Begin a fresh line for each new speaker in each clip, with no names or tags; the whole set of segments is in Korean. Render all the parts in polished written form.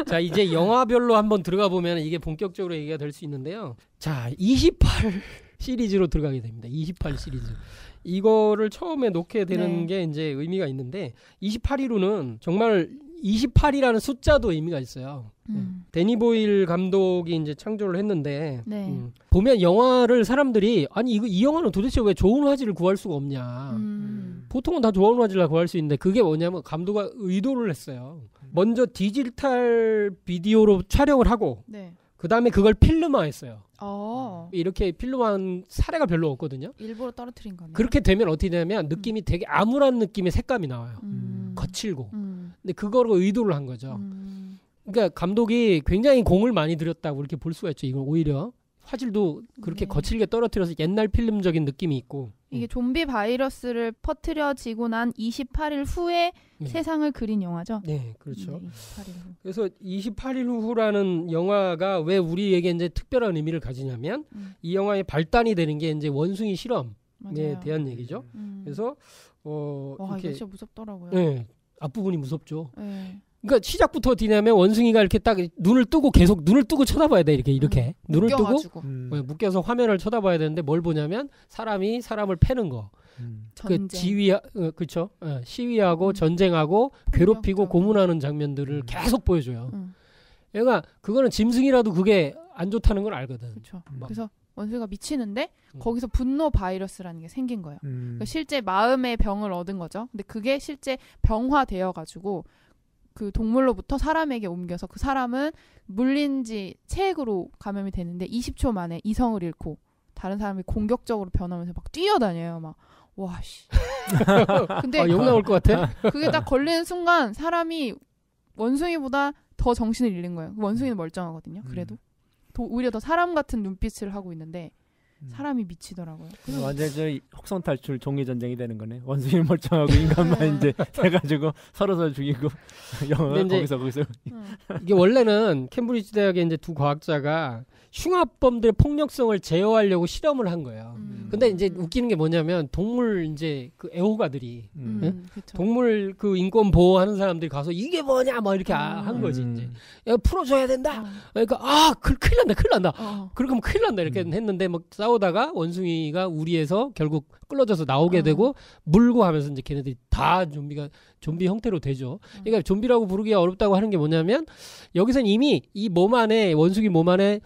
자, 이제 영화별로 한번 들어가 보면 이게 본격적으로 얘기가 될 수 있는데요. 자, 28 시리즈로 들어가게 됩니다. 28 시리즈. 이거를 처음에 놓게 되는 게 이제 의미가 있는데 28위로는 정말 28이라는 숫자도 의미가 있어요. 데니 보일 감독이 이제 창조를 했는데 보면 영화를 사람들이 아니 이 영화는 도대체 왜 좋은 화질을 구할 수가 없냐. 보통은 다 좋은 화질을 구할 수 있는데 그게 뭐냐면 감독가 의도를 했어요. 먼저 디지털 비디오로 촬영을 하고 그 다음에 그걸 필름화했어요. 이렇게 필름화한 사례가 별로 없거든요.
일부러 떨어뜨린 거네요.
그렇게 되면 어떻게 되냐면 느낌이 되게 암울한 느낌의 색감이 나와요. 거칠고. 근데 그거를 의도를 한 거죠. 그러니까 감독이 굉장히 공을 많이 들였다고 이렇게 볼 수가 있죠. 이건 오히려 화질도 그렇게 거칠게 떨어뜨려서 옛날 필름적인 느낌이 있고.
이게 좀비 바이러스를 퍼뜨려지고 난 28일 후에 세상을 그린 영화죠.
네, 그렇죠.
28일 후.
그래서 28일 후라는 영화가 왜 우리에게 이제 특별한 의미를 가지냐면 이 영화의 발단이 되는 게 이제 원숭이 실험에 대한 얘기죠.
그래서
이렇게
이거 진짜 무섭더라고요.
네, 앞부분이 무섭죠.
네.
그러니까 시작부터 어떻게 되냐면 원숭이가 이렇게 딱 눈을 뜨고 쳐다봐야 돼. 이렇게 눈을 뜨고 묶여서 화면을 쳐다봐야 되는데 뭘 보냐면 사람이 사람을 패는 거. 그 그렇죠. 시위하고 전쟁하고 괴롭히고 고문하는 장면들을 계속 보여줘요. 그러니까 그거는 짐승이라도 그게 안 좋다는 걸 알거든.
그렇죠. 그래서 원숭이가 미치는데 거기서 분노 바이러스라는 게 생긴 거예요. 그러니까 실제 마음의 병을 얻은 거죠. 근데 그게 실제 병화되어 가지고 그 동물로부터 사람에게 옮겨서 그 사람은 물린지 체액으로 감염이 되는데 20초 만에 이성을 잃고 다른 사람이 공격적으로 변하면서 막 뛰어다녀요. 막 와씨. 근데
욕 나올 것 같아.
그게 딱 걸리는 순간 사람이 원숭이보다 더 정신을 잃는 거예요. 원숭이는 멀쩡하거든요. 그래도 오히려 더 사람 같은 눈빛을 하고 있는데 사람이 미치더라고요.
완전 저 혹성 탈출 종이 전쟁이 되는 거네. 원숭이 멀쩡하고 인간만 이제 돼가지고 서로 죽이고 거기서
이게 원래는 캠브리지 대학의 이제 두 과학자가 흉악범들의 폭력성을 제어하려고 실험을 한 거예요. 근데 이제 웃기는 게 뭐냐면 동물 이제 그 애호가들이 동물 그 인권 보호하는 사람들이 가서 이게 뭐냐 막 이렇게 한 거지 이제. 야, 풀어줘야 된다. 그러니까 큰일 난다. 그렇게 하면 큰일 난다 이렇게 했는데 막 싸우다가 원숭이가 우리에서 결국 끌어져서 나오게 되고 물고 하면서 이제 걔네들이 다 좀비 형태로 되죠. 그러니까 좀비라고 부르기가 어렵다고 하는 게 뭐냐면 여기선 이미 이 몸 안에 원숭이 몸 안에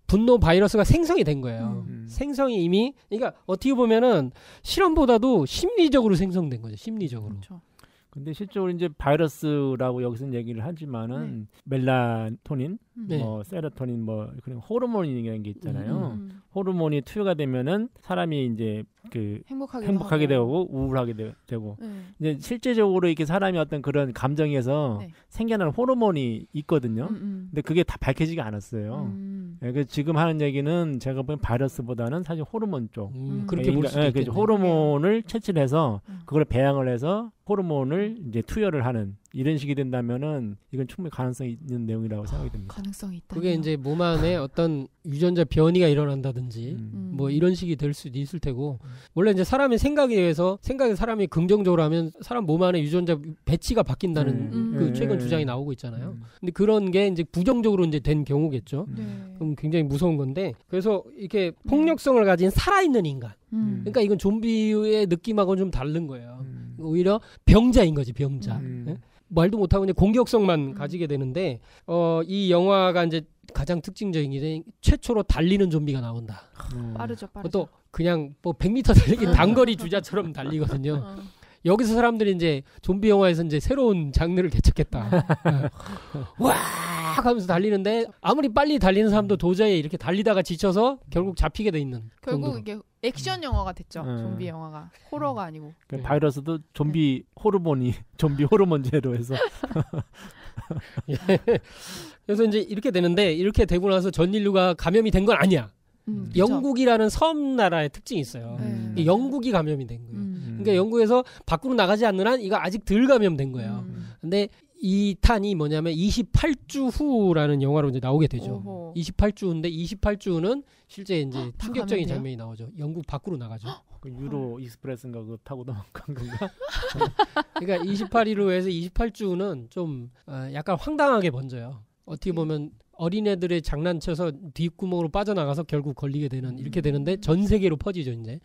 분노 바이러스가 생성이 된 거예요. 생성이 이미 그러니까 어떻게 보면은 실험보다도 심리적으로 생성된 거죠. 심리적으로.
그렇죠.
근데 실제로 이제 바이러스라고 여기서는 얘기를 하지만은 멜라토닌, 뭐 세로토닌, 뭐 그런 호르몬이라는 게 있잖아요. 호르몬이 투여가 되면은 사람이 이제 그 행복하게 되고 우울하게 되고 이제 실제적으로 이렇게 사람이 어떤 그런 감정에서 생겨나는 호르몬이 있거든요. 근데 그게 다 밝혀지지 않았어요. 그래서 지금 하는 얘기는 제가 보기엔 바이러스보다는 사실 호르몬 쪽.
그렇게 볼 수도 있겠네.
호르몬을 채취를 해서 그걸 배양을 해서 호르몬을 이제 투여를 하는 이런 식이 된다면은 이건 충분히 가능성이 있는 내용이라고 생각이 됩니다.
가능성이 있다.
그게 이제 몸 안에 어떤 유전자 변이가 일어난다든지 뭐 이런 식이 될 수도 있을 테고 원래 이제 사람의 생각에 의해서 사람이 긍정적으로 하면 사람 몸 안에 유전자 배치가 바뀐다는 그 최근 주장이 나오고 있잖아요. 근데 그런 게 이제 부정적으로 이제 된 경우겠죠. 그럼 굉장히 무서운 건데 그래서 이렇게 폭력성을 가진 살아있는 인간. 그러니까 이건 좀비의 느낌하고는 좀 다른 거예요. 오히려 병자인 거지 병자. 말도 못하고 이제 공격성만 가지게 되는데 이 영화가 이제 가장 특징적인 게 최초로 달리는 좀비가 나온다.
빠르죠.
또 그냥 뭐 100m 달리기 단거리 주자처럼 달리거든요. 여기서 사람들이 이제 좀비 영화에서 이제 새로운 장르를 개척했다. 와 하면서 달리는데 아무리 빨리 달리는 사람도 도저히 이렇게 달리다가 지쳐서 결국 잡히게 돼 있는.
결국
정도로.
이게 액션 영화가 됐죠. 좀비 영화가 호러가 아니고.
바이러스도 좀비 호르몬이 좀비 호르몬제로 해서.
그래서 이제 이렇게 되는데 이렇게 되고 나서 전 인류가 감염이 된 건 아니야. 영국이라는 섬나라의 특징이 있어요. 영국이 감염이 된 거예요. 그러니까 영국에서 밖으로 나가지 않는 한 이거 아직 덜 감염된 거예요. 근데 이 탄이 뭐냐면 28주 후라는 영화로 이제 나오게 되죠.
오호.
28주인데 28주는 실제 이제 충격적인 장면이 나오죠. 영국 밖으로 나가죠.
그 유로 익스프레스인가 그거 타고 넘어간 건가?
그러니까 28일로 해서 28주는 좀 약간 황당하게 번져요. 어떻게 보면 어린애들의 장난쳐서 뒷구멍으로 빠져나가서 결국 걸리게 되는 이렇게 되는데 전 세계로 퍼지죠 이제.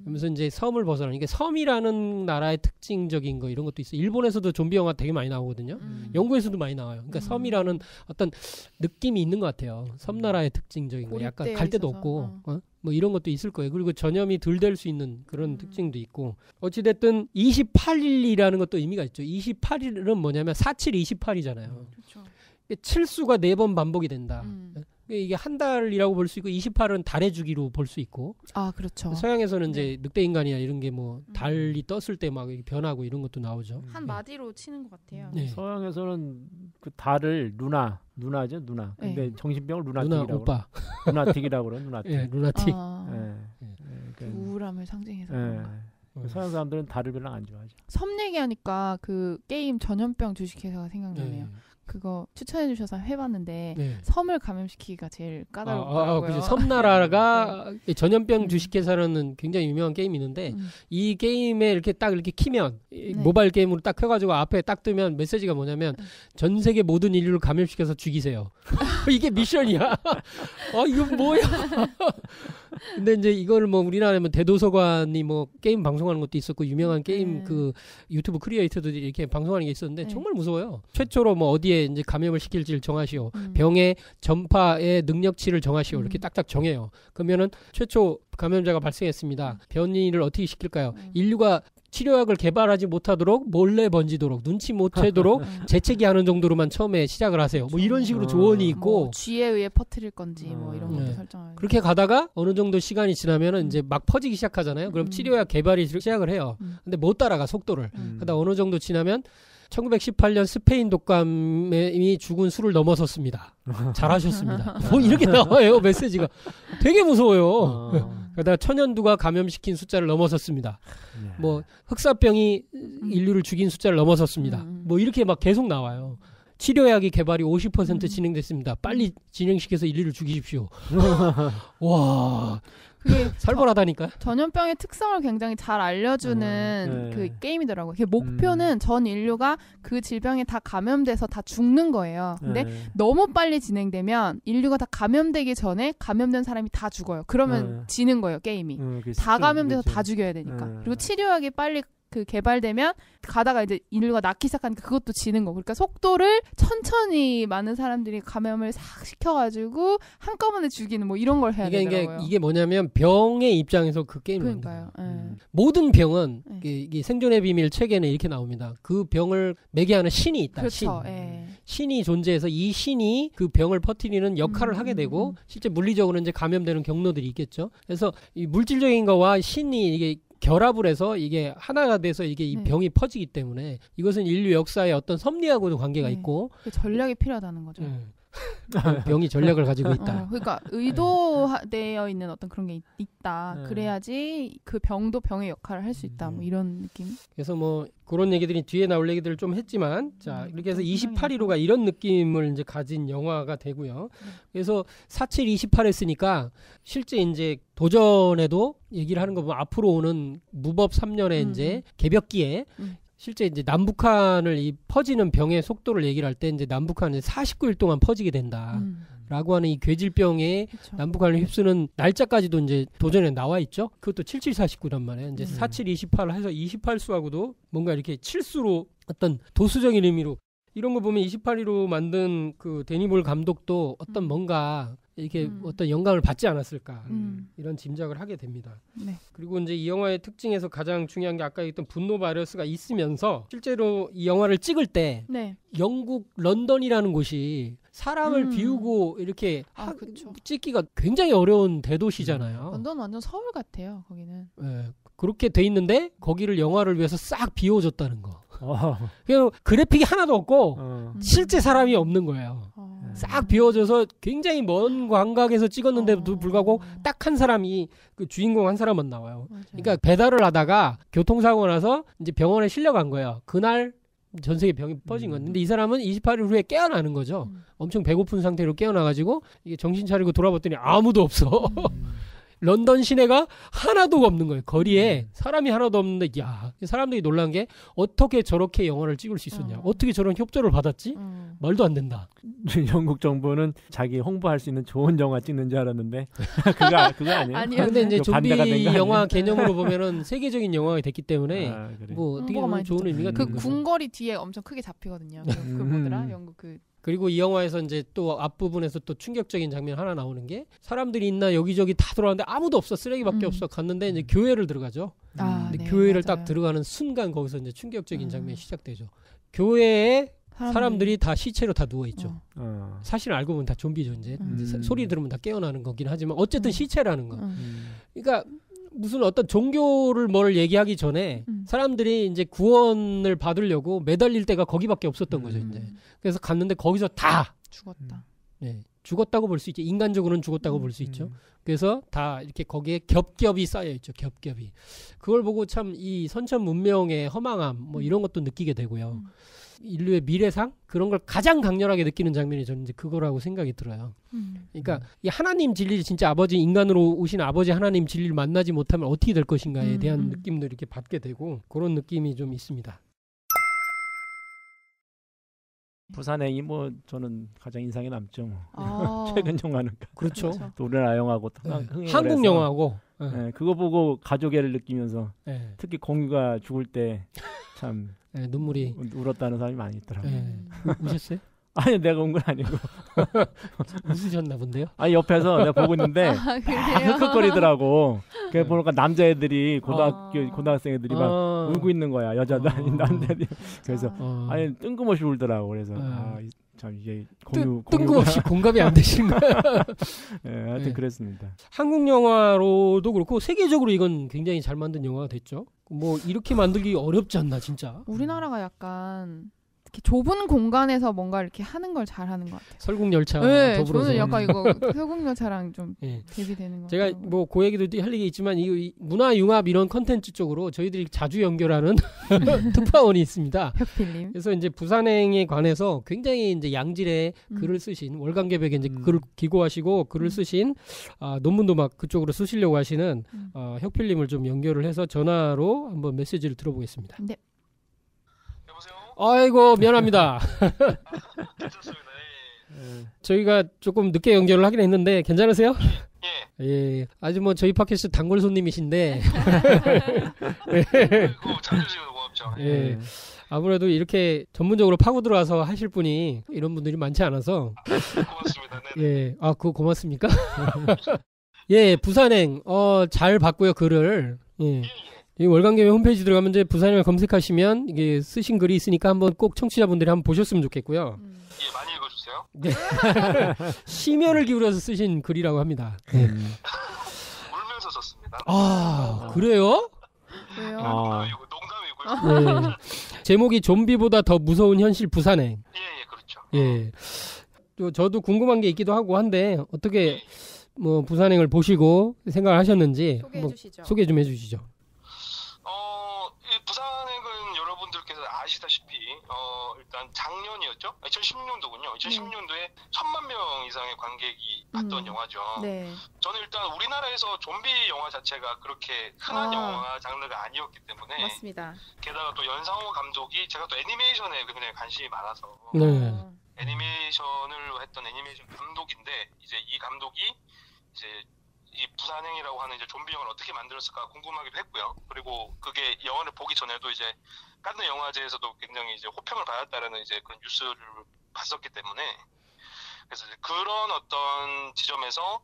그러면서 이제 섬을 벗어나는 게 섬이라는 나라의 특징적인 거 이런 것도 있어요. 일본에서도 좀비 영화 되게 많이 나오거든요. 영국에서도 많이 나와요. 그러니까 섬이라는 어떤 느낌이 있는 것 같아요. 섬나라의 특징적인 거 약간 갈 데도 없고 뭐 이런 것도 있을 거예요. 그리고 전염이 덜 될 수 있는 그런 특징도 있고 어찌됐든 28일이라는 것도 의미가 있죠. 28일은 뭐냐면 47, 28이잖아요.
그렇죠.
7수가 4번 반복이 된다. 이게 한 달이라고 볼 수 있고 28은 달의 주기로 볼 수 있고.
아 그렇죠.
서양에서는 이제 늑대 인간이나 이런 게 뭐 달이 떴을 때 막 변하고 이런 것도 나오죠.
한 마디로 치는 것 같아요.
네. 서양에서는 그 달을 누나죠 누나. 근데 정신병을 루나틱이라고.
오빠.
루나틱이라고 그래. 루나틱.
네, 루나틱.
우울함을 상징해서.
서양 사람들은 달을 별로 안 좋아하죠.
섬 얘기하니까 그 게임 전염병 주식회사가 생각나네요. 그거 추천해 주셔서 해봤는데 섬을 감염시키기가 제일 까다롭더라고요.
그죠. 섬나라가 전염병 주식회사라는 굉장히 유명한 게임이 있는데 이 게임에 이렇게 딱 이렇게 키면 모바일 게임으로 딱 켜가지고 앞에 딱 뜨면 메시지가 뭐냐면 전 세계 모든 인류를 감염시켜서 죽이세요. 이게 미션이야. 이거 뭐야? 근데 이제 이거를 뭐 우리나라에 대도서관이 뭐 게임 방송하는 것도 있었고 유명한 게임 그 유튜브 크리에이터들이 이렇게 방송하는 게 있었는데 정말 무서워요. 최초로 뭐 어디에 이제 감염을 시킬지를 정하시오. 병의 전파의 능력치를 정하시오. 이렇게 딱딱 정해요. 그러면은 최초 감염자가 발생했습니다. 변이를 어떻게 시킬까요? 인류가 치료약을 개발하지 못하도록 몰래 번지도록 눈치 못 채도록 재채기 하는 정도로만 처음에 시작을 하세요. 뭐 이런 식으로 조언이 있고
뭐 쥐에 의해 퍼뜨릴 건지 뭐 이런 것도 설정하고
그렇게 가다가 어느 정도 시간이 지나면은 이제 막 퍼지기 시작하잖아요. 그럼 치료약 개발이 시작을 해요. 근데 못 따라가 속도를. 그러다 어느 정도 지나면 1918년 스페인 독감이 죽은 수를 넘어섰습니다. 잘하셨습니다. 뭐 이렇게 나와요 메시지가. 되게 무서워요. 그러다가 천연두가 감염시킨 숫자를 넘어섰습니다. 뭐 흑사병이 인류를 죽인 숫자를 넘어섰습니다. 뭐 이렇게 막 계속 나와요. 치료약이 개발이 50% 진행됐습니다. 빨리 진행시켜서 인류를 죽이십시오. 와. 그게 살벌하다니까.
전염병의 특성을 굉장히 잘 알려주는 그 게임이더라고요. 그 목표는 전 인류가 그 질병에 다 감염돼서 다 죽는 거예요. 근데 너무 빨리 진행되면 인류가 다 감염되기 전에 감염된 사람이 다 죽어요. 그러면 지는 거예요, 게임이. 다 감염돼서 다 죽여야 되니까. 그리고 치료약이 빨리 그 개발되면 가다가 이제 인류가 낫기 시작하니까 그것도 지는 거고. 그러니까 속도를 천천히 많은 사람들이 감염을 싹 시켜가지고 한꺼번에 죽이는 뭐 이런 걸 해야 되더라고요.
이게 뭐냐면 병의 입장에서 그 게임을
그러니까요.
모든 병은 이게 생존의 비밀 책에는 이렇게 나옵니다. 그 병을 매개하는 신이 있다.
그렇죠.
신이 존재해서 이 신이 그 병을 퍼뜨리는 역할을 하게 되고 실제 물리적으로 이제 감염되는 경로들이 있겠죠. 그래서 이 물질적인 거와 신이 이게 결합을 해서 이게 하나가 돼서 이게 이 병이 퍼지기 때문에 이것은 인류 역사의 어떤 섭리하고도 관계가 있고
전략이 필요하다는 거죠.
병이 전략을 가지고 있다.
그러니까 의도되어 있는 어떤 그런 게 있다. 그래야지 그 병도 병의 역할을 할 수 있다. 뭐 이런 느낌.
그래서 뭐 그런 얘기들이 뒤에 나올 얘기들을 좀 했지만 자 이렇게 해서 2815가 이런 느낌을 이제 가진 영화가 되고요. 그래서 47, 28 했으니까 실제 이제 도전에도 얘기를 하는 거 보면 앞으로 오는 무법 3년에 이제 개벽기에 실제 이제 남북한을 이 퍼지는 병의 속도를 얘기를 할 때 이제 남북한은 49일 동안 퍼지게 된다. 라고 하는 이 괴질병에 남북한을 휩쓰는 날짜까지도 이제 도전에 나와 있죠. 그것도 7749란 말이에요. 이제 4728 해서 28수하고도 뭔가 이렇게 7수로 어떤 도수적인 의미로 이런 거 보면 28일로 만든 그 데니볼 감독도 어떤 뭔가 이렇게 어떤 영감을 받지 않았을까 이런 짐작을 하게 됩니다. 그리고 이제 이 영화의 특징에서 가장 중요한 게 아까 얘기했던 분노 바이러스가 있으면서 실제로 이 영화를 찍을 때 영국 런던이라는 곳이 사람을 비우고 이렇게 찍기가 굉장히 어려운 대도시잖아요.
런던 완전 서울 같아요. 거기는.
그렇게 돼 있는데 거기를 영화를 위해서 싹 비워줬다는 거. 그리고 그래픽이 하나도 없고 실제 사람이 없는 거예요. 싹 비워져서 굉장히 먼 광각에서 찍었는데도 불구하고 딱 한 사람이 그 주인공 한 사람만 나와요. 그러니까 배달을 하다가 교통사고 나서 이제 병원에 실려간 거예요. 그날 전 세계 병이 퍼진 건데 근데 이 사람은 28일 후에 깨어나는 거죠. 엄청 배고픈 상태로 깨어나가지고 이게 정신 차리고 돌아봤더니 아무도 없어. 런던 시내가 하나도 없는 거예요. 거리에 사람이 하나도 없는데 야 사람들이 놀란 게 어떻게 저렇게 영화를 찍을 수 있었냐. 어떻게 저런 협조를 받았지? 말도 안 된다.
영국 정부는 자기 홍보할 수 있는 좋은 영화 찍는 줄 알았는데 그거 아니에요?
아니요.
근데 이제 좀비 영화 개념으로 보면은 세계적인 영화가 됐기 때문에
그래.
뭐 어떻게 보면 좋은 의미가
그
있는 거죠.
궁궐이 뒤에 엄청 크게 잡히거든요. 그 뭐더라? 영국 그
그리고 이 영화에서 이제 또 앞부분에서 또 충격적인 장면 하나 나오는 게 사람들이 있나 여기저기 다 들어왔는데 아무도 없어. 쓰레기밖에 없어. 갔는데 이제 교회를 들어가죠. 근데
네,
교회를
맞아요.
딱 들어가는 순간 거기서 이제 충격적인 장면이 시작되죠. 교회에 사람들이 다 시체로 다 누워 있죠. 사실 알고 보면 다 좀비죠 이제. 소리 들으면 다 깨어나는 거긴 하지만 어쨌든 시체라는 거. 그러니까 무슨 어떤 종교를 뭘 얘기하기 전에 사람들이 이제 구원을 받으려고 매달릴 때가 거기밖에 없었던 거죠 이제. 그래서 갔는데 거기서 다
죽었다.
네, 죽었다고 볼 수 있죠. 인간적으로는 죽었다고 볼 수 있죠. 그래서 다 이렇게 거기에 겹겹이 쌓여 있죠. 겹겹이. 그걸 보고 참 이 선천 문명의 허망함 뭐 이런 것도 느끼게 되고요. 인류의 미래상 그런 걸 가장 강렬하게 느끼는 장면이 저는 이제 그거라고 생각이 들어요. 그러니까 이 하나님 진리를 진짜 아버지 인간으로 오신 아버지 하나님 진리를 만나지 못하면 어떻게 될 것인가에 대한 느낌도 이렇게 받게 되고 그런 느낌이 좀 있습니다.
부산행이 뭐 저는 가장 인상에 남죠. 최근 영화는
그렇죠.
또 우리나라 영화고
한국 영화고
네, 그거 보고 가족애를 느끼면서 특히 공유가 죽을 때 참
눈물이
울었다는 사람이 많이 있더라고요.
우셨어요?
아니 내가 운 건 아니고
웃으셨나 본데요?
아니 옆에서 내가 보고 있는데 흑흑거리더라고. 그래 보니까 남자애들이 고등학생 애들이 막 울고 있는 거야. 여자도 아닌 남자들이. 그래서 아니 뜬금없이 울더라고. 그래서 참 이게
뜬금없이 공감이 안 되시는 거야.
네, 하여튼 그랬습니다.
한국 영화로도 그렇고 세계적으로 이건 굉장히 잘 만든 영화가 됐죠. 뭐 이렇게 만들기 어렵지 않나 진짜.
우리나라가 약간 이렇게 좁은 공간에서 뭔가 이렇게 하는 걸 잘하는 것 같아요.
설국열차
네,
더불어서.
저는 약간 이거 설국열차랑 좀 대비되는 것 같아요.
제가 뭐 그 얘기도 할 얘기 있지만 이 문화융합 이런 컨텐츠 쪽으로 저희들이 자주 연결하는 특파원이 있습니다.
혁필님.
그래서 이제 부산행에 관해서 굉장히 이제 양질의 글을 쓰신 월간개백에 이제 글을 기고하시고 글을 쓰신 논문도 막 그쪽으로 쓰시려고 하시는 혁필님을 좀 연결을 해서 전화로 한번 메시지를 들어보겠습니다.
네.
아이고 미안합니다.
괜찮습니다.
저희가 조금 늦게 연결을 하긴 했는데 괜찮으세요? 예. 아주 뭐 저희 팟캐스트 단골 손님이신데.
자주 주시면 고맙죠.
예. 아무래도 이렇게 전문적으로 파고 들어와서 하실 분이 이런 분들이 많지 않아서.
고맙습니다. 네네.
예. 아 그거 고맙습니까? 예, 부산행 잘 봤고요 글을. 예. 이 월간개백 홈페이지 들어가면 이제 부산행을 검색하시면 이게 쓰신 글이 있으니까 한번 꼭 청취자분들이 한번 보셨으면 좋겠고요.
예, 많이 읽어주세요.
네. 심혈을 기울여서 쓰신 글이라고 합니다.
울면서 썼습니다.
그래요?
왜요?
농담이고요.
네. 제목이 좀비보다 더 무서운 현실 부산행.
예, 그렇죠.
예. 또 저도 궁금한 게 있기도 하고 한데 어떻게 뭐 부산행을 보시고 생각을 하셨는지 소개 좀 해주시죠.
이 부산행은 여러분들께서 아시다시피 일단 작년이었죠? 2016년도군요. 2016년도에 1000만 명 이상의 관객이 봤던 영화죠.
네.
저는 일단 우리나라에서 좀비 영화 자체가 그렇게 흔한 영화 장르가 아니었기 때문에
맞습니다.
게다가 또 연상호 감독이 제가 또 애니메이션에 굉장히 관심이 많아서 애니메이션을 했던 애니메이션 감독인데 이제 이 감독이 이제 이 부산행이라고 하는 이제 좀비 영화를 어떻게 만들었을까 궁금하기도 했고요. 그리고 그게 영화를 보기 전에도 이제 칸느 영화제에서도 굉장히 이제 호평을 받았다라는 이제 그런 뉴스를 봤었기 때문에 그래서 이제 그런 어떤 지점에서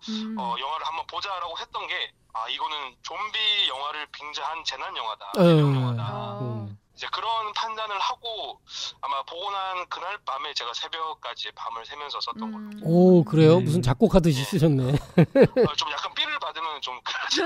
영화를 한번 보자라고 했던 게 이거는 좀비 영화를 빙자한 재난 영화다, 대형 영화다. 이제 그런 판단을 하고 아마 보고 난 그날 밤에 제가 새벽까지 밤을 새면서 썼던 걸로.
오 그래요? 무슨 작곡하듯이 쓰셨네.
좀 약간 삐를 받으면 좀
그렇죠.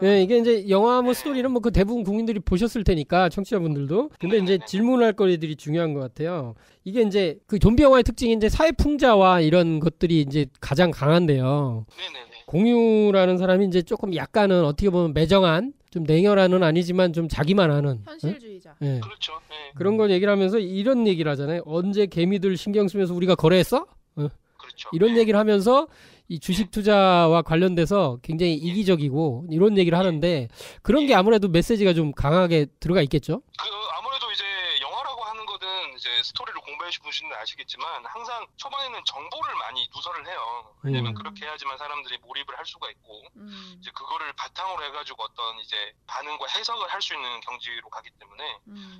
네, 이게 이제 영화 뭐 스토리는 뭐 그 대부분 국민들이 보셨을 테니까 청취자분들도. 근데 이제 질문할 거리들이 중요한 것 같아요. 이게 이제 그 좀비 영화의 특징이 이제 사회 풍자와 이런 것들이 이제 가장 강한데요.
네네네.
공유라는 사람이 이제 조금 약간은 어떻게 보면 매정한 좀 냉혈한은 아니지만 좀 자기만 아는
현실주의자.
네?
그렇죠. 네.
그런 걸 얘기를 하면서 이런 얘기를 하잖아요. 언제 개미들 신경 쓰면서 우리가 거래했어?
그렇죠. 그렇죠.
이런
네.
얘기를 하면서 이 주식 투자와 관련돼서 굉장히 이기적이고 이런 얘기를 하는데 그런 게 아무래도 메시지가 좀 강하게 들어가 있겠죠?
아무래도 이제 영화라고 하는 거는 이제 스토리를 공부해 보시는 분 아시겠지만 항상 초반에는 정보를 많이 누설을 해요. 왜냐면 그렇게 해야지만 사람들이 몰입을 할 수가 있고 이제 그거를 바탕으로 해가지고 어떤 이제 반응과 해석을 할 수 있는 경지로 가기 때문에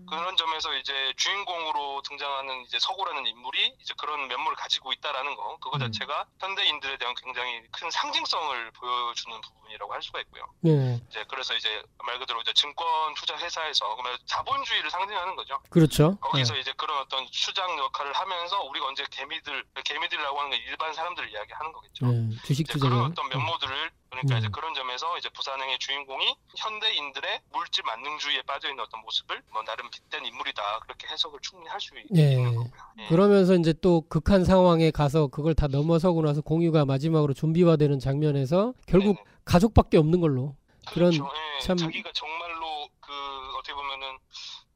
그런 점에서 이제 주인공으로 등장하는 이제 서구라는 인물이 이제 그런 면모를 가지고 있다라는 거 그거 자체가 현대인들에 대한 굉장히 큰 상징성을 보여주는 부분이라고 할 수가 있고요.
네.
이제 그래서 이제 말 그대로 이제 증권 투자 회사에서 그러면 자본주의를 상징하는 거죠.
그렇죠.
거기서 이제 그런 어떤 수장 역할을 하면서 우리가 언제 개미들이라고 하는 건 일반 사람들을 이야기하는 거겠죠.
주식 투자
그런 어떤 면모들을 그러니까 이제 그런 점에서 이제 부산행의 주인공이 현대인들의 물질 만능주의에 빠져 있는 어떤 모습을 뭐 나름 빗댄 인물이다 그렇게 해석을 충분히 할 수 있는 거고요. 예.
그러면서 이제 또 극한 상황에 가서 그걸 다 넘어서고 나서 공유가 마지막으로 좀비화되는 장면에서 결국
네네.
가족밖에 없는 걸로 그런
그렇죠. 예.
참
자기가 정말로 그 어떻게 보면은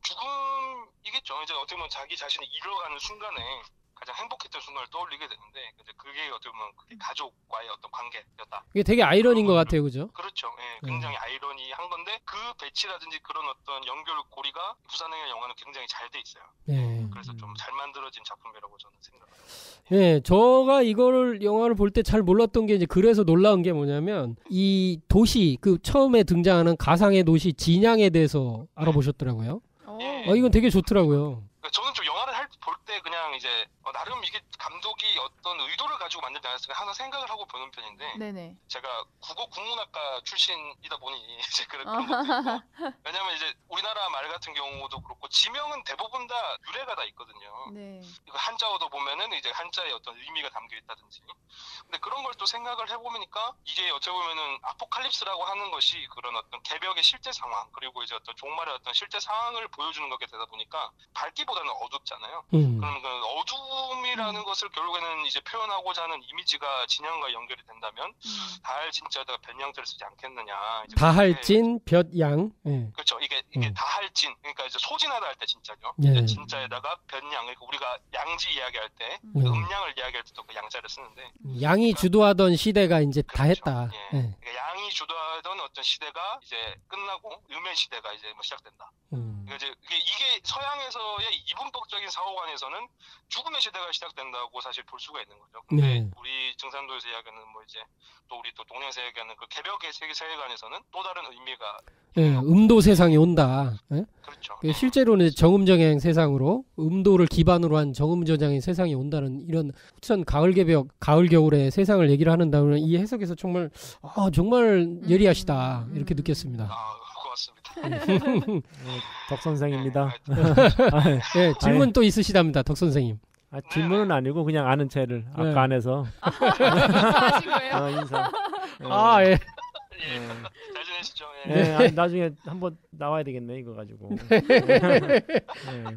죽음이겠죠. 이제 어떻게 보면 자기 자신이 잃어가는 순간에 가장 행복했던 순간을 떠올리게 되는데 근데 그게 어떻게 보면 그게 가족과의 어떤 관계였다.
이게 되게 아이러니인 것 같아요, 그죠?
그렇죠. 예, 굉장히 아이러니한 건데 그 배치라든지 그런 어떤 연결고리가 부산행의 영화는 굉장히 잘 돼 있어요.
네.
그래서 좀 잘 만들어진 작품이라고 저는 생각합니다.
네, 제가 이거를 영화를 볼 때 잘 몰랐던 게 이제 그래서 놀라운 게 뭐냐면 이 도시 그 처음에 등장하는 가상의 도시 진양에 대해서 알아보셨더라고요. 이건 되게 좋더라고요.
저는 좀 영화를 볼 때 그냥 이제 나름 이게 감독이 어떤 의도를 가지고 만들지 않았을까 항상 생각을 하고 보는 편인데
네네.
제가 국어 국문학과 출신이다 보니 이제 그런 것도 있고 왜냐면 이제 우리나라 말 같은 경우도 그렇고 지명은 대부분 다 유래가 다 있거든요.
네.
이거 한자어도 보면은 이제 한자의 어떤 의미가 담겨 있다든지 근데 그런 걸 또 생각을 해보니까 이게 어찌 보면은 아포칼립스라고 하는 것이 그런 어떤 개벽의 실제 상황 그리고 이제 어떤 종말의 어떤 실제 상황을 보여주는 거게 되다 보니까 밝기보다는 어둡잖아요. 그러면 그 어둠이라는 것을 결국에는 이제 표현하고자 하는 이미지가 진양과 연결이 된다면 다할 진자에다가 변양자를 쓰지 않겠느냐.
다할진 볕양. 네.
그렇죠. 이게 다할진 그러니까 이제 소진하다 할 때 진짜죠.
네.
진자에다가 변양 그러니까 우리가 양지 이야기할 때 음양을 이야기할 때도 그 양자를 쓰는데
양이 주도하던 시대가 이제 다
그렇죠.
했다.
예.
네.
그러니까 양이 주도하던 어떤 시대가 이제 끝나고 음의 시대가 이제 뭐 시작된다. 그러니까 이제 이게 서양에서의 이분법적인 사고관에서는 죽음의 시대가 시작된다고 사실 볼 수가 있는 거죠. 근데
네.
우리 증산도에서 이야기하는 뭐 이제 또 우리 또 동양에서 이야기하는 그 개벽의 세계관에서는 또 다른 의미가
네, 음도 세상이 온다. 네?
그렇죠.
실제로는 정음정향 세상으로 음도를 기반으로 한 정음정향의 세상이 온다는 이런 후천 가을 개벽, 가을 겨울의 세상을 얘기를 하는다면 이 해석에서 정말 예리하시다 이렇게 느꼈습니다.
고맙습니다.
덕 선생입니다.
네, 질문 또 있으시답니다, 덕 선생님.
질문은 아니고 그냥 아는 채를
네.
아까 안에서
인사하신 거예요?
인사.
예.
잘 지내시죠? 예.
네, 나중에 한번 나와야 되겠네 이거 가지고.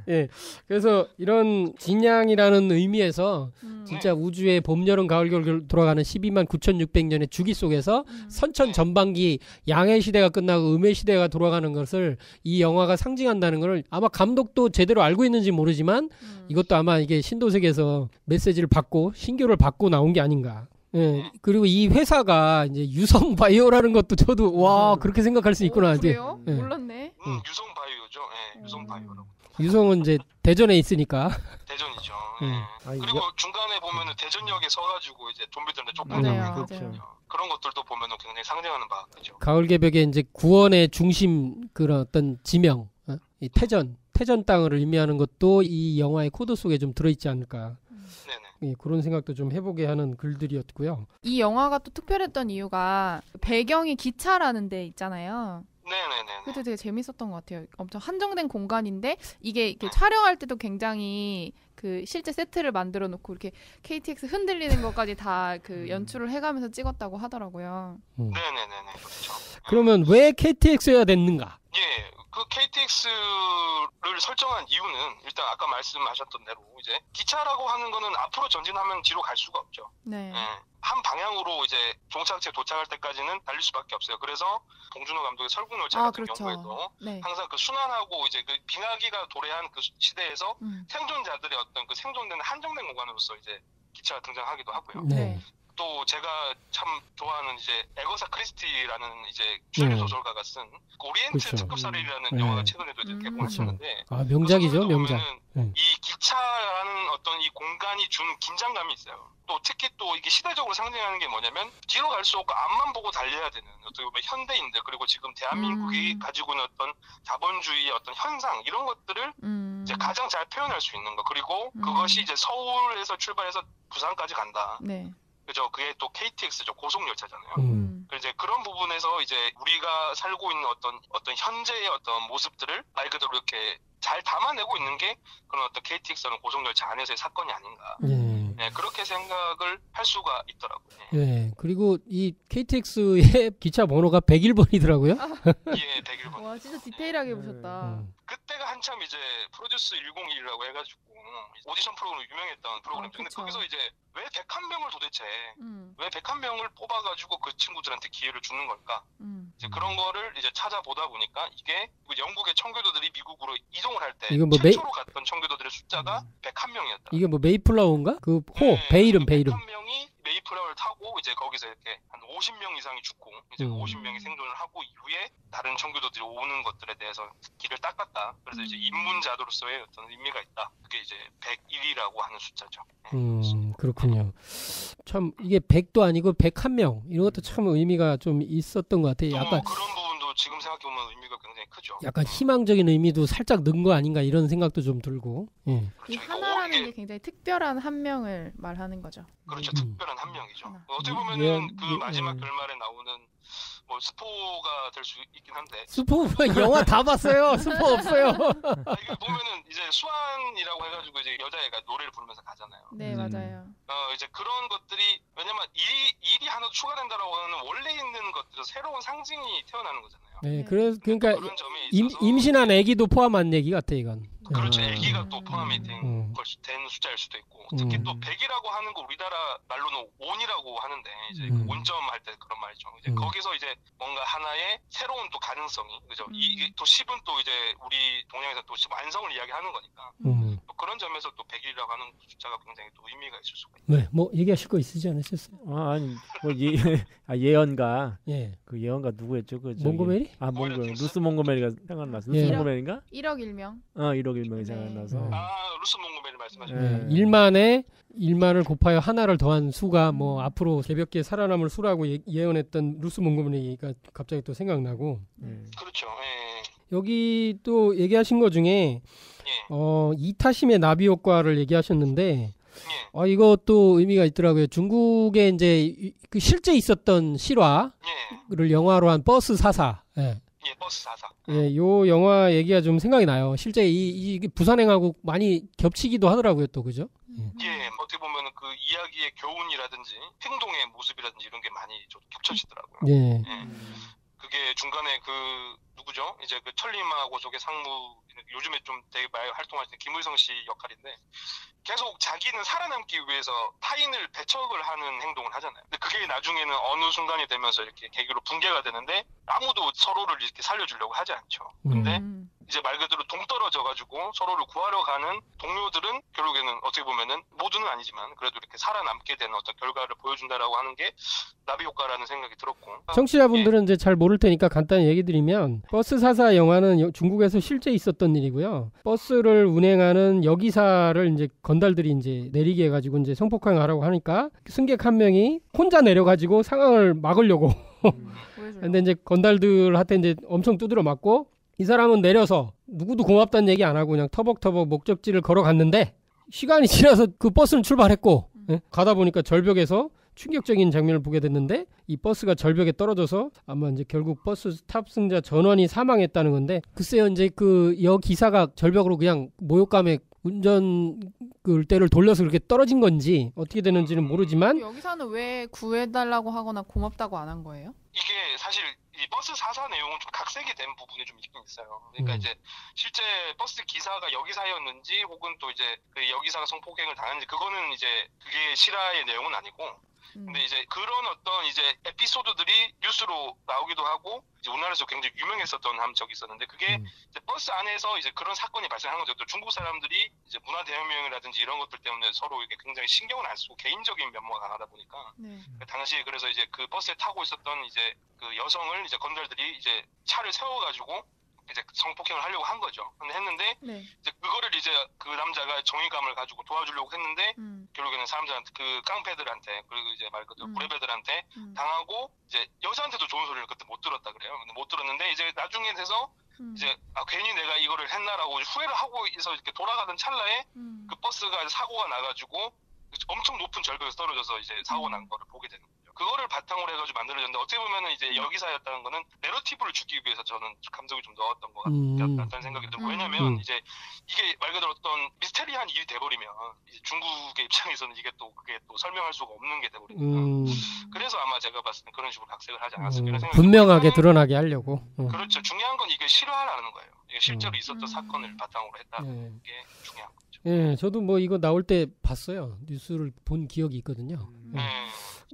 예. 그래서 이런 진양이라는 의미에서 진짜 우주의 봄, 여름, 가을, 겨울 돌아가는 12만 9,600년의 주기 속에서 선천 전반기 양의 시대가 끝나고 음의 시대가 돌아가는 것을 이 영화가 상징한다는 것을 아마 감독도 제대로 알고 있는지 모르지만 이것도 아마 이게 신도세계에서 메시지를 받고 신교를 받고 나온 게 아닌가. 예. 그리고 이 회사가 이제 유성 바이오라는 것도 저도 와 그렇게 생각할 수 있구나.
그래요?
예.
몰랐네.
유성 바이오죠. 예, 유성 바이오라고.
유성은 이제 대전에 있으니까.
대전이죠.
예.
그리고 중간에 보면은 대전역에 서가지고 이제 좀비들한테 쫓겨나고
맞아요.
있거든요. 그런 것들도 보면은 굉장히 상징하는 바가 있죠.
가을 개벽의 이제 구원의 중심 그런 어떤 지명, 이 태전 땅을 의미하는 것도 이 영화의 코드 속에 좀 들어있지 않을까.
네네.
예, 그런 생각도 좀 해보게 하는 글들이었고요.
이 영화가 또 특별했던 이유가 배경이 기차라는 데 있잖아요.
네네네.
그것도 되게 재밌었던 것 같아요. 엄청 한정된 공간인데 이게 이렇게 촬영할 때도 굉장히 그 실제 세트를 만들어 놓고 이렇게 KTX 흔들리는 것까지 다 그 연출을 해가면서 찍었다고 하더라고요.
네네네네. 그렇죠.
그러면 왜 KTX여야 됐는가?
예, 그 KTX를 설정한 이유는 일단 아까 말씀하셨던 대로 이제 기차라고 하는 거는 앞으로 전진하면 뒤로 갈 수가 없죠.
네.
예, 한 방향으로 이제 종착지에 도착할 때까지는 달릴 수밖에 없어요. 그래서 봉준호 감독의 설국열차 같은
그렇죠.
경우에도
네.
항상 그 순환하고 이제 그 빙하기가 도래한 그 시대에서 생존자들의 어떤 그 생존되는 한정된 공간으로서 이제 기차가 등장하기도 하고요.
네.
또 제가 참 좋아하는 이제 에거사 크리스티라는 이제 추리 소설가가 쓴 오리엔트
그렇죠.
특급사례라는 영화가 최근에도 이제 개봉했었는데
아 명작이죠, 명작.
이 기차라는 어떤 이 공간이 준 긴장감이 있어요. 또 특히 또 이게 시대적으로 상징하는 게 뭐냐면 뒤로 갈 수 없고 앞만 보고 달려야 되는 어떻게 보면 현대인들 그리고 지금 대한민국이 가지고 있는 어떤 자본주의의 어떤 현상 이런 것들을 이제 가장 잘 표현할 수 있는 거 그리고 그것이 이제 서울에서 출발해서 부산까지 간다.
네.
그죠? 그게 또 KTX죠. 고속열차잖아요. 그래서 이제 그런 부분에서 이제 우리가 살고 있는 어떤 현재의 어떤 모습들을 말 그대로 이렇게 잘 담아내고 있는 게 그런 어떤 KTX라는 고속열차 안에서의 사건이 아닌가. 네, 그렇게 생각을 할 수가 있더라고요.
네, 그리고 이 KTX의 기차 번호가 101번이더라고요.
예, 101번.
와, 진짜 디테일하게 보셨다.
그때가 한참 이제 프로듀스 101이라고 해가지고 오디션 프로그램 유명했던 프로그램인데 근데 거기서 이제 왜 101명을 도대체 왜 101명을 뽑아가지고 그 친구들한테 기회를 주는 걸까? 이제 그런 거를 이제 찾아보다 보니까 이게 영국의 청교도들이 미국으로 이동을 할 때 최초로 갔던 청교도들의 숫자가 101명이었다.
이게 뭐 메이플라워인가? 그 베이름.
101명이 메이플라워를 타고 이제 거기서 이렇게 한 50명 이상이 죽고 이제 50명이 생존을 하고 이후에 다른 청교도들이 오는 것들에 대해서 길을 닦았다. 그래서 이제 입문자도로서의 어떤 의미가 있다. 그게 이제 101이라고 하는 숫자죠.
그렇군요. 참 이게 100도 아니고 101명 이런 것도 참 의미가 좀 있었던 것 같아요. 약간
그런 부분도 지금 생각해보면 의미가 굉장히 크죠.
약간 희망적인 의미도 살짝 넣은 거 아닌가 이런 생각도 좀 들고. 예.
이 하나라는 게 굉장히 특별한 한 명을 말하는 거죠.
그렇죠. 특별한 한 명이죠. 어떻게 보면은 그 마지막 결말에 나오는 뭐 스포가 될 수 있긴 한데.
스포 영화 다 봤어요. 스포 없어요.
이게 보면은 이제 수완이라고 해가지고 이제 여자애가 노래를 부르면서 가잖아요.
네, 맞아요.
이제 그런 것들이 왜냐면 일이 하나 추가된다라고 하는 원래 있는 것들은 새로운 상징이 태어나는 거잖아요.
네, 그러니까
그런 점이
임신한 아기도 포함한 얘기 같아 이건.
그렇죠. 아기가 또 포함이 된 숫자일 수도 있고 특히 또 100이라고 하는 거 우리나라 말로는 온이라고 하는데 이제 온점 할 때 그런 말이죠. 이제 거기서 이제 뭔가 하나의 새로운 또 가능성이 그죠. 이게 또 10은 또 이제 우리 동양에서 또 완성을 이야기하는 거니까 또 그런 점에서 또 100이라고 하는 숫자가 굉장히 또 의미가 있을 수가 있어요.
네, 뭐 얘기하실 거 있으지 않으셨어요?
아니 뭐 예언가
예.
그 예언가 누구였죠? 그
몽고메리?
루스 몽고메리가 생각나서 루스 몽고메리인가?
1억 1명.
1억 1명이 생각나서.
루스 몽고메리 말씀하시는.
1만을 곱하여 하나를 더한 수가 뭐 앞으로 개벽기에 살아남을 수라고 예언했던 루스 몽고메리가 갑자기 또 생각나고.
그렇죠. 예.
여기 또 얘기하신 것 중에 이타심의 나비 효과를 얘기하셨는데 이것도 의미가 있더라고요. 중국에 이제 그 실제 있었던 실화를 영화로 한 버스 사사.
버스 사사.
요 영화 얘기가 좀 생각이 나요. 실제 이게 부산행하고 많이 겹치기도 하더라고요, 또 그죠?
어떻게 보면 그 이야기의 교훈이라든지 행동의 모습이라든지 이런 게 많이 좀 겹쳐지더라고요. 그게 중간에 그 누구죠? 이제 그 천리마고 속의 상무 요즘에 좀 되게 많이 활동하시는 김의성 씨 역할인데 계속 자기는 살아남기 위해서 타인을 배척을 하는 행동을 하잖아요. 근데 그게 나중에는 어느 순간이 되면서 이렇게 계기로 붕괴가 되는데 아무도 서로를 이렇게 살려주려고 하지 않죠. 근데 이제 말 그대로 동떨어져가지고 서로를 구하러 가는 동료들은 결국에는 어떻게 보면은 모두는 아니지만 그래도 이렇게 살아남게 되는 어떤 결과를 보여준다라고 하는 게 나비 효과라는 생각이 들었고.
청취자분들은 이제 잘 모를 테니까 간단히 얘기 드리면 버스 사사 영화는 중국에서 실제 있었던 일이고요. 버스를 운행하는 여기사를 이제 건달들이 이제 내리게 해가지고 이제 성폭행을 하라고 하니까 승객 한 명이 혼자 내려가지고 상황을 막으려고. 근데 이제 건달들한테 이제 엄청 두드려 맞고 이 사람은 내려서 누구도 고맙다는 얘기 안 하고 그냥 터벅터벅 목적지를 걸어갔는데 시간이 지나서 그 버스는 출발했고 가다 보니까 절벽에서 충격적인 장면을 보게 됐는데 이 버스가 절벽에 떨어져서 아마 이제 결국 버스 탑승자 전원이 사망했다는 건데 글쎄요 이제 그 여기사가 절벽으로 그냥 모욕감에 운전 때를 돌려서 그렇게 떨어진 건지 어떻게 되는지는 모르지만
여기사는 왜 구해달라고 하거나 고맙다고 안 한 거예요?
이게 사실 이 버스 사사 내용은 좀 각색이 된 부분이 좀 있긴 있어요. 그러니까 이제 실제 버스 기사가 여기사였는지 혹은 또 이제 그 여기사가 성폭행을 당했는지 그거는 이제 그게 실화의 내용은 아니고 근데 이제 그런 어떤 이제 에피소드들이 뉴스로 나오기도 하고 이제 우리나라에서 굉장히 유명했었던 한 적이 있었는데 그게 이제 버스 안에서 이제 그런 사건이 발생한 거죠. 또 중국 사람들이 이제 문화 대혁명이라든지 이런 것들 때문에 서로 이게 굉장히 신경을 안 쓰고 개인적인 면모가 강하다 보니까 당시에 그래서 이제 그 버스에 타고 있었던 이제 그 여성을 이제 건달들이 이제 차를 세워가지고 이제 성폭행을 하려고 한 거죠. 근데 했는데 이제 그거를 이제 그 남자가 정의감을 가지고 도와주려고 했는데 결국에는 사람들한테 그 깡패들한테 그리고 이제 말 그대로 무례배들한테 당하고 이제 여자한테도 좋은 소리를 그때 못 들었다 그래요. 근데 못 들었는데 이제 나중에 돼서 이제 괜히 내가 이거를 했나라고 후회를 하고 있어 이렇게 돌아가던 찰나에 그 버스가 사고가 나가지고 엄청 높은 절벽에서 떨어져서 이제 사고 난 거를 보게 되는 거죠. 그거를 바탕으로 해가지고 만들어졌는데 어떻게 보면은 이제 여기사였다는 거는 내러티브를 주기 위해서 저는 감독이 좀 넣었던 것 같다는 생각이 들고 왜냐면 이제 이게 말 그대로 어떤 미스테리한 일이 돼버리면 이제 중국의 입장에서는 이게 또 그게 또 설명할 수가 없는 게 돼버리니까 그래서 아마 제가 봤을 때 그런 식으로 각색을 하지 않았을까 이런 생각이
분명하게 드러나게 하려고.
그렇죠. 중요한 건 이게 실화라는 거예요. 이게 실제로 있었던 사건을 바탕으로 했다는 게 중요한 거죠.
예, 저도 뭐 이거 나올 때 봤어요. 뉴스를 본 기억이 있거든요.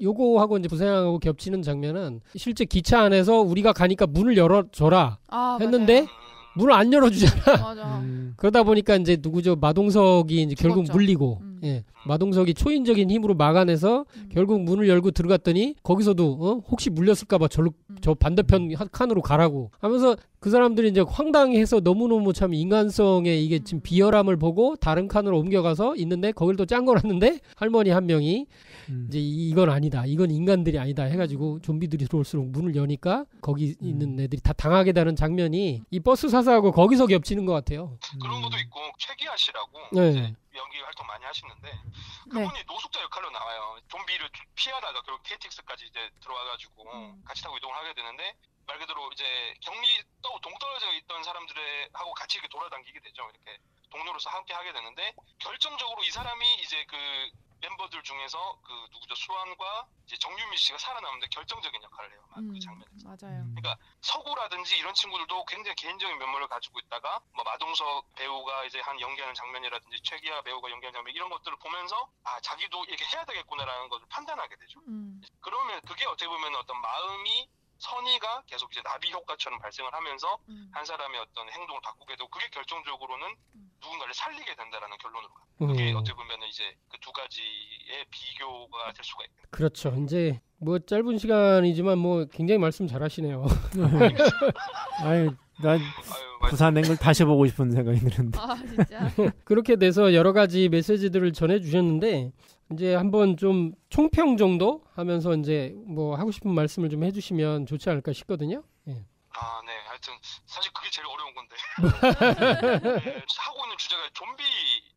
요거하고 이제 부산하고 겹치는 장면은 실제 기차 안에서 우리가 가니까 문을 열어줘라 했는데 문을 안 열어주잖아.
맞아.
그러다 보니까 이제 누구죠? 마동석이 이제 결국 물리고, 예, 마동석이 초인적인 힘으로 막아내서 결국 문을 열고 들어갔더니 거기서도 혹시 물렸을까봐 저 반대편 칸으로 가라고 하면서 그 사람들이 이제 황당해서 너무너무 참 인간성의 이게 지금 비열함을 보고 다른 칸으로 옮겨가서 있는데 거길 또 짠 거랐는데 할머니 한 명이 이제 이건 아니다. 이건 인간들이 아니다. 해가지고 좀비들이 들어올수록 문을 여니까 거기 있는 애들이 다 당하게 되는 장면이 이 버스 사사하고 거기서 겹치는 것 같아요.
그런 것도 있고 최기아 씨라고 이제 연기 활동 많이 하시는데 그분이 노숙자 역할로 나와요. 좀비를 피하다가 결국 KTX까지 이제 들어와가지고 같이 타고 이동을 하게 되는데 말 그대로 이제 격리 동떨어져 있던 사람들하고 같이 이렇게 돌아다니게 되죠. 이렇게 동료로서 함께 하게 되는데 결정적으로 이 사람이 이제 그 멤버들 중에서 그 누구죠 수환과 이제 정유미 씨가 살아남는데 결정적인 역할을 해요. 그 장면에서.
맞아요.
그러니까 서구라든지 이런 친구들도 굉장히 개인적인 면모를 가지고 있다가 뭐 마동석 배우가 이제 한 연기하는 장면이라든지 최기아 배우가 연기하는 장면 이런 것들을 보면서 아 자기도 이렇게 해야 되겠구나라는 것을 판단하게 되죠. 그러면 그게 어떻게 보면 어떤 마음이 선의가 계속 이제 나비 효과처럼 발생을 하면서 한 사람의 어떤 행동을 바꾸게 되고 그게 결정적으로는 누군가를 살리게 된다라는 결론으로 가요. 그게 어떻게 보면 이제 그 두 가지의 비교가 될 수가 있겠네요.
그렇죠. 이제 뭐 짧은 시간이지만 뭐 굉장히 말씀 잘하시네요.
아유, 난 부산행 걸 다시 보고 싶은 생각이 드는데.
아 진짜.
그렇게 돼서 여러 가지 메시지들을 전해주셨는데 이제 한번 좀 총평 정도 하면서 이제 뭐 하고 싶은 말씀을 좀 해주시면 좋지 않을까 싶거든요. 예.
아, 네. 하여튼 사실 그게 제일 어려운 건데 네, 하고 있는 주제가 좀비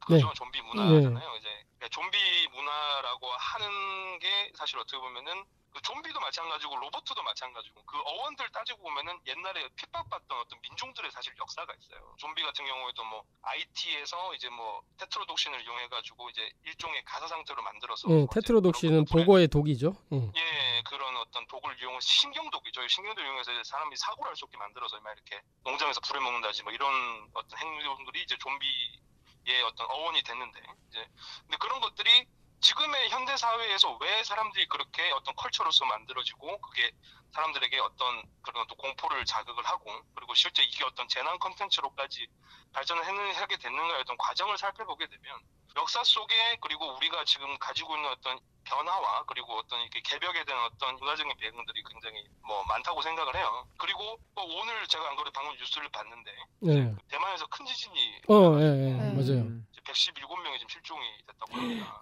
그죠? 네. 좀비 문화잖아요. 이제 좀비 문화라고 하는 게 사실 어떻게 보면은 그 좀비도 마찬가지고 로봇도 마찬가지고 그 어원들 따지고 보면은 옛날에 핍박받던 어떤 민중들의 사실 역사가 있어요. 좀비 같은 경우에도 뭐 IT에서 이제 뭐 테트로독신을 이용해가지고 이제 일종의 가사 상태로 만들어서
테트로독신은 보고의 독이죠.
예, 그런 어떤 독을 이용해서 신경독이죠. 신경독을 이용해서 이제 사람이 사고를 할 수 없게 만들어서 막 이렇게 농장에서 불에 먹는다지 뭐 이런 어떤 행동들이 이제 좀비의 어떤 어원이 됐는데 이제 근데 그런 것들이 지금의 현대 사회에서 왜 사람들이 그렇게 어떤 컬처로서 만들어지고 그게 사람들에게 어떤 그런 또 공포를 자극을 하고 그리고 실제 이게 어떤 재난 컨텐츠로까지 발전을 하게 됐는가의 어떤 과정을 살펴보게 되면 역사 속에 그리고 우리가 지금 가지고 있는 어떤 변화와 그리고 어떤 이렇게 개벽에 대한 어떤 문화적인 배경들이 굉장히 뭐 많다고 생각을 해요. 그리고 오늘 제가 안 그래도 방금 뉴스를 봤는데 대만에서 큰 지진이
맞아요.
117명이 지금 실종이 됐다고 합니다.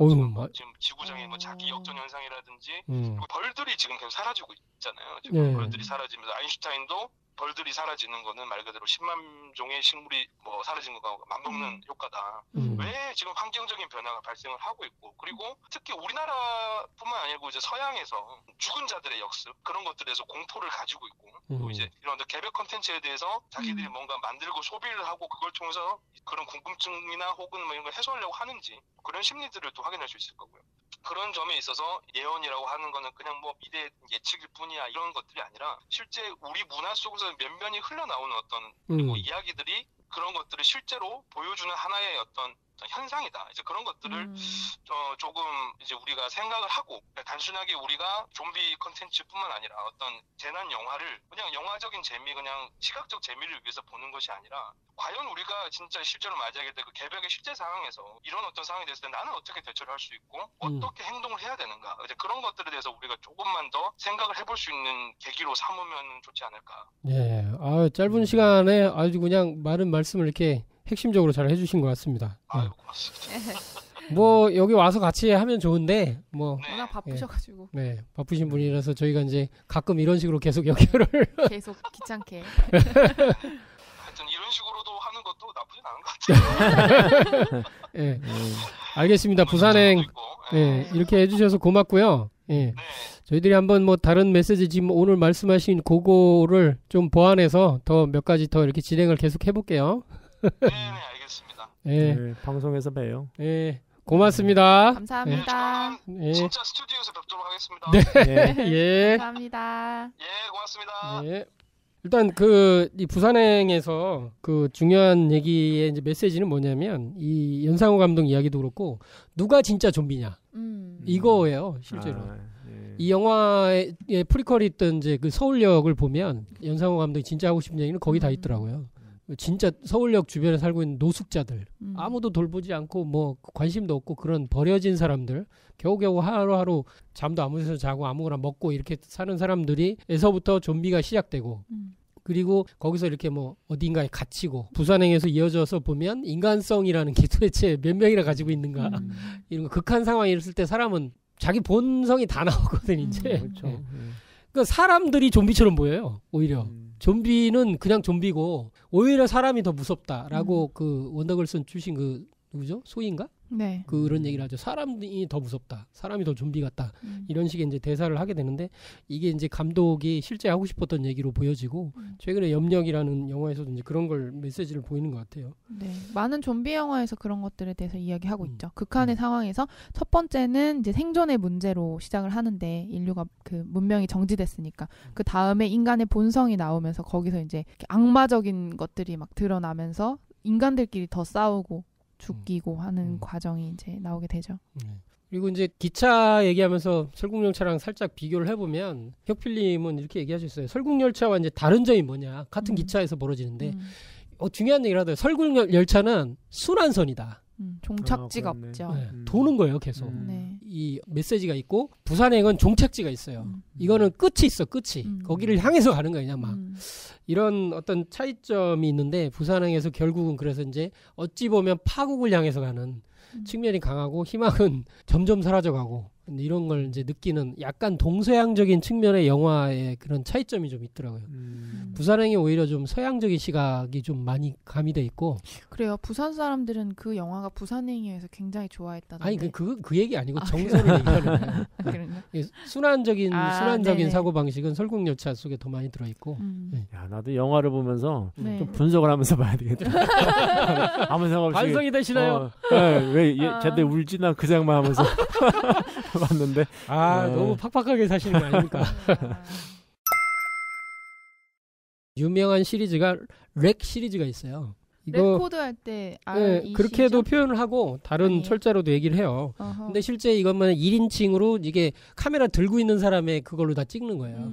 지금 지구상의 뭐 자기 역전 현상이라든지 그리고 벌들이 지금 계속 사라지고 있잖아요. 지금 벌들이 사라지면서 아인슈타인도 벌들이 사라지는 거는 말 그대로 10만 종의 식물이 뭐 사라진 것과 맞먹는 효과다. 왜 지금 환경적인 변화가 발생을 하고 있고 그리고 특히 우리나라뿐만 아니고 이제 서양에서 죽은 자들의 역습 그런 것들에서 공포를 가지고 있고 또 이제 이런 개벽 컨텐츠에 대해서 자기들이 뭔가 만들고 소비를 하고 그걸 통해서 그런 궁금증이나 혹은 뭐 이런 걸 해소하려고 하는지 그런 심리들을 또 확인할 수 있을 거고요. 그런 점에 있어서 예언이라고 하는 거는 그냥 뭐 미래 예측일 뿐이야 이런 것들이 아니라 실제 우리 문화 속에서 면면이 흘러나오는 어떤 그리고 이야기들이 그런 것들을 실제로 보여주는 하나의 어떤 어떤 현상이다. 이제 그런 것들을 조금 이제 우리가 생각을 하고 단순하게 우리가 좀비 컨텐츠뿐만 아니라 어떤 재난 영화를 그냥 영화적인 재미, 그냥 시각적 재미를 위해서 보는 것이 아니라 과연 우리가 진짜 실제로 맞이하게 될 그 개벽의 실제 상황에서 이런 어떤 상황이 됐을 때 나는 어떻게 대처를 할 수 있고 어떻게 행동을 해야 되는가, 이제 그런 것들에 대해서 우리가 조금만 더 생각을 해볼 수 있는 계기로 삼으면 좋지 않을까.
예, 짧은 시간에 아주 그냥 많은 말씀을 이렇게 핵심적으로 잘 해주신 것 같습니다.
아유, 고맙습니다.
뭐 여기 와서 같이 하면 좋은데 뭐
워낙 바쁘셔가지고
바쁘신 분이라서 저희가 이제 가끔 이런 식으로 계속 연결을
계속 귀찮게
하여튼 이런 식으로도 하는 것도 나쁘진 않은 것 같아요.
예, 알겠습니다. 부산행 이렇게 해주셔서 고맙고요. 예. 저희들이 한번 뭐 다른 메시지 지금 오늘 말씀하신 그거를 좀 보완해서 더 몇 가지 더 이렇게 진행을 계속 해볼게요.
네, 알겠습니다.
네, 방송에서 봬요.
예, 고맙습니다.
감사합니다.
네, 진짜 스튜디오에서 뵙도록 하겠습니다.
예.
감사합니다.
예, 고맙습니다.
예. 일단 이 부산행에서 그 중요한 얘기의 이제 메시지는 뭐냐면 이 연상호 감독 이야기도 그렇고 누가 진짜 좀비냐 이거예요, 실제로. 이 영화의 프리퀄이 있던 이제 그 서울역을 보면 연상호 감독이 진짜 하고 싶은 얘기는 거기 다 있더라고요. 진짜 서울역 주변에 살고 있는 노숙자들, 아무도 돌보지 않고 뭐 관심도 없고 그런 버려진 사람들, 겨우겨우 하루하루 잠도 아무 데서 자고 아무거나 먹고 이렇게 사는 사람들이에서부터 좀비가 시작되고 그리고 거기서 이렇게 뭐 어딘가에 갇히고 부산행에서 이어져서 보면 인간성이라는 게 도대체 몇 명이나 가지고 있는가 이런 거 극한 상황이 있을 때 사람은 자기 본성이 다 나오거든 이제.
그렇죠.
그러니까 사람들이 좀비처럼 보여요 오히려. 좀비는 그냥 좀비고 오히려 사람이 더 무섭다라고 그 원더걸슨 출신 그 누구죠? 소희인가?
네.
그런 얘기를 하죠. 사람이 더 무섭다. 사람이 더 좀비 같다. 이런 식의 이제 대사를 하게 되는데 이게 이제 감독이 실제 하고 싶었던 얘기로 보여지고 최근에 염력이라는 영화에서도 이제 그런 걸 메시지를 보이는 것 같아요.
네. 많은 좀비 영화에서 그런 것들에 대해서 이야기하고 있죠. 극한의 상황에서 첫 번째는 이제 생존의 문제로 시작을 하는데 인류가 그 문명이 정지됐으니까 그 다음에 인간의 본성이 나오면서 거기서 이제 악마적인 것들이 막 드러나면서 인간들끼리 더 싸우고 죽이고 하는 과정이 이제 나오게 되죠.
그리고 이제 기차 얘기하면서 설국열차랑 살짝 비교를 해보면 혁필님은 이렇게 얘기하셨어요. 설국열차와 이제 다른 점이 뭐냐. 같은 기차에서 벌어지는데 중요한 얘기를 하더라고요. 설국열차는 순환선이다.
종착지가 없죠.
도는 거예요, 계속. 이 메시지가 있고 부산행은 종착지가 있어요. 이거는 끝이 있어, 끝이. 거기를 향해서 가는 거야, 그냥 막. 이런 어떤 차이점이 있는데 부산행에서 결국은 그래서 이제 어찌 보면 파국을 향해서 가는 측면이 강하고 희망은 점점 사라져가고 이런 걸 이제 느끼는 약간 동서양적인 측면의 영화의 그런 차이점이 좀 있더라고요. 부산행이 오히려 좀 서양적인 시각이 좀 많이 가미돼 있고.
그래요. 부산 사람들은 그 영화가 부산행이어서 굉장히 좋아했다던데.
아니 그 얘기 아니고 정서를 얘기하는 거예요. 순환적인 사고 방식은 설국열차 속에 더 많이 들어 있고.
야, 나도 영화를 보면서 좀 분석을 하면서 봐야 되겠다. 아무 생각 없이.
반성이 되시나요?
왜 쟤들 울지나 그 생각만 하면서 봤는데.
너무 팍팍하게 사시는 거 아닙니까? 유명한 시리즈가 렉 시리즈가 있어요. 이거
레코드 할 때
그렇게도 표현을 하고 다른 철자로도 얘기를 해요. 근데 실제 이것만 1인칭으로 이게 카메라 들고 있는 사람의 그걸로 다 찍는 거예요.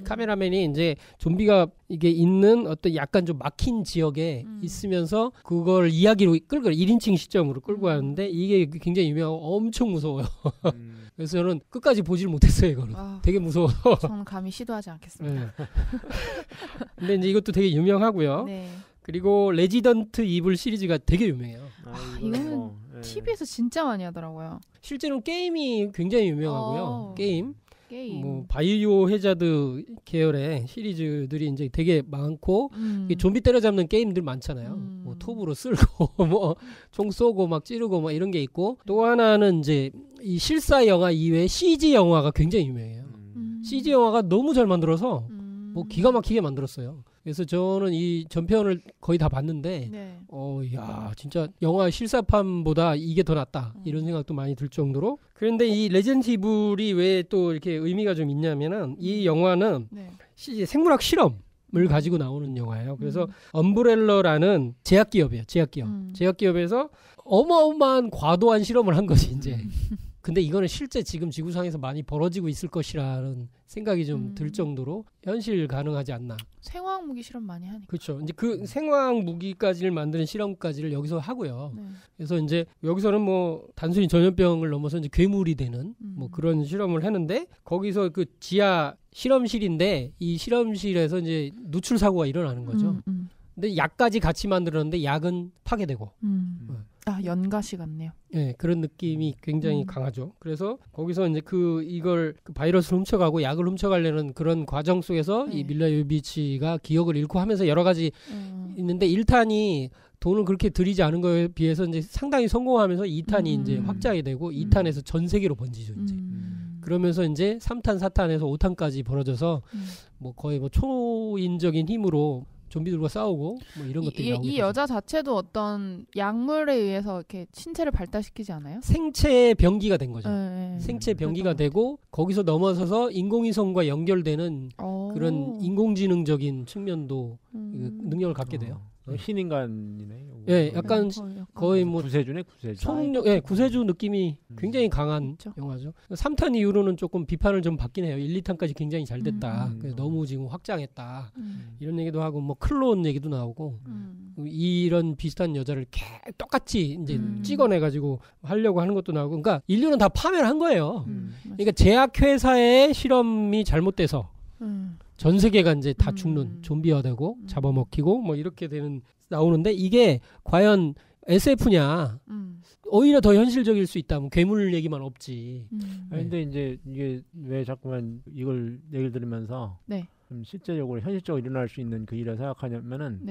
카메라맨이 이제 좀비가 이게 있는 어떤 약간 좀 막힌 지역에 있으면서 그걸 이야기로 끌고 1인칭 시점으로 끌고 가는데 이게 굉장히 유명하고 엄청 무서워요. 그래서 저는 끝까지 보질 못했어요, 이거는. 되게 무서워서.
저는 감히 시도하지 않겠습니다.
근데 이제 이것도 되게 유명하고요.
네.
그리고 레지던트 이블 시리즈가 되게 유명해요.
이거는 TV에서 진짜 많이 하더라고요.
실제로 게임이 굉장히 유명하고요. 게임. 뭐 바이오 해자드 계열의 시리즈들이 이제 되게 많고 좀비 때려잡는 게임들 많잖아요. 뭐 톱으로 쓸고 뭐 총 쏘고 막 찌르고 막 이런 게 있고 또 하나는 이제 이 실사 영화 이외에 CG 영화가 굉장히 유명해요. CG 영화가 너무 잘 만들어서 뭐 기가 막히게 만들었어요. 그래서 저는 이 전편을 거의 다 봤는데 야 진짜 영화 실사판보다 이게 더 낫다 이런 생각도 많이 들 정도로. 그런데 이 레전드 이블이 왜 또 이렇게 의미가 좀 있냐면은 이 영화는 CG 생물학 실험을 가지고 나오는 영화예요. 그래서 엄브렐러라는 제약기업이에요. 제약기업에서 어마어마한 과도한 실험을 한 거지 이제. 근데 이거는 실제 지금 지구상에서 많이 벌어지고 있을 것이라는 생각이 좀 들 정도로 현실 가능하지 않나.
생화학 무기 실험 많이 하니까.
그렇죠. 이제 그 생화학 무기까지를 만드는 실험까지를 여기서 하고요.
네.
그래서 이제 여기서는 뭐 단순히 전염병을 넘어서 이제 괴물이 되는 뭐 그런 실험을 했는데 거기서 그 지하 실험실인데 이 실험실에서 이제 누출 사고가 일어나는 거죠. 근데 약까지 같이 만들었는데 약은 파괴되고.
아, 연가시 같네요.
네, 그런 느낌이 굉장히 강하죠. 그래서 거기서 이제 이걸 바이러스를 훔쳐가고 약을 훔쳐가려는 그런 과정 속에서 이 밀라 요비치가 기억을 잃고 하면서 여러 가지 있는데 1탄이 돈을 그렇게 들이지 않은 거에 비해서 이제 상당히 성공하면서 2탄이 이제 확장이 되고 2탄에서 전 세계로 번지죠, 이제. 그러면서 이제 3탄, 4탄에서 5탄까지 벌어져서 뭐 거의 뭐 초인적인 힘으로 좀비들과 싸우고 뭐 이런 것들이 나오고
이 여자 자체도 어떤 약물에 의해서 이렇게 신체를 발달시키지 않아요?
생체 병기가 된 거죠.
네,
생체 병기가 되고 거기서 넘어서서 인공위성과 연결되는 그런 인공지능적인 측면도 능력을 갖게 돼요.
흰 인간이네.
예, 약간 거의 뭐
구세주네, 구세주.
예, 구세주 느낌이 굉장히 강한 영화죠. 3탄 이후로는 조금 비판을 좀 받긴 해요. 1, 2탄까지 굉장히 잘 됐다. 그래서 너무 지금 확장했다. 이런 얘기도 하고 뭐 클론 얘기도 나오고 이런 비슷한 여자를 똑같이 이제 찍어내가지고 하려고 하는 것도 나오고. 그러니까 인류는 다 파멸을 한 거예요. 그러니까 제약회사의 실험이 잘못돼서 전 세계가 이제 다 죽는 좀비화되고 잡아먹히고 뭐 이렇게 나오는데 이게 과연 SF냐? 오히려 더 현실적일 수 있다면 괴물 얘기만 없지.
근데 이제 이게 왜 자꾸만 이걸 얘기를 들으면서 좀 실제적으로 현실적으로 일어날 수 있는 그 일을 생각하냐면은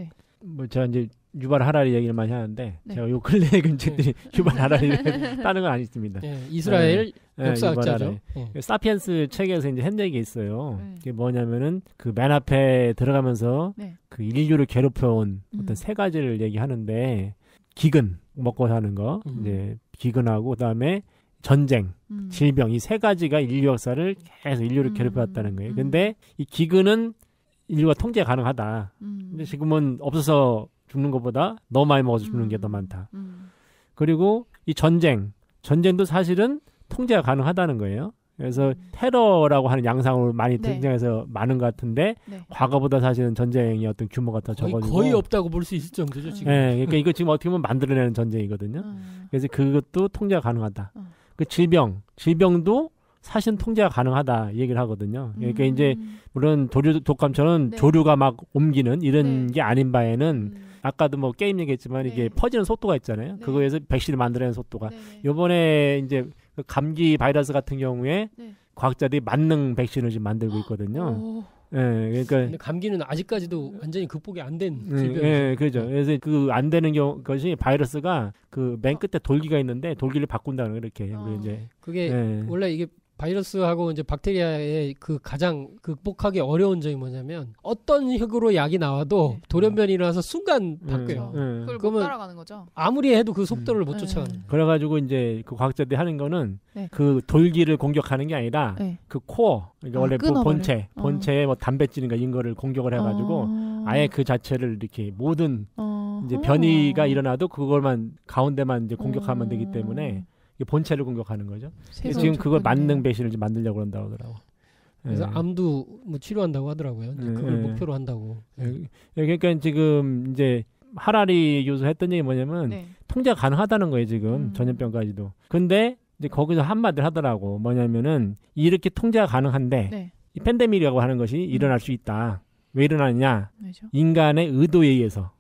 뭐 제가 이제 유발 하라리 얘기를 많이 하는데 제가 요 근래의 근책들이 유발 하라리를 따는 건 아니었습니다.
이스라엘 역사학자죠.
사피엔스 책에서 이제 한 얘기 있어요. 그게 뭐냐면은 그 맨 앞에 들어가면서 그 인류를 괴롭혀온 어떤 세 가지를 얘기하는데 기근 먹고 사는 거, 이제 기근하고 그다음에 전쟁, 질병 이 세 가지가 인류 역사를 계속 인류를 괴롭혀왔다는 거예요. 근데 이 기근은 인류가 통제 가능하다. 근데 지금은 없어서 죽는 것보다 너무 많이 먹어서 죽는 게 더 많다. 그리고 이 전쟁도 사실은 통제가 가능하다는 거예요. 그래서 테러라고 하는 양상으로 많이 등장해서 많은 것 같은데 과거보다 사실은 전쟁의 어떤 규모가 더 적어지고
거의 없다고 볼 수 있을 정도죠 지금.
네, 그러니까 이거 지금 어떻게 보면 만들어내는 전쟁이거든요. 그래서 그것도 통제가 가능하다. 그 질병도 사실은 통제가 가능하다 얘기를 하거든요. 그러니까 이제 물론 독감처럼 조류가 막 옮기는 이런 게 아닌 바에는 아까도 뭐 게임 얘기했지만 이게 퍼지는 속도가 있잖아요. 그거에서 백신을 만들어내는 속도가 요번에 이제 그 감기 바이러스 같은 경우에 과학자들이 만능 백신을 지금 만들고 있거든요. 그러니까
근데 감기는 아직까지도 완전히 극복이 안 된 질병이죠.
그렇죠. 그래서 그 안 되는 것이 바이러스가 그 맨 끝에 돌기가 있는데 돌기를 바꾼다는 거 이렇게 우리 이제
그게 원래 이게 바이러스하고 이제 박테리아의 그 가장 극복하기 어려운 점이 뭐냐면 어떤 흙으로 약이 나와도 돌연변이 일어나서 순간 바뀌어요.
그걸 못 따라가는 거죠.
아무리 해도 그 속도를 못 쫓아가는 거예요.
그래가지고 이제 그 과학자들이 하는 거는 그 돌기를 공격하는 게 아니라 그 코어, 그러니까 원래 뭐 본체에 뭐 단백질인가 이런 거를 공격을 해가지고 아예 그 자체를 이렇게 모든 이제 변이가 일어나도 그걸만 가운데만 이제 공격하면 되기 때문에 본체를 공격하는 거죠. 지금 그걸 만능 백신을 지금 만들려고 한다고 하더라고.
그래서 암도 뭐 치료한다고 하더라고요. 그걸 목표로 한다고.
그러니까 지금 이제 하라리 교수 했던 얘기 뭐냐면 통제가 가능하다는 거예요. 지금 전염병까지도. 근데 이제 거기서 한마디를 하더라고. 뭐냐면은 이렇게 통제가 가능한데 이 팬데믹이라고 하는 것이 일어날 수 있다. 왜 일어나느냐? 인간의 의도에 의해서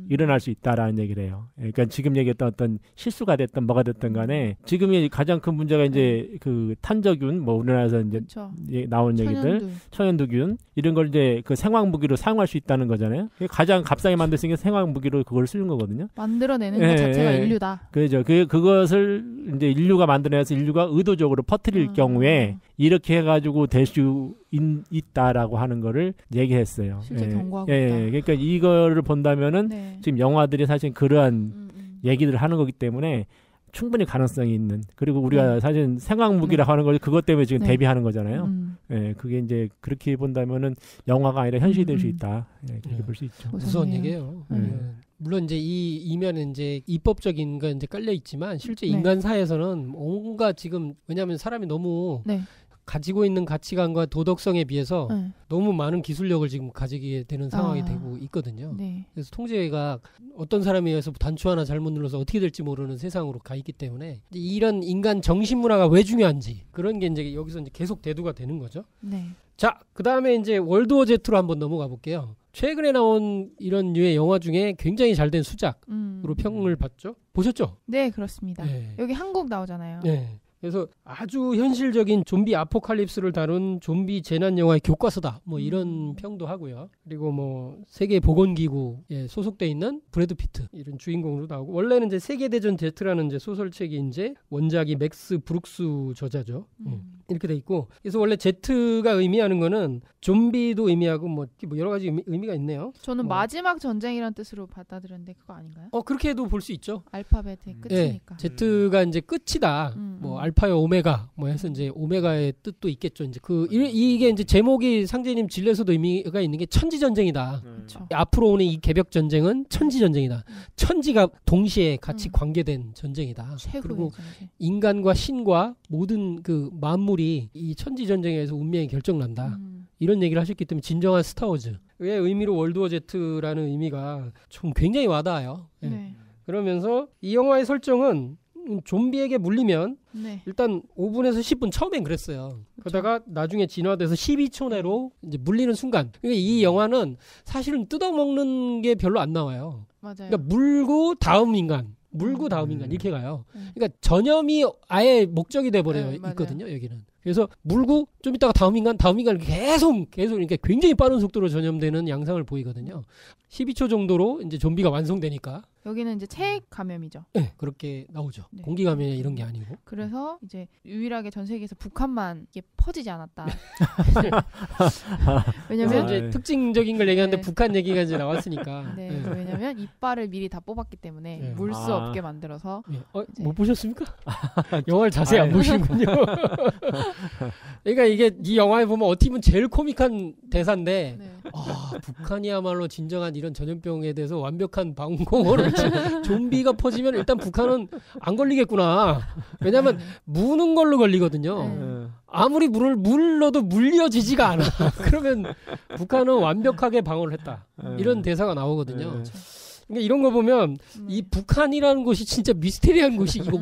일어날 수 있다라는 얘기를 해요. 그러니까 지금 얘기했던 어떤 실수가 됐든 뭐가 됐든 간에 지금의 가장 큰 문제가 이제 그 탄저균 뭐 우리나라에서 이제 나온 얘기들 천연두균 이런 걸 이제 그 생화학 무기로 사용할 수 있다는 거잖아요. 가장 값싸게 만들 수 있는 생화학 무기로 그걸 쓰는 거거든요.
만들어내는 것 자체가 인류다.
그렇죠. 그것을 이제 인류가 만들어내서 인류가 의도적으로 퍼뜨릴 경우에 이렇게 해가지고 될 수 있다라고 하는 거를 얘기했어요.
실제 경고하고 있다.
그러니까 이거를 본다면은 지금 영화들이 사실 그러한 얘기들을 하는 거기 때문에 충분히 가능성이 있는 그리고 우리가 사실 생각 무기라고 하는 걸 그것 때문에 지금 대비하는 거잖아요. 예, 그게 이제 그렇게 본다면은 영화가 아니라 현실이 될 수 있다. 예, 그렇게 볼 수 있죠.
무서운 얘기예요. 물론 이제 이 이면은 이제 입법적인 건 이제 깔려 있지만 실제 인간 사회에서는 온갖 지금 왜냐하면 사람이 너무 가지고 있는 가치관과 도덕성에 비해서 너무 많은 기술력을 지금 가지게 되는 상황이 되고 있거든요. 그래서 통제가 어떤 사람에 의해서 단추 하나 잘못 눌러서 어떻게 될지 모르는 세상으로 가 있기 때문에 이런 인간 정신문화가 왜 중요한지 그런 게 이제 여기서 이제 계속 대두가 되는 거죠. 자, 그 다음에 이제 월드워 Z로 한번 넘어가 볼게요. 최근에 나온 이런 류의 영화 중에 굉장히 잘된 수작으로 평을 받죠. 보셨죠?
네, 그렇습니다. 여기 한국 나오잖아요.
네. 그래서 아주 현실적인 좀비 아포칼립스를 다룬 좀비 재난 영화의 교과서다. 뭐 이런 평도 하고요. 그리고 뭐 세계 보건기구에 소속돼 있는 브래드 피트 이런 주인공으로 나오고 원래는 이제 세계대전 Z라는 이제 소설책이 이제 원작이 맥스 브룩스 저자죠. 이렇게 돼 있고 그래서 원래 Z가 의미하는 거는 좀비도 의미하고 뭐 여러 가지 의미가 있네요.
저는 마지막 전쟁이라는 뜻으로 받아들였는데 그거 아닌가요?
그렇게 해도 볼 수 있죠.
알파벳의 끝이니까.
Z가 이제 끝이다. 뭐 알파와 오메가 뭐 해서 이제 오메가의 뜻도 있겠죠. 이제 이게 이제 제목이 상제님 진례에서도 의미가 있는 게 천지 전쟁이다. 앞으로 오는 이 개벽 전쟁은 천지 전쟁이다. 천지가 동시에 같이 관계된 전쟁이다. 그리고 전쟁. 인간과 신과 모든 그 만물이 이 천지 전쟁에서 운명이 결정난다. 이런 얘기를 하셨기 때문에 진정한 스타워즈의 의미로 월드워 Z라는 의미가 좀 굉장히 와닿아요. 그러면서 이 영화의 설정은 좀비에게 물리면 일단 5분에서 10분 처음엔 그랬어요. 그러다가 나중에 진화돼서 12초 내로 이제 물리는 순간. 그러니까 이 영화는 사실은 뜯어먹는 게 별로 안 나와요.
맞아요.
그러니까 물고 다음 인간. 물고 다음 인간 이렇게 가요. 그러니까 전염이 아예 목적이 돼버려요. 있거든요. 여기는. 그래서 물고 좀 있다가 다음 인간 계속 그러니까 굉장히 빠른 속도로 전염되는 양상을 보이거든요. 12초 정도로 이제 좀비가 완성되니까.
여기는 이제 체액 감염이죠.
네, 그렇게 나오죠. 공기 감염이 이런 게 아니고.
그래서 이제 유일하게 전 세계에서 북한만 이게 퍼지지 않았다. 왜냐면
이제 특징적인 걸 얘기하는데 북한 얘기가 이제 나왔으니까.
왜냐면 이빨을 미리 다 뽑았기 때문에 물 수 없게 만들어서.
못 보셨습니까? 영화를 자세히 안 보시는군요. 그러니까 이게 이 영화에 보면 어떻게 보면 제일 코믹한 대사인데 북한이야말로 진정한 이런 전염병에 대해서 완벽한 방공호를 좀비가 퍼지면 일단 북한은 안 걸리겠구나. 왜냐하면 무는 걸로 걸리거든요. 아무리 물을 물러도 물려지지가 않아. 그러면 북한은 완벽하게 방어를 했다. 이런 대사가 나오거든요. 그러니까 이런 거 보면 이 북한이라는 곳이 진짜 미스테리한 곳이고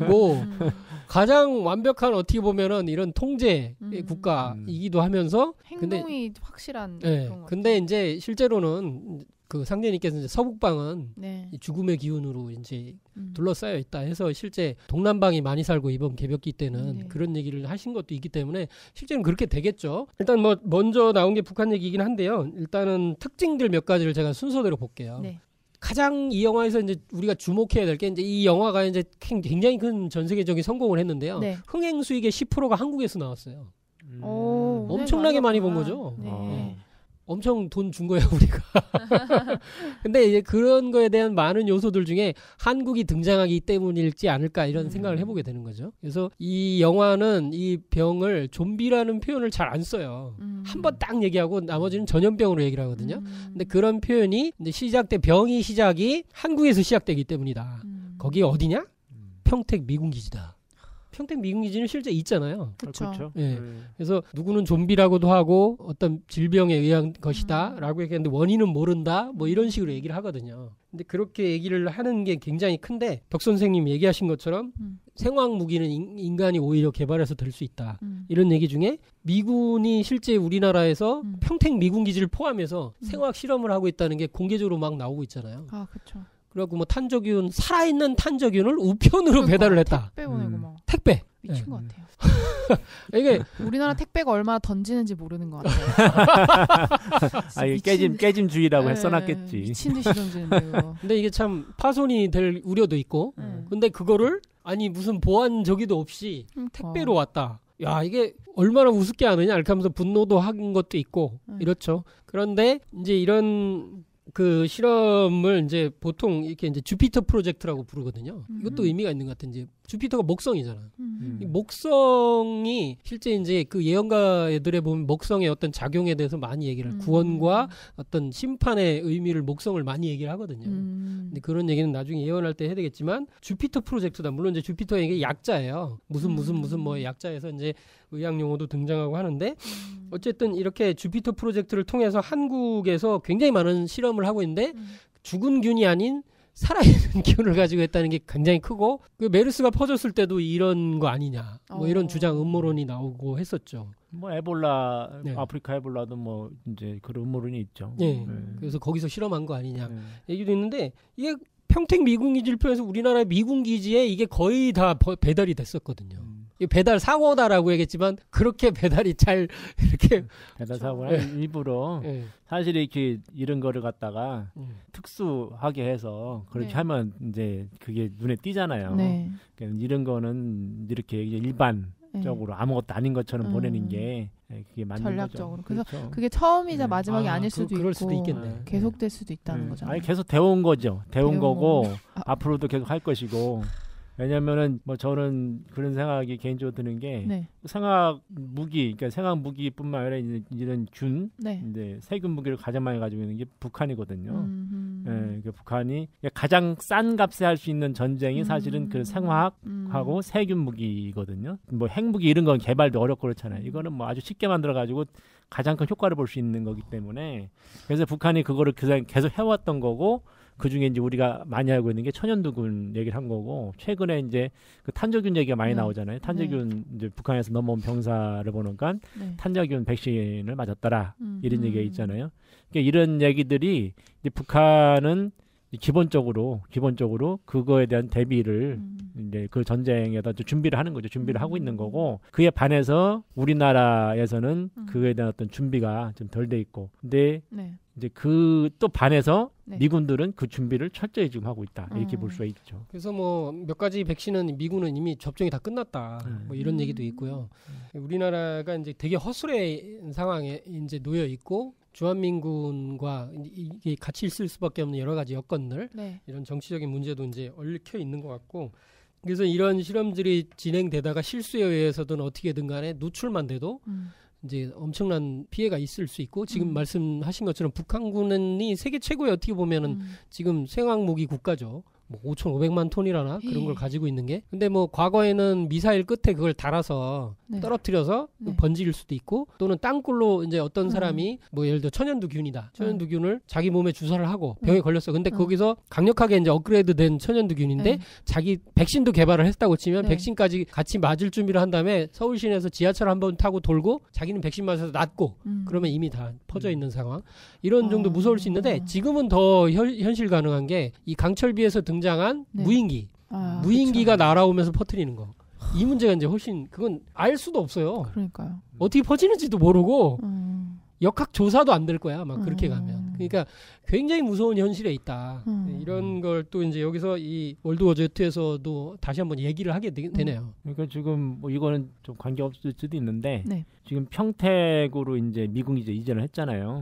가장 완벽한 어떻게 보면은 이런 통제 국가이기도 하면서
행동이 확실한
그런 것 근데 이제 실제로는 그 상대님께서 이제 서북방은 이 죽음의 기운으로 이제 둘러싸여 있다 해서 실제 동남방이 많이 살고 이번 개벽기 때는 그런 얘기를 하신 것도 있기 때문에 실제는 그렇게 되겠죠. 일단 뭐 먼저 나온 게 북한 얘기이긴 한데요. 일단은 특징들 몇 가지를 제가 순서대로 볼게요. 가장 이 영화에서 이제 우리가 주목해야 될 게 이제 이 영화가 이제 굉장히 큰 전 세계적인 성공을 했는데요. 흥행 수익의 10%가 한국에서 나왔어요. 엄청나게 많이 본 거죠. 엄청 돈 준 거예요, 우리가. 근데 이제 그런 거에 대한 많은 요소들 중에 한국이 등장하기 때문일지 않을까 이런 생각을 해보게 되는 거죠. 그래서 이 영화는 이 병을 좀비라는 표현을 잘 안 써요. 한 번 딱 얘기하고 나머지는 전염병으로 얘기를 하거든요. 근데 그런 표현이 이제 병이 시작이 한국에서 시작되기 때문이다. 거기 어디냐? 평택 미군기지다. 평택 미군기지는 실제 있잖아요.
그렇죠.
그래서 누구는 좀비라고도 하고 어떤 질병에 의한 것이다라고 얘기했는데 원인은 모른다. 뭐 이런 식으로 얘기를 하거든요. 근데 그렇게 얘기를 하는 게 굉장히 큰데 덕 선생님 얘기하신 것처럼 생화학 무기는 인간이 오히려 개발해서 될 수 있다. 이런 얘기 중에 미군이 실제 우리나라에서 평택 미군기지를 포함해서 생화학 실험을 하고 있다는 게 공개적으로 막 나오고 있잖아요.
그렇죠.
그리고 뭐 탄저균 살아있는 탄저균을 우편으로 배달을 했다.
택배 보내고 막.
택배.
미친 것 같아요.
이게
우리나라 택배가 얼마나 던지는지 모르는 것 같아요.
깨짐주의라고 써놨겠지.
미친 듯이 던지는데요.
근데 이게 참 파손이 될 우려도 있고. 근데 그거를 아니 무슨 보안 저기도 없이 택배로 왔다. 야 이게 얼마나 우습게 하느냐 이렇게 하면서 분노도 한 것도 있고 이렇죠. 그런데 이제 이런 그 실험을 이제 보통 이렇게 이제 주피터 프로젝트라고 부르거든요. 이것도 의미가 있는 것 같은 이제 주피터가 목성이잖아. 이 목성이 실제 이제 그 예언가 애들에 보면 목성의 어떤 작용에 대해서 많이 얘기를 구원과 어떤 심판의 의미를 목성을 많이 얘기를 하거든요. 근데 그런 얘기는 나중에 예언할 때 해야 되겠지만 주피터 프로젝트다. 물론 이제 주피터가 이게 약자예요. 무슨 뭐 약자에서 이제 의학 용어도 등장하고 하는데 어쨌든 이렇게 주피터 프로젝트를 통해서 한국에서 굉장히 많은 실험을 하고 있는데 죽은 균이 아닌 살아있는 균을 가지고 했다는 게 굉장히 크고 그 메르스가 퍼졌을 때도 이런 거 아니냐 뭐 이런 주장 음모론이 나오고 했었죠.
뭐 에볼라 네. 아프리카 에볼라도 뭐 이제 그런 음모론이 있죠.
네. 그래서 거기서 실험한 거 아니냐 얘기도 있는데 이게 평택 미군기지를 우리나라의 미군기지에 이게 거의 다 배달이 됐었거든요. 배달 사고다라고 얘기했지만 그렇게 배달이 잘 이렇게
배달 사고는 일부러 사실 이렇게 이런 거를 갖다가 특수하게 해서 그렇게 하면 이제 그게 눈에 띄잖아요. 그러니까 이런 거는 이렇게 일반적으로 아무것도 아닌 것처럼 보내는 게 그게 맞는
전략적으로.
거죠.
그래서
그렇죠.
그게 처음이자 마지막이 아닐 수도
그럴
있고
수도 있겠네.
계속될 수도 있다는 거잖아요.
아니 계속 배운 거죠. 배운 거고 앞으로도 계속 할 것이고. 왜냐면은 뭐 저는 그런 생각이 개인적으로 드는 게 생화학 무기, 그러니까 생화학 무기뿐만 아니라 이런 균, 이제 세균 무기를 가장 많이 가지고 있는 게 북한이거든요. 그러니까 북한이 가장 싼 값에 할 수 있는 전쟁이 사실은 그 생화학하고 세균 무기거든요. 뭐 핵무기 이런 건 개발도 어렵고 그렇잖아요. 이거는 뭐 아주 쉽게 만들어 가지고 가장 큰 효과를 볼 수 있는 거기 때문에 그래서 북한이 그거를 계속 해왔던 거고. 그 중에 이제 우리가 많이 알고 있는 게 천연두균 얘기를 한 거고, 최근에 이제 그 탄저균 얘기가 많이 나오잖아요. 탄저균 이제 북한에서 넘어온 병사를 보니까 탄저균 백신을 맞았더라. 이런 얘기가 있잖아요. 그러니까 이런 얘기들이 이제 북한은 기본적으로 그거에 대한 대비를 이제 그 전쟁에다 준비를 하는 거죠. 준비를 하고 있는 거고, 그에 반해서 우리나라에서는 그거에 대한 어떤 준비가 좀 덜 돼 있고, 근데 이제 그 또 반해서 미군들은 그 준비를 철저히 지금 하고 있다. 이렇게 볼 수가 있죠.
그래서 뭐 몇 가지 백신은 미군은 이미 접종이 다 끝났다. 뭐 이런 얘기도 있고요. 우리나라가 이제 되게 허술한 상황에 이제 놓여 있고, 주한민군과 이게 같이 있을 수밖에 없는 여러 가지 여건들, 이런 정치적인 문제도 이제 얽혀 있는 것 같고, 그래서 이런 실험들이 진행되다가 실수에 의해서든 어떻게든 간에 노출만 돼도 이제 엄청난 피해가 있을 수 있고, 지금 말씀하신 것처럼 북한군이 세계 최고의 어떻게 보면은 지금 생화학무기 국가죠. 뭐 5,500만 톤이라나 그런 걸 가지고 있는 게. 근데 뭐 과거에는 미사일 끝에 그걸 달아서 떨어뜨려서 번질 수도 있고, 또는 땅굴로 이제 어떤 사람이 뭐 예를 들어 천연두균이다. 천연두균을 자기 몸에 주사를 하고 병에 걸렸어. 근데 거기서 강력하게 이제 업그레이드된 천연두균인데 자기 백신도 개발을 했다고 치면 백신까지 같이 맞을 준비를 한 다음에 서울 시내에서 지하철 한번 타고 돌고 자기는 백신 맞아서 낫고 그러면 이미 다 퍼져 있는 상황. 이런 정도 무서울 수 있는데, 지금은 더 현실 가능한 게 이 강철비에서 등장한 무인기. 무인기가 날아오면서 퍼뜨리는 거. 이 문제가 이제 훨씬, 그건 알 수도 없어요.
그러니까요.
어떻게 퍼지는지도 모르고 역학 조사도 안 될 거야. 막 그렇게 가면. 그러니까 굉장히 무서운 현실에 있다. 이런 걸 또 이제 여기서 이 월드워 Z2에서도 다시 한번 얘기를 하게 되네요.
그러니까 지금 뭐 이거는 좀 관계없을 수도 있는데 지금 평택으로 이제 미군기지 이전을 했잖아요.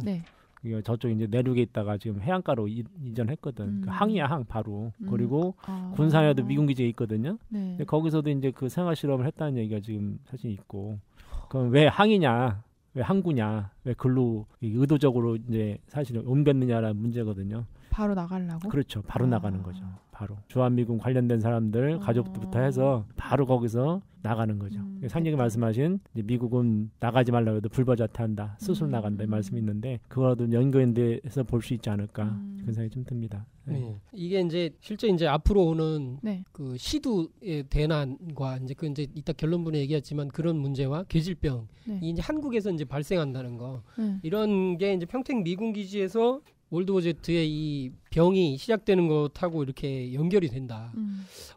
저쪽 이제 내륙에 있다가 지금 해안가로 이전했거든. 그 항이야, 항 바로. 그리고 군산에도 미군기지에 있거든요. 근데 거기서도 이제 그 생화 실험을 했다는 얘기가 지금 사실 있고. 그럼 왜 항이냐, 왜 항구냐, 왜 글로 의도적으로 이제 사실은 옮겼느냐라는 문제거든요.
바로 나가려고?
그렇죠. 바로 나가는 거죠. 바로 주한미군 관련된 사람들 가족들부터 해서 바로 거기서 나가는 거죠. 상님이 말씀하신 이제 미국은 나가지 말라고 해도 불법자퇴한다, 스스로 나간다 이 말씀이 있는데, 그거라도 연결돼서 볼 수 있지 않을까 그런 생각이 좀 듭니다.
이게 이제 실제 이제 앞으로 오는 그 시두의 대난과 이제 그 이제 이따 결론부에 얘기했지만 그런 문제와 괴질병이 이제 한국에서 이제 발생한다는 거, 이런 게 이제 평택 미군 기지에서 월드워 Z의 이 병이 시작되는 것하고 이렇게 연결이 된다.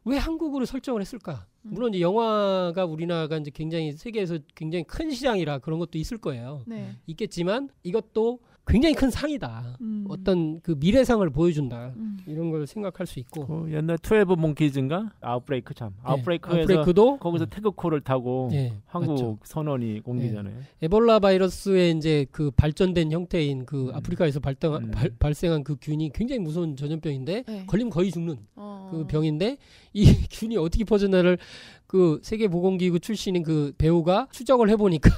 왜 한국으로 설정을 했을까? 물론 이제 영화가 우리나라가 이제 굉장히 세계에서 굉장히 큰 시장이라 그런 것도 있을 거예요. 있겠지만 이것도 굉장히 큰 상이다. 어떤 그 미래상을 보여준다. 이런 걸 생각할 수 있고.
옛날 12 몽키즈인가? 아웃브레이크 참. 아웃브레이크도 거기서 태극호를 타고 한국 맞죠. 선원이 옮기잖아요.
에볼라 바이러스의 이제 그 발전된 형태인 그 아프리카에서 발생한 그 균이 굉장히 무서운 전염병인데 걸리면 거의 죽는 그 병인데 이 균이 어떻게 퍼졌나를 그 세계보건기구 출신인 그 배우가 추적을 해보니까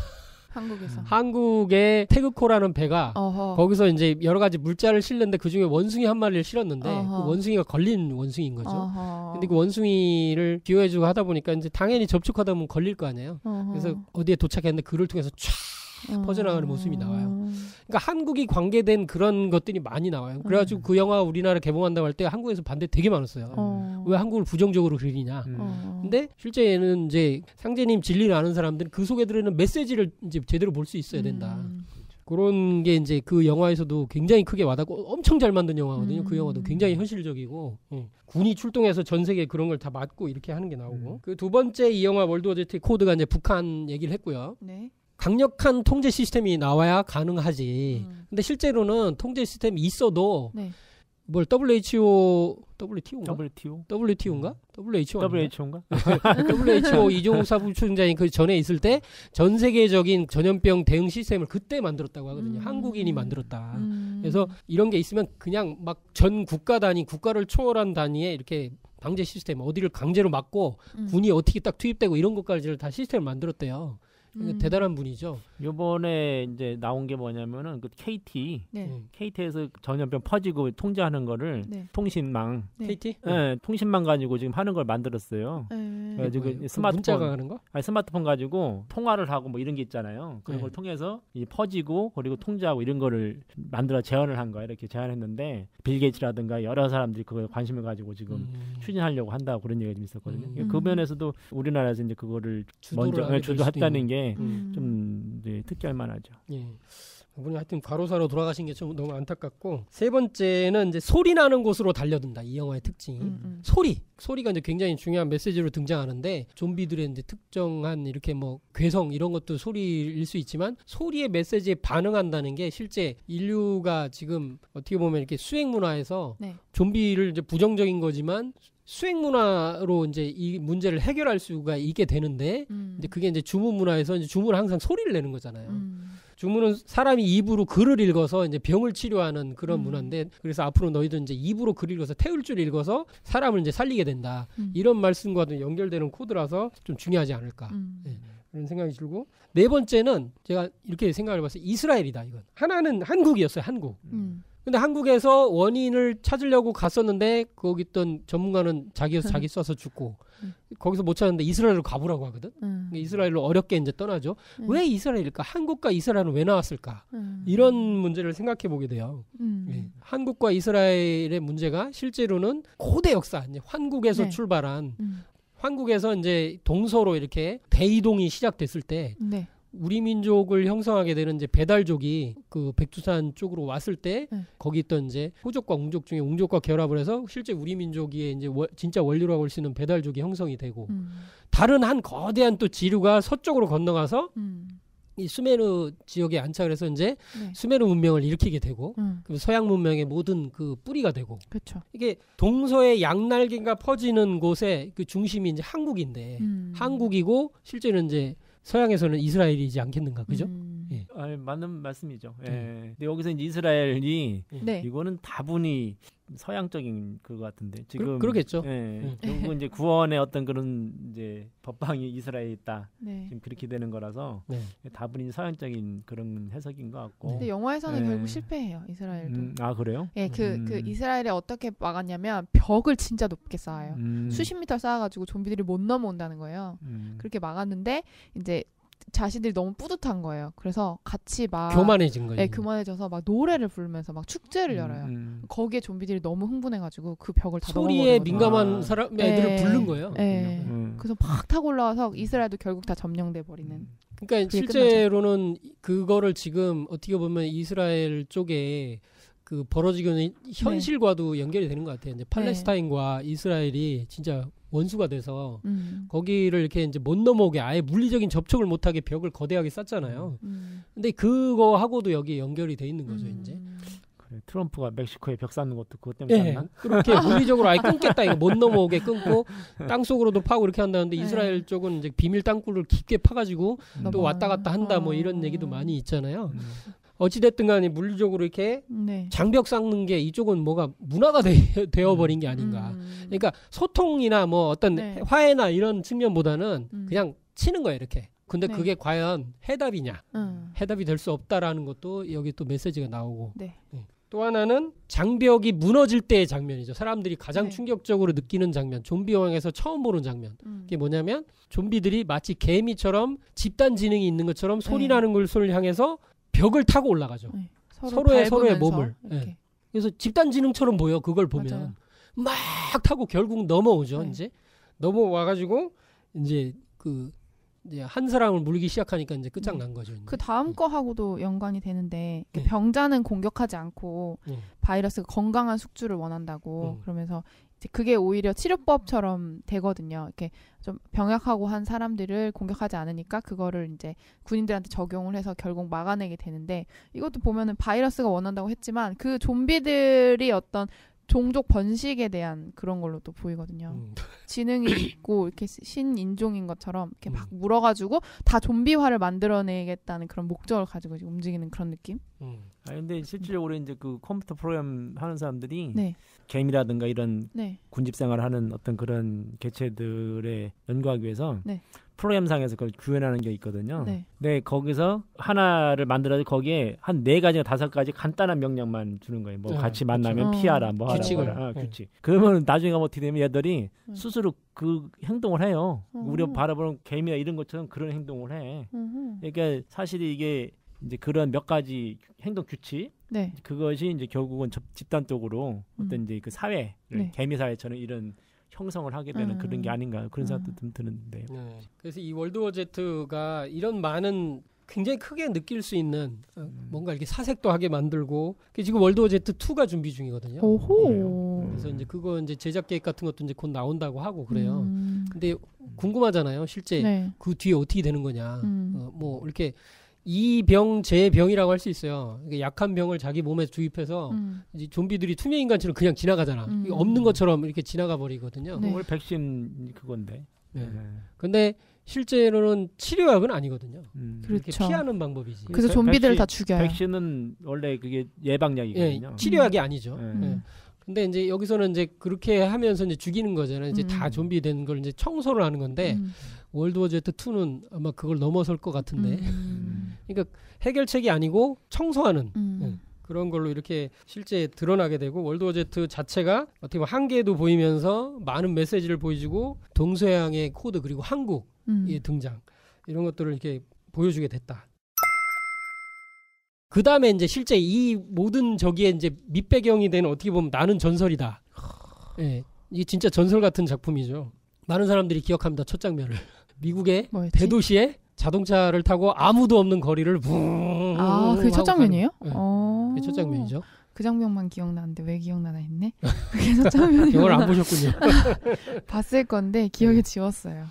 한국에서
한국의 태그코라는 배가
어허.
거기서 이제 여러 가지 물자를 실는데 그 중에 원숭이 한 마리를 실었는데 그 원숭이가 걸린 원숭이인 거죠.
어허.
근데 그 원숭이를 비호해주고 하다 보니까 이제 당연히 접촉하다 보면 걸릴 거 아니에요. 그래서 어디에 도착했는데 그를 통해서 촤 퍼져나가는 모습이 나와요. 그러니까 한국이 관계된 그런 것들이 많이 나와요. 그래가지고 그 영화 우리나라 개봉한다고 할 때 한국에서 반대 되게 많았어요. 왜 한국을 부정적으로 그리냐. 근데 실제는 이제 상제님 진리를 아는 사람들은 그 속에 들어있는 메시지를 이제 제대로 볼 수 있어야 된다. 그런 게 이제 그 영화에서도 굉장히 크게 와닿고 엄청 잘 만든 영화거든요. 그 영화도 굉장히 현실적이고 군이 출동해서 전 세계 그런 걸 다 막고 이렇게 하는 게 나오고 그 두 번째 이 영화 월드 워즈 Z 코드가 이제 북한 얘기를 했고요.
네.
강력한 통제 시스템이 나와야 가능하지. 근데 실제로는 통제 시스템이 있어도
네.
뭘 WTO인가? WHO 이종욱 사무총장이 그 전에 있을 때 전 세계적인 전염병 대응 시스템을 그때 만들었다고 하거든요. 한국인이 만들었다. 그래서 이런 게 있으면 그냥 막 전 국가 단위, 국가를 초월한 단위에 이렇게 방제 시스템, 어디를 강제로 막고 군이 어떻게 딱 투입되고 이런 것까지를 다 시스템을 만들었대요. 대단한 분이죠.
요번에 이제 나온 게 뭐냐면은 그 KT,
네.
KT에서 전염병 퍼지고 통제하는 거를
네.
통신망,
네.
KT?
네, 통신망 가지고 지금 하는 걸 만들었어요. 그래가지고 스마트폰,
문자가 가는 거?
아니, 스마트폰 가지고 통화를 하고 뭐 이런 게 있잖아요. 그런 걸 통해서 이 퍼지고 그리고 통제하고 이런 거를 만들어 제안을 한 거야. 이렇게 제안했는데 빌 게이츠라든가 여러 사람들이 그거에 관심을 가지고 지금 추진하려고 한다고 그런 얘기가 좀 있었거든요. 그 면에서도 우리나라에서 이제 그거를 먼저 주도했다는 게 좀 이제 특기할 만하죠.
예. 그분이 하여튼 과로사로 돌아가신 게 좀 너무 안타깝고 세 번째는 이제 소리 나는 곳으로 달려든다. 이 영화의 특징이 소리가 이제 굉장히 중요한 메시지로 등장하는데 좀비들의 이제 특정한 이렇게 뭐 괴성 이런 것도 소리일 수 있지만 소리의 메시지에 반응한다는 게 실제 인류가 지금 어떻게 보면 이렇게 수행 문화에서
네.
좀비를 이제 부정적인 거지만 수행 문화로 이제 이 문제를 해결할 수가 있게 되는데 이제 그게 이제 주문 문화에서 이제 주문은 항상 소리를 내는 거잖아요. 주문은 사람이 입으로 글을 읽어서 이제 병을 치료하는 그런 문화인데 그래서 앞으로 너희들 이제 입으로 글 읽어서 태울줄 읽어서 사람을 이제 살리게 된다. 이런 말씀과도 연결되는 코드라서 좀 중요하지 않을까. 네. 그런 생각이 들고 네 번째는 제가 이렇게 생각을 해봤어요. 이스라엘이다 이건. 하나는 한국이었어요. 한국. 근데 한국에서 원인을 찾으려고 갔었는데 거기 있던 전문가는 자기 써서 죽고 거기서 못 찾았는데 이스라엘로 가보라고 하거든. 이스라엘로 어렵게 이제 떠나죠. 왜 이스라엘일까? 한국과 이스라엘은 왜 나왔을까? 이런 문제를 생각해 보게 돼요. 예. 한국과 이스라엘의 문제가 실제로는 고대 역사, 이제 환국에서
네.
출발한 환국에서 이제 동서로 이렇게 대이동이 시작됐을 때
네.
우리 민족을 형성하게 되는 이제 배달족이 그 백두산 쪽으로 왔을 때 거기 있던 이제 호족과 웅족 중에 웅족과 결합을 해서 실제 우리 민족이 이제 진짜 원류라고 할 수 있는 배달족이 형성이 되고 다른 한 거대한 또 지류가 서쪽으로 건너가서 이 수메르 지역에 안착을 해서 이제 수메르 문명을 일으키게 되고 서양 문명의 모든 그 뿌리가 되고
그쵸.
이게 동서의 양날개가 퍼지는 곳의 그 중심이 이제 한국인데 한국이고 실제는 이제 서양에서는 이스라엘이지 않겠는가, 그죠? 예.
맞는 말씀이죠. 예. 근데 여기서 이제 이스라엘이 이거는 다분히 서양적인 그거 같은데 지금
그러겠죠.
결국 이제 구원의 어떤 그런 이제 법방이 이스라엘에 있다.
네.
지금 그렇게 되는 거라서 다분히 서양적인 그런 해석인 것 같고.
근데 영화에서는 결국 실패해요. 이스라엘도.
아 그래요?
예, 그 이스라엘이 어떻게 막았냐면 벽을 진짜 높게 쌓아요. 수십 미터 쌓아가지고 좀비들이 못 넘어온다는 거예요. 그렇게 막았는데 이제 자신들이 너무 뿌듯한 거예요. 그래서 같이 막
교만해진 거예요.
네, 교만해져서 막 노래를 부르면서 막 축제를 열어요. 거기에 좀비들이 너무 흥분해가지고 그 벽을 다
소리에 민감한 사람 애들을 부른 거예요.
네. 그래서 막 타고 올라와서 이스라엘도 결국 다 점령돼 버리는.
그러니까 실제로는 그거를 지금 어떻게 보면 이스라엘 쪽에 그 벌어지고 있는 현실과도 연결이 되는 것 같아요. 이제 팔레스타인과 이스라엘이 진짜 원수가 돼서 거기를 이렇게 이제 못 넘어오게 아예 물리적인 접촉을 못하게 벽을 거대하게 쌓잖아요. 근데 그거하고도 여기 연결이 돼 있는 거죠, 이제.
그래, 트럼프가 멕시코에 벽 쌓는 것도 그것 때문에 쌓나?
그렇게 물리적으로 아예 끊겠다, 이거 못 넘어오게 끊고 땅 속으로도 파고 이렇게 한다는데 이스라엘 쪽은 이제 비밀 땅굴을 깊게 파가지고 또 왔다 갔다 한다, 뭐 이런 얘기도 많이 있잖아요. 어찌됐든 간에 물리적으로 이렇게
네.
장벽 쌓는 게 이쪽은 뭐가 문화가 되어버린 게 아닌가. 그러니까 소통이나 뭐 어떤
네.
화해나 이런 측면보다는 그냥 치는 거예요, 이렇게. 근데
네.
그게 과연 해답이냐. 해답이 될 수 없다라는 것도 여기 또 메시지가 나오고.
네.
또 하나는 장벽이 무너질 때의 장면이죠. 사람들이 가장
네.
충격적으로 느끼는 장면. 좀비 영화에서 처음 보는 장면. 그게 뭐냐면 좀비들이 마치 개미처럼 집단 지능이 있는 것처럼 소리
네.
나는 곳을 향해서 벽을 타고 올라가죠.
네.
서로의 몸을.
이렇게.
그래서 집단 지능처럼 보여. 그걸 보면
맞아요.
막 타고 결국 넘어오죠.
네.
이제 넘어와가지고 이제 이제 한 사람을 물기 시작하니까 이제 끝장난 거죠. 이제.
그 다음 거하고도 연관이 되는데
네.
병자는 공격하지 않고 바이러스가 건강한 숙주를 원한다고 그러면서 이제 그게 오히려 치료법처럼 되거든요. 이렇게 좀 병약하고 한 사람들을 공격하지 않으니까 그거를 이제 군인들한테 적용을 해서 결국 막아내게 되는데 이것도 보면은 바이러스가 원한다고 했지만 그 좀비들이 어떤 종족 번식에 대한 그런 걸로 또 보이거든요. 지능이 있고 이렇게 신인종인 것처럼 이렇게 막 물어가지고 다 좀비화를 만들어내겠다는 그런 목적을 가지고 움직이는 그런 느낌?
근데 실질적으로 이제 그 컴퓨터 프로그램 하는 사람들이
네.
게임이라든가 이런
네.
군집 생활을 하는 어떤 그런 개체들에 연구하기 위해서
네.
프로그램상에서 그걸 구현하는 게 있거든요.
네.
네, 거기서 하나를 만들어서 거기에 한 4가지나 5가지 간단한 명령만 주는 거예요. 뭐 같이 만나면 피하라, 뭐 하라, 규칙. 그러면 나중에 가면 어떻게 되면 얘들이 스스로 그 행동을 해요. 우리가 바라보는 게임이나 이런 것처럼 그런 행동을 해. 그러니까 사실 이게 이제 그런 몇 가지 행동 규칙,
네.
그것이 이제 결국은 집단적으로 어떤 이제 그 사회,
네.
개미 사회처럼 이런 형성을 하게 되는 그런 게 아닌가 그런 생각도 좀 드는데요.
네. 그래서 이 월드워 Z가 이런 많은 굉장히 크게 느낄 수 있는 뭔가 이렇게 사색도 하게 만들고 지금 월드워 Z2가 준비 중이거든요.
오호.
그래서 이제 그거 이제 제작 계획 같은 것도 이제 곧 나온다고 하고 그래요. 근데 궁금하잖아요. 실제
네.
그 뒤에 어떻게 되는 거냐. 뭐 이렇게 이 병, 제 병이라고 할 수 있어요. 약한 병을 자기 몸에 주입해서 이제 좀비들이 투명 인간처럼 그냥 지나가잖아. 없는 것처럼 이렇게 지나가 버리거든요.
네.
원래 백신 그건데.
네. 근데 실제로는 치료약은 아니거든요. 이렇게
그렇죠.
피하는 방법이지.
그래서 좀비들을 다 죽여요.
백신은 원래 그게 예방약이거든요.
치료약이 아니죠. 근데 이제 여기서는 이제 그렇게 하면서 이제 죽이는 거잖아요. 이제 다 좀비 된 걸 이제 청소를 하는 건데 월드워 Z2는 아마 그걸 넘어설 것 같은데. 그러니까 해결책이 아니고 청소하는 그런 걸로 이렇게 실제 드러나게 되고 월드워 Z 자체가 어떻게 보면 한계도 보이면서 많은 메시지를 보여주고 동서양의 코드 그리고 한국의 등장 이런 것들을 이렇게 보여주게 됐다. 그 다음에 이제 실제 이 모든 저기에 이제 밑배경이 되는 어떻게 보면 나는 전설이다. 예, 이게 진짜 전설 같은 작품이죠. 많은 사람들이 기억합니다. 첫 장면을. 미국의
뭐였지?
대도시에 자동차를 타고 아무도 없는 거리를 붕.
아, 그게 첫 장면이에요?
네. 그게 첫 장면이죠.
그 장면만 기억나는데 왜 기억나나 했네. 그게 첫 장면이구나.
영화를 안 보셨군요.
봤을 건데 기억에 지웠어요.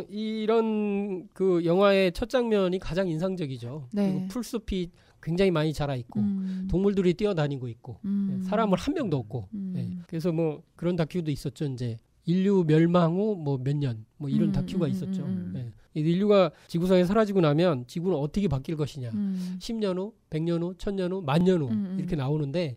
이런 그 영화의 첫 장면이 가장 인상적이죠.
네.
그리고 풀숲이 굉장히 많이 자라 있고 동물들이 뛰어다니고 있고 사람을 한 명도 없고. 네. 그래서 뭐 그런 다큐도 있었죠. 이제 인류 멸망 후 뭐 몇 년 뭐 이런 다큐가 있었죠. 네. 인류가 지구상에 사라지고 나면 지구는 어떻게 바뀔 것이냐. 10년 후, 100년 후, 1000년 후, 10,000년 후 이렇게 나오는데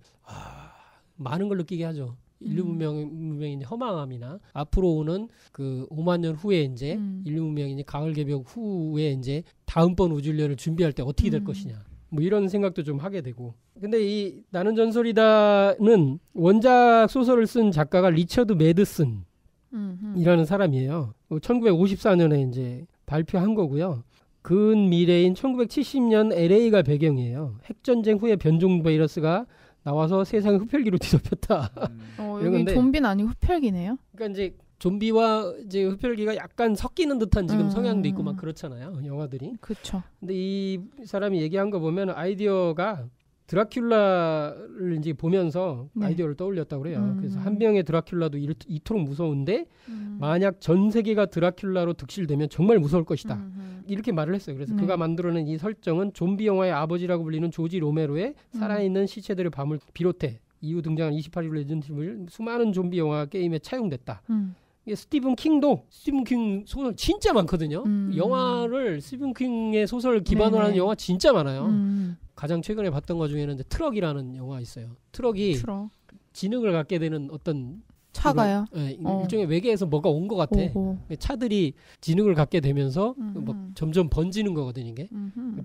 많은 걸 느끼게 하죠. 인류 문명의 이제 허망함이나 앞으로 오는 그 5만 년 후에 이제 인류 문명이 이제 가을 개벽 후에 이제 다음번 우주연을 준비할 때 어떻게 될 것이냐. 뭐 이런 생각도 좀 하게 되고. 근데 이 나는 전설이다는 원작 소설을 쓴 작가가 리처드 매드슨 이라는 사람이에요. 1954년에 이제 발표한 거고요. 근미래인 1970년 LA가 배경이에요. 핵전쟁 후에 변종 바이러스가 나와서 세상을 흡혈귀로 뒤덮였다.
여기 좀비는 아니고 흡혈귀네요.
그러니까 이제 좀비와 이제 흡혈귀가 약간 섞이는 듯한 지금 성향도 있고 막 그렇잖아요. 영화들이.
그렇죠.
근데 이 사람이 얘기한 거 보면 아이디어가 드라큘라를 이제 보면서 아이디어를 떠올렸다고 그래요. 그래서 한 명의 드라큘라도 이토록 무서운데 만약 전 세계가 드라큘라로 득실되면 정말 무서울 것이다. 이렇게 말을 했어요. 그래서 그가 만들어낸 이 설정은 좀비 영화의 아버지라고 불리는 조지 로메로의 살아있는 시체들의 밤을 비롯해 이후 등장한 28일 레전드를 수많은 좀비 영화 게임에 차용됐다. 스티븐 킹도 스티븐 킹 소설 진짜 많거든요. 영화를 스티븐 킹의 소설을 기반으로 하는 영화 진짜 많아요. 가장 최근에 봤던 것 중에는 이제 트럭이라는 영화 있어요. 트럭이 지능을 갖게 되는 어떤
차가요?
네, 일종의 외계에서 뭐가 온 것 같아. 오호. 차들이 지능을 갖게 되면서 막 점점 번지는 거거든 이게.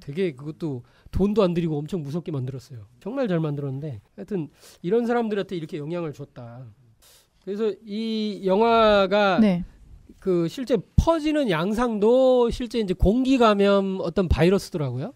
되게 그것도 돈도 안 들이고 엄청 무섭게 만들었어요. 정말 잘 만들었는데 하여튼 이런 사람들한테 이렇게 영향을 줬다. 그래서 이 영화가
네.
그 실제 퍼지는 양상도 실제 이제 공기 감염 어떤 바이러스더라고요.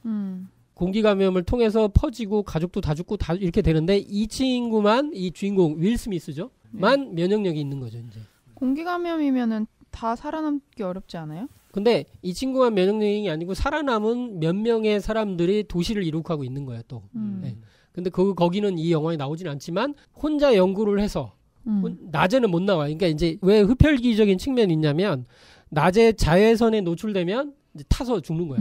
공기 감염을 통해서 퍼지고 가족도 다 죽고 다 이렇게 되는데 이 친구만 이 주인공 윌 스미스죠. 만 면역력이 있는 거죠, 이제.
공기 감염이면은 다 살아남기 어렵지 않아요?
근데 이 친구만 면역력이 아니고 살아남은 몇 명의 사람들이 도시를 이룩하고 있는 거예요, 또. 네. 근데 거기는 이 영화에 나오진 않지만 혼자 연구를 해서 낮에는 못 나와요. 그러니까 이제 왜 흡혈귀적인 측면이 있냐면 낮에 자외선에 노출되면 이제 타서 죽는 거야.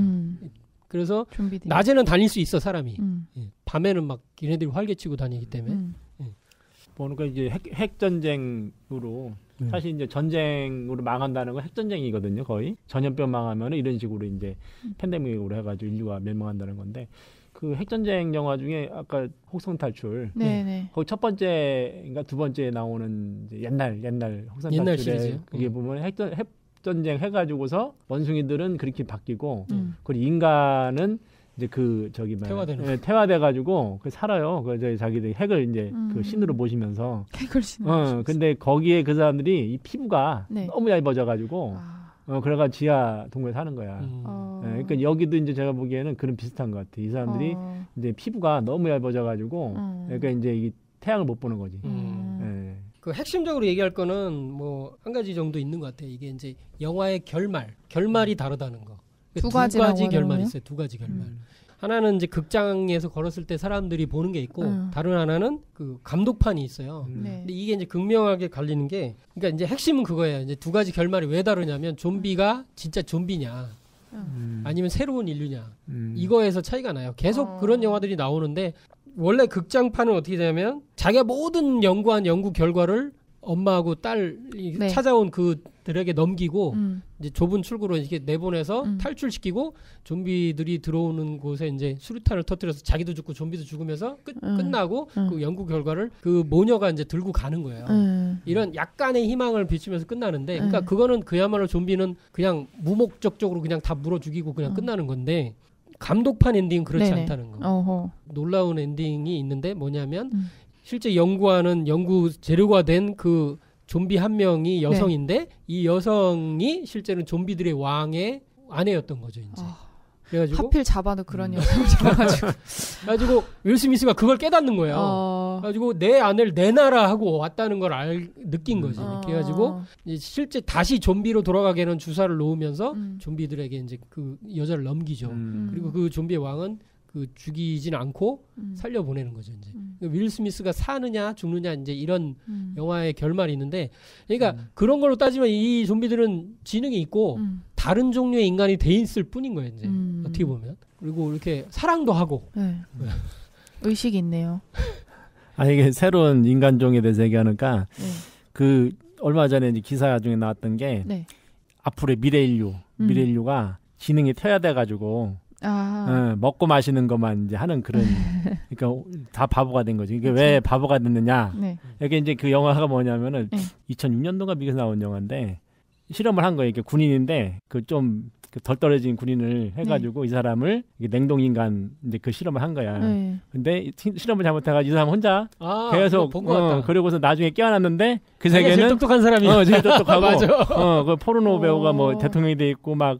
그래서 좀비들이. 낮에는 다닐 수 있어, 사람이. 예. 밤에는 막 걔네들이 활개치고 다니기 때문에.
보니까 이제 핵 전쟁으로 사실 이제 전쟁으로 망한다는 건 핵 전쟁이거든요, 거의. 전염병 망하면 이런 식으로 이제 팬데믹으로 해가지고 인류가 멸망한다는 건데 그 핵 전쟁 영화 중에 아까 혹성 탈출, 거기 첫 번째인가 두 번째에 나오는 이제 옛날 혹성 탈출에 그게 보면 핵 전쟁 해가지고서 원숭이들은 그렇게 바뀌고 그리고 인간은 이제 그 저기 태화돼가지고 그 살아요. 그 저희 자기들 핵을 이제 그 신으로 모시면서
핵을 신으로.
근데 거기에 그 사람들이 이 피부가 너무 얇아져가지고 그래가 지하 동굴에 사는 거야. 그러니까 여기도 이제 제가 보기에는 그런 비슷한 것 같아. 이 사람들이 이제 피부가 너무 얇아져가지고 그러니까 이제 이 태양을 못 보는 거지.
그 핵심적으로 얘기할 거는 뭐 한 가지 정도 있는 것 같아요. 이게 이제 영화의 결말이 다르다는 거. 두 가지 결말이 있어요. 두 가지 결말. 하나는 이제 극장에서 걸었을 때 사람들이 보는 게 있고 다른 하나는 그 감독판이 있어요. 근데 이게 이제 극명하게 갈리는 게 그러니까 이제 핵심은 그거예요. 이제 두 가지 결말이 왜 다르냐면 좀비가 진짜 좀비냐 아니면 새로운 인류냐 이거에서 차이가 나요. 계속 그런 영화들이 나오는데 원래 극장판은 어떻게 되냐면 자기가 모든 연구한 연구 결과를 엄마하고 딸이 찾아온 그들에게 넘기고 이제 좁은 출구로 이렇게 내보내서 탈출시키고 좀비들이 들어오는 곳에 이제 수류탄을 터뜨려서 자기도 죽고 좀비도 죽으면서 끝나고 그 연구 결과를 그 모녀가 이제 들고 가는 거예요. 이런 약간의 희망을 비추면서 끝나는데 그러니까 그거는 그야말로 좀비는 그냥 무목적적으로 그냥 다 물어 죽이고 그냥 끝나는 건데 감독판 엔딩은 그렇지 않다는 거. 놀라운 엔딩이 있는데 뭐냐면 실제 연구하는 연구 재료가 된 그 좀비 한 명이 여성인데 이 여성이 실제는 좀비들의 왕의 아내였던 거죠, 이제. 그래가지고
하필 잡아도 그런 여성을 잡아가지고.
그래가지고 윌 스미스가 그걸 깨닫는 거예요. 그래가지고 내 아내를 내놔라 하고 왔다는 걸 느낀 거지. 그래가지고 이제 실제 다시 좀비로 돌아가게는 주사를 놓으면서 좀비들에게 이제 그 여자를 넘기죠. 그리고 그 좀비의 왕은 그 죽이진 않고 살려보내는 거죠, 이제. 윌 스미스가 사느냐 죽느냐 이제 이런 영화의 결말이 있는데, 그러니까 그런 걸로 따지면 이 좀비들은 지능이 있고 다른 종류의 인간이 돼 있을 뿐인 거예요, 이제. 어떻게 보면. 그리고 이렇게 사랑도 하고.
의식이 있네요.
아니 이게 새로운 인간종에 대해서 얘기하니까 그 얼마 전에 이제 기사 중에 나왔던 게 앞으로의 미래 인류가 지능이 퇴화돼가지고. 먹고 마시는 것만 이제 하는 그런, 그러니까 다 바보가 된 거지. 이게 왜 바보가 됐느냐? 이게 이제 그 영화가 뭐냐면은 2006년도가 미국에서 나온 영화인데 실험을 한 거예요. 이게 군인인데 그 좀 덜 떨어진 군인을 해가지고 이 사람을 냉동 인간 이제 그 실험을 한 거야. 근데 실험을 잘못해가지고 이 사람 혼자 계속 그러고서 나중에 깨어났는데 그 세계는
제일 똑똑한 사람이
제일 똑똑하고
맞아.
그 포르노 배우가 뭐 대통령이 돼 있고 막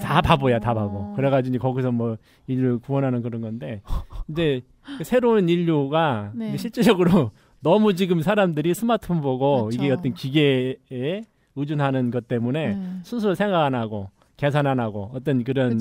다 바보야, 다 바보. 그래가지고 이제 거기서 뭐 인류를 구원하는 그런 건데 이제 새로운 인류가 이제 실질적으로 너무 지금 사람들이 스마트폰 보고 이게 어떤 기계에 의존하는 것 때문에 스스로 생각 안 하고 계산 안 하고 어떤 그런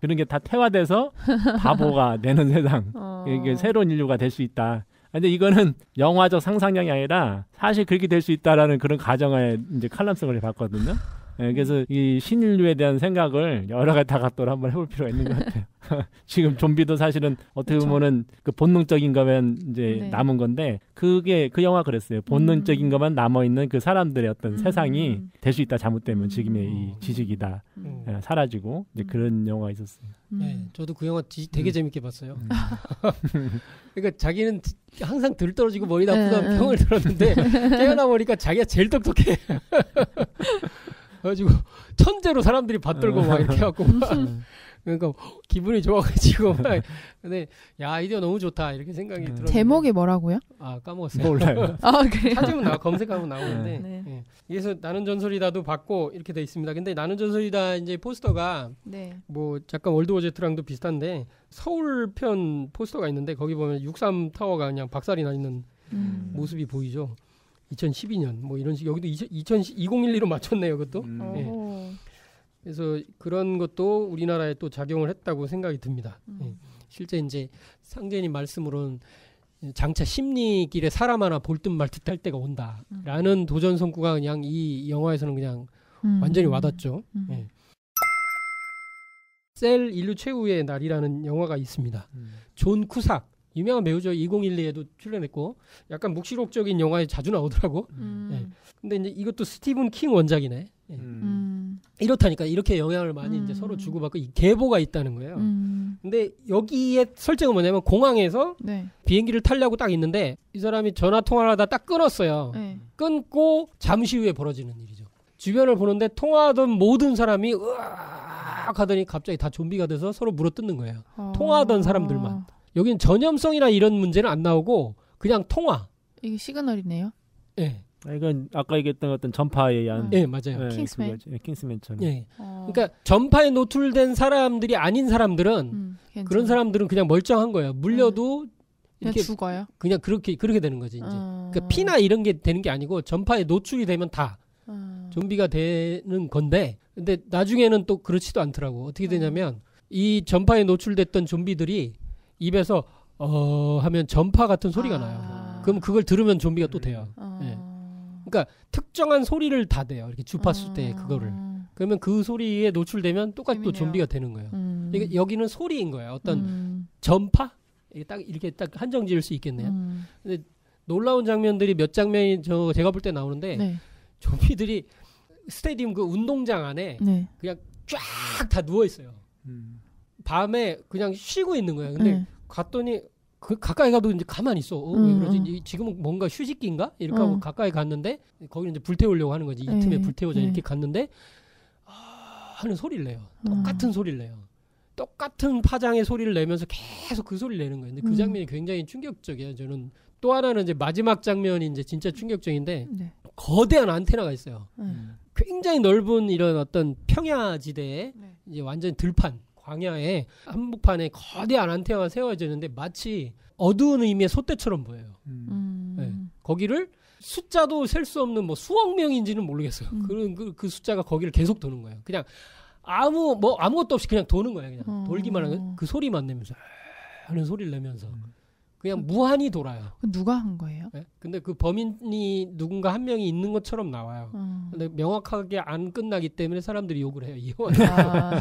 그런 게 다 퇴화돼서 바보가 되는 세상. 이게 새로운 인류가 될 수 있다. 근데 이거는 영화적 상상력이 아니라 사실 그렇게 될 수 있다라는 그런 가정의 이제 칼럼성을 봤거든요. 그래서 이 신인류에 대한 생각을 여러 가지 다각도로 한번 해볼 필요가 있는 것 같아요. 지금 좀비도 사실은 어떻게 보면은 그 본능적인 거면 이제 남은 건데 그게 그 영화 그랬어요. 본능적인 것만 남아 있는 그 사람들의 어떤 세상이 될 수 있다. 잘못되면 지금의 이 지식이 다 사라지고 이제 그런 영화가 있었어요.
네, 저도 그 영화 되게 재밌게 봤어요. 그러니까 자기는 항상 들떨어지고 머리 나쁘다는 평을 들었는데 깨어나 보니까 자기가 제일 똑똑해. 그래가지고 천재로 사람들이 받들고 막 이렇게 해갖고 그러니까 기분이 좋아가지고 막 근데 야 아이디어 너무 좋다 이렇게 생각이 들었는데
제목이 뭐라고요?
아 까먹었어요.
몰라요.
그래요?
찾으면 검색하면 나오는데 네. 그래서 나는 전설이다도 봤고 이렇게 돼 있습니다. 근데 나는 전설이다 이제 포스터가 뭐 잠깐 월드워제트랑도 비슷한데 서울편 포스터가 있는데 거기 보면 63 타워가 그냥 박살이 나 있는 모습이 보이죠. 2012년 뭐 이런 식 여기도 2012로 맞췄네요. 그것도. 네. 그래서 그런 것도 우리나라에 또 작용을 했다고 생각이 듭니다. 네. 실제 이제 상제님 말씀으로는 장차 심리길에 사람 하나 볼 듯 말 듯 할 때가 온다라는 도전 성구가 그냥 이 영화에서는 그냥 완전히 와닿죠. 네. 셀 인류 최후의 날이라는 영화가 있습니다. 존 쿠삭 유명한 배우죠. 2012에도 출연했고 약간 묵시록적인 영화에 자주 나오더라고. 네. 근데 이제 이것도 스티븐 킹 원작이네. 네. 이렇다니까 이렇게 영향을 많이 이제 서로 주고받고 이 계보가 있다는 거예요. 근데 여기에 설정은 뭐냐면 공항에서 비행기를 타려고 딱 있는데 이 사람이 전화 통화를 하다 딱 끊었어요. 끊고 잠시 후에 벌어지는 일이죠. 주변을 보는데 통화하던 모든 사람이 으악 하더니 갑자기 다 좀비가 돼서 서로 물어뜯는 거예요. 통화하던 사람들만. 여기는 전염성이나 이런 문제는 안 나오고 그냥 통화.
이게 시그널이네요.
네.
이건 아까 얘기했던 어떤 전파에 의한.
네, 맞아요.
킹스맨.
킹스맨처럼.
네. 그러니까 전파에 노출된 사람들이 아닌 사람들은 그런 사람들은 그냥 멀쩡한 거예요. 물려도
이렇게 죽어요.
그냥 그렇게 되는 거지 이제. 그러니까 피나 이런 게 되는 게 아니고 전파에 노출이 되면 다 좀비가 되는 건데, 근데 나중에는 또 그렇지도 않더라고. 어떻게 되냐면 이 전파에 노출됐던 좀비들이 입에서 하면 전파 같은 소리가 나요. 그럼 그걸 들으면 좀비가 또 돼요. 네. 그러니까 특정한 소리를 다 돼요. 이렇게 주파수 때 그거를. 그러면 그 소리에 노출되면 똑같이 또 좀비가 되는 거예요. 그러니까 여기는 소리인 거예요. 어떤 전파? 이렇게 딱 한정 지을 수 있겠네요. 근데 놀라운 장면들이 몇 장면이 제가 볼 때 나오는데 좀비들이 스테디움 그 운동장 안에 그냥 쫙 다 누워 있어요. 밤에 그냥 쉬고 있는 거야. 근데 갔더니 가까이 가도 이제 가만히 있어. 왜 그러지? 지금은 뭔가 휴식기인가? 이렇게 하고 가까이 갔는데 거기는 이제 불태우려고 하는 거지. 이 틈에 불태우자 이렇게 갔는데 하는 소리를 내요. 똑같은 소리를 내요. 똑같은 파장의 소리를 내면서 계속 그 소리를 내는 거예요. 근데 그 장면이 굉장히 충격적이에요. 저는 또 하나는 이제 마지막 장면이 이제 진짜 충격적인데 거대한 안테나가 있어요. 굉장히 넓은 이런 어떤 평야지대에 이제 완전 들판 광야에 한복판에 거대한 안테나가 세워지는데 마치 어두운 의미의 솥대처럼 보여요. 네. 거기를 숫자도 셀 수 없는 뭐 수억 명인지는 모르겠어요. 그 숫자가 거기를 계속 도는 거예요. 그냥 아무것도 없이 그냥 도는 거예요. 그냥 돌기만 하는 그 소리만 내면서 하는 소리를 내면서 그냥 무한히 돌아요.
누가 한 거예요?
네? 근데 그 범인이 누군가 한 명이 있는 것처럼 나와요. 근데 명확하게 안 끝나기 때문에 사람들이 욕을 해요. 이 영화.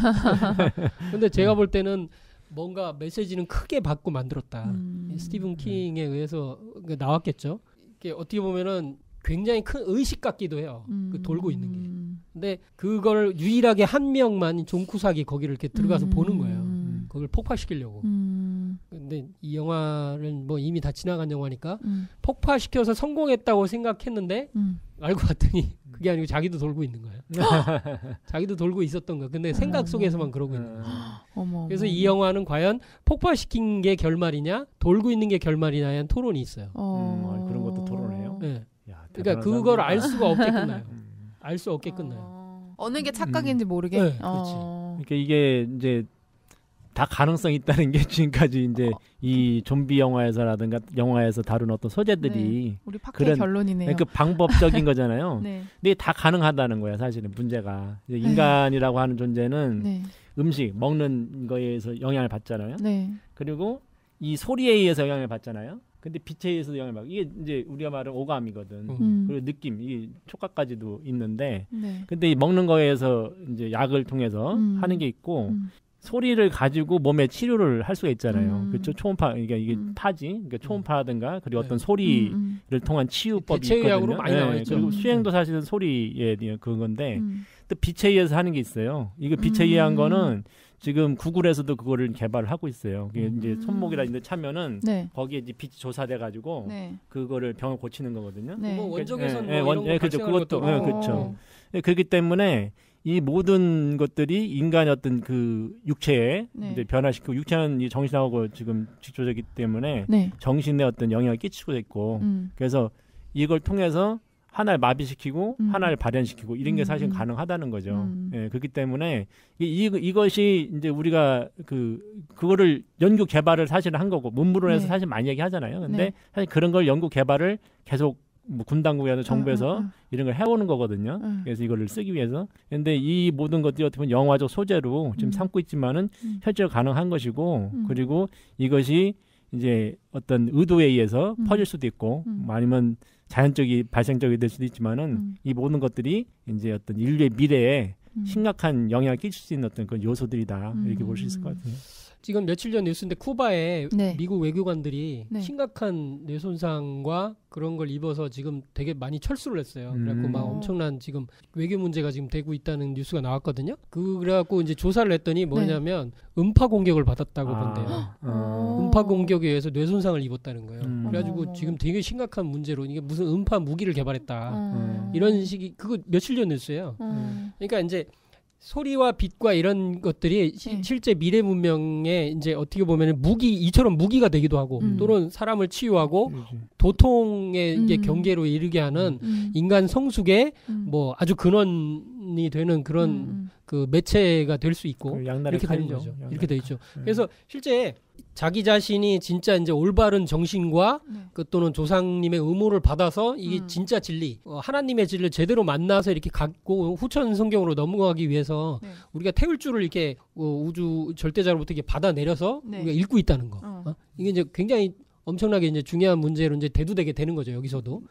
근데 제가 볼 때는 뭔가 메시지는 크게 받고 만들었다. 스티븐 킹에 의해서 나왔겠죠. 이게 어떻게 보면은 굉장히 큰 의식 같기도 해요. 그 돌고 있는 게. 근데 그걸 유일하게 한 명만 존 쿠삭이 거기를 이렇게 들어가서 보는 거예요. 그걸 폭파시키려고. 근데 이 영화는 뭐 이미 다 지나간 영화니까 폭파시켜서 성공했다고 생각했는데 알고 봤더니 그게 아니고 자기도 돌고 있는 거예요. 자기도 돌고 있었던 거예요. 근데 생각 속에서만 그러고 있는 거예요. 그래서 이 영화는 과연 폭파시킨 게 결말이냐 돌고 있는 게 결말이냐에 토론이 있어요.
그런 것도 토론해요?
네. 야, 그러니까 그걸 알 수가 없게 끝나요. 알 수 없게 끝나요.
어느 게 착각인지 모르게.
네, 그렇지.
그러니까 이게 이제 다 가능성이 있다는 게 지금까지 이제 이 좀비 영화에서라든가 영화에서 다룬 어떤 소재들이
우리 파크의 결론이네요.
그 방법적인 거잖아요.
네.
근데 다 가능하다는 거야 사실은 문제가. 인간이라고 하는 존재는 음식 먹는 거에 의해서 영향을 받잖아요. 그리고 이 소리에 의해서 영향을 받잖아요. 근데 빛에 의해서 영향을 받고 이게 이제 우리가 말하는 오감이거든. 그리고 느낌, 이 촉각까지도 있는데, 근데 이 먹는 거에 의해서 이제 약을 통해서 하는 게 있고 소리를 가지고 몸에 치료를 할 수가 있잖아요. 그렇죠? 초음파, 그러니까 이게 파지, 그러니까 초음파든가 그리고 어떤 소리를 통한 치유법이 있거든요.
많이 나와 있죠.
그리고 수행도 사실은 소리에 대한 그건데, 또 빛에 의해서 하는 게 있어요. 이거 빛에 의한 거는 지금 구글에서도 그거를 개발을 하고 있어요. 그게 이제 손목이라 이제 차면은 거기에 이제 빛이 조사돼 가지고 그거를 병을 고치는 거거든요.
뭐 원적에서는 이런 거
그렇죠. 그것도 그렇죠. 그렇기 때문에 이 모든 것들이 인간의 어떤 그 육체에 이제 변화시키고, 육체는 이 정신하고 지금 직조되기 때문에 정신에 어떤 영향을 끼치고 있고, 그래서 이걸 통해서 하나를 마비시키고 하나를 발현시키고 이런 게 사실 가능하다는 거죠. 예, 그렇기 때문에 이것이 이제 우리가 그거를 연구 개발을 사실 한 거고, 문무론에서 사실 많이 얘기하잖아요. 근데 사실 그런 걸 연구 개발을 계속 뭐 군 당국이나 정부에서 이런 걸 해오는 거거든요. 그래서 이거를 쓰기 위해서. 근데 이 모든 것들이 어떻게 보면 영화적 소재로 지금 삼고 있지만은 실제로 가능한 것이고, 그리고 이것이 이제 어떤 의도에 의해서 퍼질 수도 있고, 아니면 자연적이 발생적이 될 수도 있지만은 이 모든 것들이 이제 어떤 인류의 미래에 심각한 영향을 끼칠 수 있는 어떤 그런 요소들이다, 이렇게 볼 수 있을 것 같아요.
지금 며칠 전 뉴스인데 쿠바에 미국 외교관들이 심각한 뇌손상과 그런 걸 입어서 지금 되게 많이 철수를 했어요. 그래갖고 막 엄청난 지금 외교 문제가 지금 되고 있다는 뉴스가 나왔거든요. 그래갖고 이제 조사를 했더니 뭐냐면 음파 공격을 받았다고 본대요. 음파 공격에 의해서 뇌손상을 입었다는 거예요. 그래가지고 지금 되게 심각한 문제로, 이게 무슨 음파 무기를 개발했다, 이런 식이, 그거 며칠 전 뉴스예요. 그러니까 이제 소리와 빛과 이런 것들이 실제 미래 문명에 이제 어떻게 보면은 이처럼 무기가 되기도 하고, 또는 사람을 치유하고 도통의 이게 경계로 이르게 하는 인간 성숙의 뭐 아주 근원이 되는 그런 그 매체가 될 수 있고, 이렇게 되는 거죠. 이렇게 돼 있죠. 그래서 실제 자기 자신이 진짜 이제 올바른 정신과 또는 조상님의 의무를 받아서 이게 진짜 진리, 하나님의 진리를 제대로 만나서 이렇게 갖고 후천 성경으로 넘어가기 위해서 우리가 태울 줄을 이렇게 우주 절대자로부터 이렇게 받아내려서 우리가 읽고 있다는 거. 이게 이제 굉장히 엄청나게 이제 중요한 문제로 이제 대두되게 되는 거죠, 여기서도.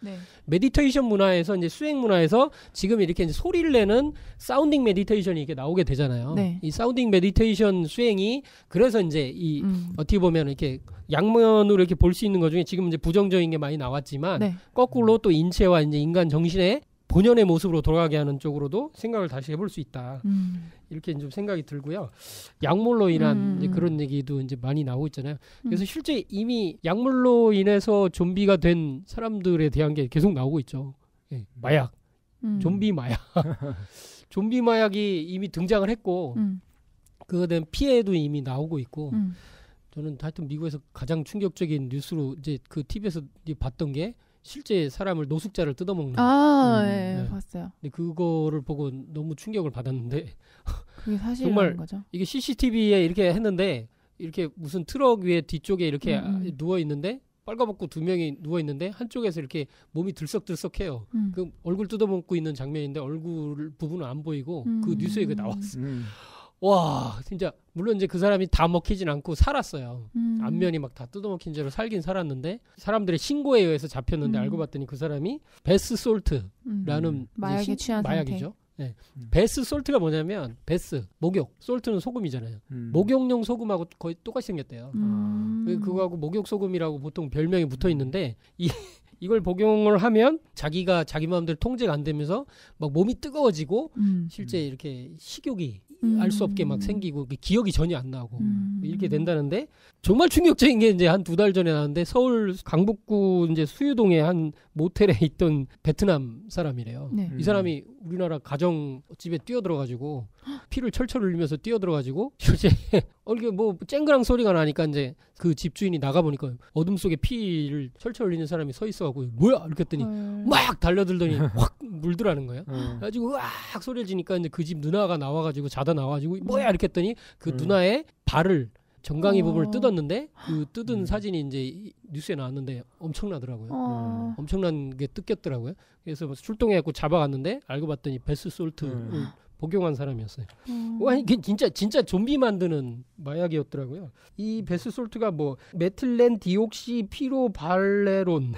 메디테이션 문화에서, 이제 수행 문화에서 지금 이렇게 이제 소리를 내는 사운딩 메디테이션이 이렇게 나오게 되잖아요. 이 사운딩 메디테이션 수행이, 그래서 이제 이 어떻게 보면 이렇게 양면으로 이렇게 볼 수 있는 것 중에 지금 이제 부정적인 게 많이 나왔지만, 거꾸로 또 인체와 이제 인간 정신의 본연의 모습으로 돌아가게 하는 쪽으로도 생각을 다시 해볼 수 있다. 이렇게 좀 생각이 들고요. 약물로 인한 이제 그런 얘기도 이제 많이 나오고 있잖아요. 그래서 실제 이미 약물로 인해서 좀비가 된 사람들에 대한 게 계속 나오고 있죠. 마약, 좀비 마약. 좀비 마약이 이미 등장을 했고, 그거에 대한 피해도 이미 나오고 있고, 저는 하여튼 미국에서 가장 충격적인 뉴스로 이제 그 TV에서 봤던 게, 실제 사람을 노숙자를 뜯어먹는.
봤어요.
근데 그거를 보고 너무 충격을 받았는데,
그게 사실인
정말
거죠.
이게 CCTV에 이렇게 했는데, 이렇게 무슨 트럭 위에 뒤쪽에 이렇게 누워 있는데, 빨가벗고 두 명이 누워 있는데 한쪽에서 이렇게 몸이 들썩들썩해요. 그 얼굴 뜯어먹고 있는 장면인데 얼굴 부분은 안 보이고 그 뉴스에 그 나왔어요. 와, 진짜 물론 이제 그 사람이 다 먹히진 않고 살았어요. 안면이 막 다 뜯어먹힌 채로 살긴 살았는데, 사람들의 신고에 의해서 잡혔는데 알고 봤더니 그 사람이 베스 솔트라는
마약에 취한
마약이죠. 베스 솔트가 뭐냐면, 베스 목욕, 솔트는 소금이잖아요. 목욕용 소금하고 거의 똑같이 생겼대요. 그거하고 목욕 소금이라고 보통 별명이 붙어 있는데, 이걸 복용을 하면 자기가 자기 마음대로 통제가 안 되면서 막 몸이 뜨거워지고 실제 이렇게 식욕이 알 수 없게 막 생기고 기억이 전혀 안 나고 이렇게 된다는데, 정말 충격적인 게 이제 한 2달 전에 나왔는데, 서울 강북구 이제 수유동에 한 모텔에 있던 베트남 사람이래요. 이 사람이 우리나라 가정집에 뛰어들어가지고 피를 철철 흘리면서 뛰어들어가지고 실제 이게 뭐 쨍그랑 소리가 나니까 이제 그 집주인이 나가보니까 어둠 속에 피를 철철 흘리는 사람이 서 있어가지고 뭐야 이렇게 했더니 막 달려들더니 확 물더라는 거예요. 그래가지고 으악 소리를 지니까 이제 그 집 누나가 나와가지고 자다 나와가지고 뭐야 이렇게 했더니 그 누나의 발을, 정강이 부분을 뜯었는데, 그 뜯은 사진이 이제 뉴스에 나왔는데 엄청나더라고요. 엄청난 게 뜯겼더라고요. 그래서 출동해갖고 잡아갔는데 알고 봤더니 베스 솔트를 복용한 사람이었어요. 와, 이게 진짜 좀비 만드는 마약이었더라고요. 이 베스 솔트가 뭐 메틸렌 디옥시 피로발레론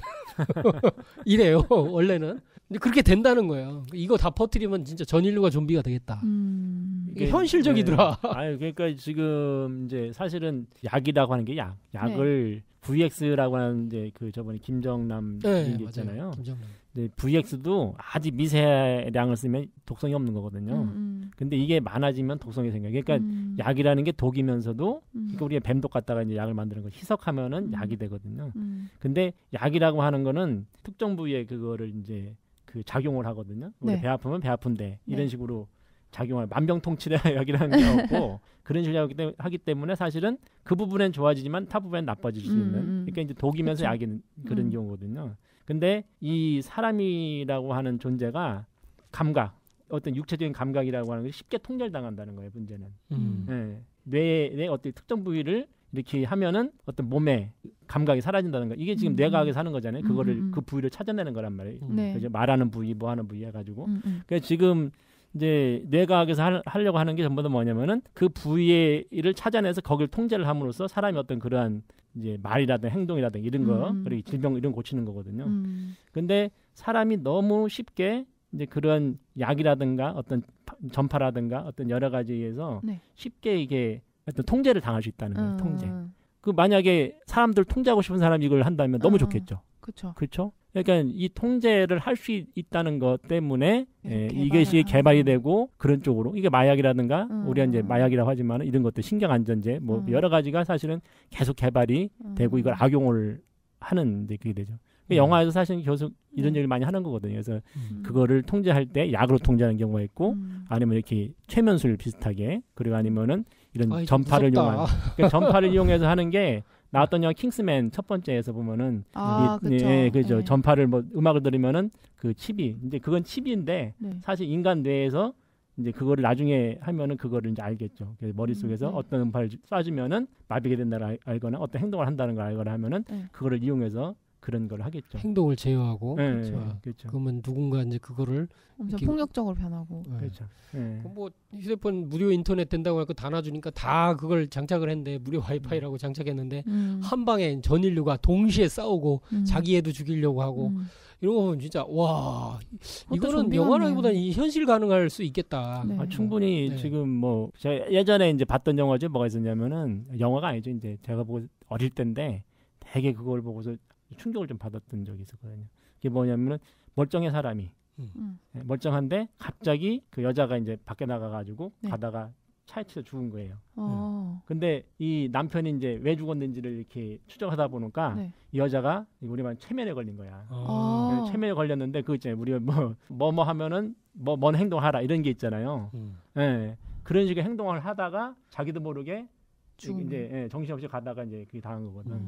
이래요, 원래는. 근데 그렇게 된다는 거예요. 이거 다 퍼뜨리면 진짜 전 인류가 좀비가 되겠다. 이게 현실적이더라.
아유, 그러니까 지금 이제 사실은 약이라고 하는 게 약을 VX라고 하는 이제 그 저번에 김정남 얘기 있잖아요. 김정남. 네, VX도 아주 미세량을 쓰면 독성이 없는 거거든요. 근데 이게 많아지면 독성이 생겨요. 그러니까 약이라는 게 독이면서도 그러니까 우리가 뱀독 갖다가 이제 약을 만드는 거 희석하면은 약이 되거든요. 근데 약이라고 하는 거는 특정 부위에 그거를 이제 그 작용을 하거든요. 우리 배 아프면 배 아픈데 이런 식으로 작용을 만병통치레 약이라는 게 없고 그런 식으로 하기 때문에 사실은 그 부분엔 좋아지지만 타 부분엔 나빠질 수 있는 그러니까 이제 독이면서 그쵸? 약인 그런 경우거든요. 근데 이 사람이라고 하는 존재가 감각, 어떤 육체적인 감각이라고 하는 것이 쉽게 통제당한다는 거예요. 문제는 네. 뇌의 어떤 특정 부위를 이렇게 하면은 어떤 몸의 감각이 사라진다는 거. 이게 지금 뇌과학에서 하는 거잖아요. 그거를 그 부위를 찾아내는 거란 말이에요. 그래서 말하는 부위, 뭐 하는 부위 해가지고. 그러니까 지금 이제 뇌과학에서 하려고 하는 게 전부 다 뭐냐면은 그 부위를 찾아내서 거기를 통제를 함으로써 사람이 어떤 그러한 이제 말이라든 행동이라든 이런 거 그리고 질병 이런 거 고치는 거거든요. 근데 사람이 너무 쉽게 이제 그런 약이라든가 어떤 전파라든가 어떤 여러 가지에서 쉽게 이게 어떤 통제를 당할 수 있다는 거예요. 통제. 그 만약에 사람들 통제하고 싶은 사람이 이걸 한다면 너무 좋겠죠. 그렇죠. 그러니까 이 통제를 할 수 있다는 것 때문에 이것이 개발이 되고 그런 쪽으로 이게 마약이라든가 우리가 이제 마약이라고 하지만 이런 것들 신경안전제 뭐 여러 가지가 사실은 계속 개발이 되고 이걸 악용을 하는 이제 그게 되죠. 영화에서 사실 계속 이런 얘기를 많이 하는 거거든요. 그래서 그거를 통제할 때 약으로 통제하는 경우가 있고 아니면 이렇게 최면술 비슷하게 그리고 아니면은 이런 전파를 이용한 그러니까 전파를 이용해서 하는 게 나왔던 영화 킹스맨 첫 번째에서 보면은 그죠. 전파를 뭐 음악을 들으면은 그 칩이 이제 그건 칩인데 사실 인간 뇌에서 이제 그거를 나중에 하면은 그거를 이제 알겠죠. 머릿속에서 어떤 음파를 쏴주면은 마비게 된다를 알거나 어떤 행동을 한다는 걸 알거나 하면은 그거를 이용해서 그런 걸 하겠죠.
행동을 제어하고
그렇죠.
그러면 누군가 이제 그거를
엄청 폭력적으로 변하고.
그렇죠.
뭐 휴대폰 무료 인터넷 된다고 해서 다 놔주니까 다 그걸 장착을 했는데 무료 와이파이라고 장착했는데 한 방에 전 인류가 동시에 싸우고 자기 애도 죽이려고 하고 이런 거 보면 진짜 와 이거는 영화라기보다는 현실 가능할 수 있겠다.
충분히 지금 뭐 제가 예전에 이제 봤던 영화죠. 뭐가 있었냐면은 영화가 아니죠. 이제 제가 보고 어릴 때인데 되게 그걸 보고서 충격을 좀 받았던 적이 있었거든요. 그게 뭐냐면은 멀쩡한 사람이 멀쩡한데 갑자기 그 여자가 이제 밖에 나가가지고 가다가 차에 치여 죽은 거예요. 근데 이 남편이 이제 왜 죽었는지를 이렇게 추적하다 보니까 이 여자가 우리 말 체면에 걸린 거야. 체면에 걸렸는데 그 있잖아요. 우리가 뭐 하면은 뭔 행동하라 이런 게 있잖아요. 그런 식의 행동을 하다가 자기도 모르게 이제 정신없이 가다가 이제 그게 당한 거거든.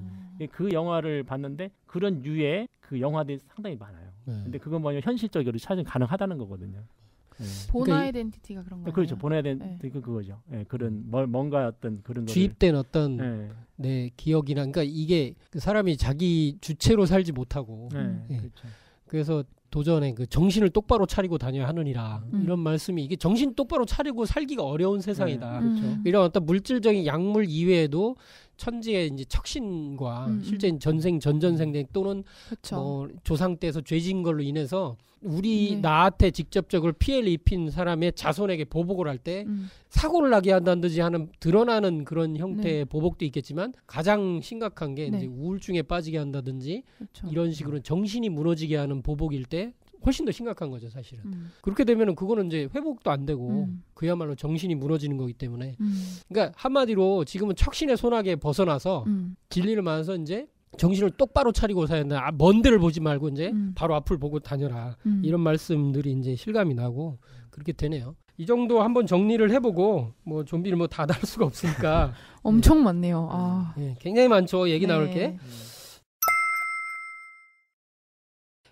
그 영화를 봤는데 그런 유의 그 영화들이 상당히 많아요. 근데 그건 뭐냐면 현실적으로 사실 가능하다는 거거든요.
본 아이덴티티가 그런 거예요.
그렇죠. 본 아이덴티티가 그거죠. 그런 뭔가 어떤 그런
주입된 어떤 내 기억이나 그러니까 이게 그 사람이 자기 주체로 살지 못하고 그렇죠. 그래서 도전에 그 정신을 똑바로 차리고 다녀야 하느니라 이런 말씀이 이게 정신 똑바로 차리고 살기가 어려운 세상이다. 이런 어떤 물질적인 약물 이외에도 천지의 이제 척신과 실제 전전생 또는 뭐 조상 때에서 죄진 걸로 인해서 우리 나한테 직접적으로 피해를 입힌 사람의 자손에게 보복을 할 때 사고를 나게 한다든지 하는 드러나는 그런 형태의 보복도 있겠지만 가장 심각한 게 이제 우울증에 빠지게 한다든지 이런 식으로 정신이 무너지게 하는 보복일 때 훨씬 더 심각한 거죠, 사실은. 그렇게 되면은 그거는 이제 회복도 안 되고 그야말로 정신이 무너지는 거기 때문에. 그러니까 한마디로 지금은 척신의 소나기에 벗어나서 진리를 만나서 이제 정신을 똑바로 차리고 사야 된다. 먼 데를 보지 말고 이제 바로 앞을 보고 다녀라. 이런 말씀들이 이제 실감이 나고 그렇게 되네요. 이 정도 한번 정리를 해보고 뭐 좀비를 뭐 다 다룰 수가 없으니까
엄청 많네요.
굉장히 많죠. 얘기 나올 게.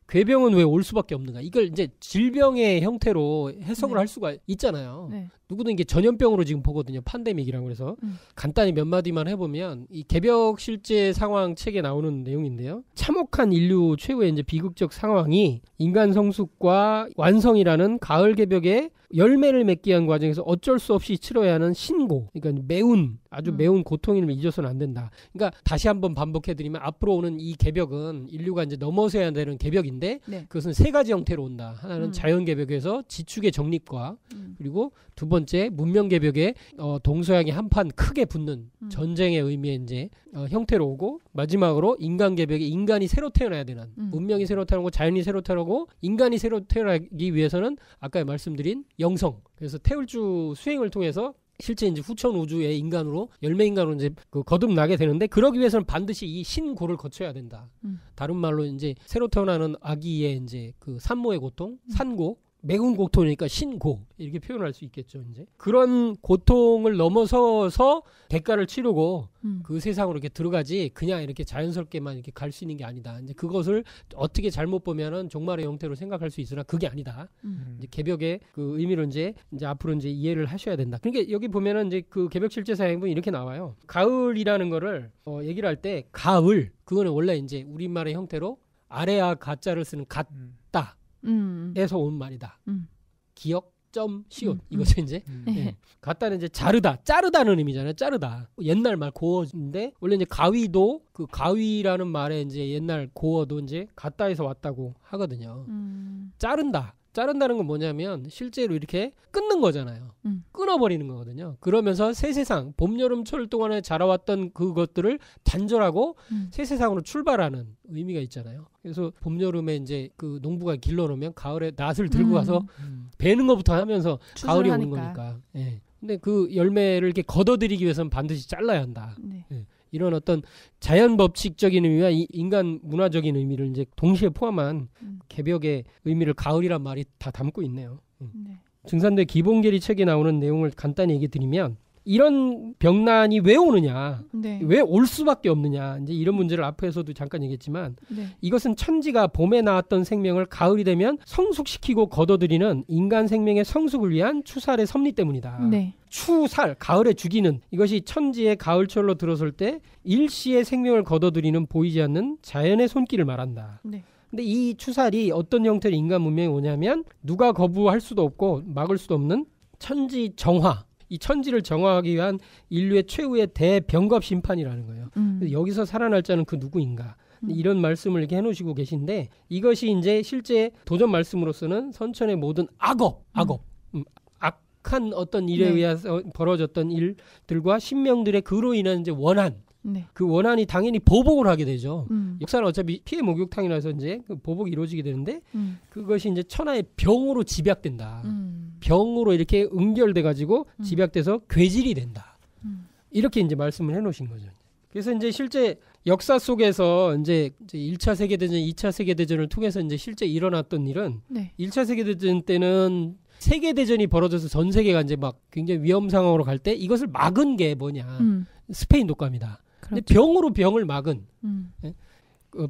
괴병은 왜 올 수밖에 없는가? 이걸 이제 질병의 형태로 해석을 할 수가 있잖아요. 누구든 이게 전염병으로 지금 보거든요. 팬데믹이라고 해서 간단히 몇 마디만 해보면 이 개벽 실제 상황 책에 나오는 내용인데요. 참혹한 인류 최후의 이제 비극적 상황이 인간 성숙과 완성이라는 가을 개벽의 열매를 맺기 위한 과정에서 어쩔 수 없이 치러야 하는 신고, 그러니까 매운 아주 매운 고통임을 잊어서는 안 된다. 그러니까 다시 한번 반복해드리면 앞으로 오는 이 개벽은 인류가 이제 넘어서야 되는 개벽인데
네.
그것은 세 가지 형태로 온다. 하나는 자연 개벽에서 지축의 정립과 그리고 두 번째 문명 개벽에 동서양이 한판 크게 붙는 전쟁의 의미의 이제 형태로 오고 마지막으로 인간 개벽에 인간이 새로 태어나야 되는 문명이 새로 태어나고 자연이 새로 태어나고 인간이 새로 태어나기 위해서는 아까 말씀드린 영성. 그래서 태울주 수행을 통해서 실제 이제 후천 우주의 인간으로 열매 인간으로 이제 거듭나게 되는데 그러기 위해서는 반드시 이 신고를 거쳐야 된다. 다른 말로 이제 새로 태어나는 아기의 이제 그 산모의 고통, 산고, 매운 고통이니까 신고 이렇게 표현할 수 있겠죠. 이제 그런 고통을 넘어서서 대가를 치르고 그 세상으로 이렇게 들어가지 그냥 이렇게 자연스럽게만 이렇게 갈 수 있는 게 아니다. 이제 그것을 어떻게 잘못 보면은 종말의 형태로 생각할 수 있으나 그게 아니다. 이제 개벽의 그 의미를 이제 앞으로 이제 이해를 하셔야 된다. 그러니까 여기 보면은 이제 그 개벽 실제 사행본이 이렇게 나와요. 가을이라는 거를 얘기를 할 때 가을 그거는 원래 이제 우리말의 형태로 아래아 가자를 쓰는 같다. 에서 온 말이다. 기억 점 시옷 이것은 이제 네. 같다는 이제 자르다는 의미잖아요. 자르다 옛날 말 고어인데 원래 이제 가위도 그 가위라는 말에 이제 옛날 고어도 이제 같다에서 왔다고 하거든요. 자른다는 건 뭐냐면 실제로 이렇게 끊는 거잖아요. 끊어버리는 거거든요. 그러면서 새 세상, 봄, 여름, 철 동안에 자라왔던 그것들을 단절하고 새 세상으로 출발하는 의미가 있잖아요. 그래서 봄, 여름에 이제 그 농부가 길러놓으면 가을에 낫을 들고 가서 베는 것부터 하면서 가을이 오는 거니까. 예. 근데 그 열매를 이렇게 걷어들이기 위해서는 반드시 잘라야 한다.
네.
예. 이런 어떤 자연 법칙적인 의미와 인간 문화적인 의미를 이제 동시에 포함한 개벽의 의미를 가을이란 말이 다 담고 있네요.
네.
증산도의 기본계리 책에 나오는 내용을 간단히 얘기 드리면 이런 병난이 왜 오느냐,
네.
왜 올 수밖에 없느냐, 이제 이런 문제를 앞에서도 잠깐 얘기했지만
네.
이것은 천지가 봄에 낳았던 생명을 가을이 되면 성숙시키고 걷어들이는 인간 생명의 성숙을 위한 추살의 섭리 때문이다.
네.
추살, 가을에 죽이는 이것이 천지의 가을철로 들어설 때 일시의 생명을 걷어들이는 보이지 않는 자연의 손길을 말한다.
네.
근데 이 추살이 어떤 형태로 인간 문명에 오냐면 누가 거부할 수도 없고 막을 수도 없는 천지 정화. 이 천지를 정화하기 위한 인류의 최후의 대병갑 심판이라는 거예요. 여기서 살아날 자는 그 누구인가. 이런 말씀을 이렇게 해놓으시고 계신데 이것이 이제 실제 도전 말씀으로서는 선천의 모든 악한 어떤 일에 의해서 벌어졌던 일들과 신명들의 그로 인한 이제 원한.
네.
그 원한이 당연히 보복을 하게 되죠. 역사는 어차피 피해 목욕탕이라서 이제 그 보복이 이루어지게 되는데 그것이 이제 천하의 병으로 집약된다. 병으로 이렇게 응결돼 가지고 집약돼서 괴질이 된다. 이렇게 이제 말씀을 해놓으신 거죠. 그래서 이제 실제 역사 속에서 이제 1차 세계대전, 2차 세계대전을 통해서 이제 실제 일어났던 일은 1차 세계대전 때는 세계대전이 벌어져서 전 세계가 이제 막 굉장히 위험 상황으로 갈 때 이것을 막은 게 뭐냐. 스페인 독감이다. 근데 병으로 병을 막은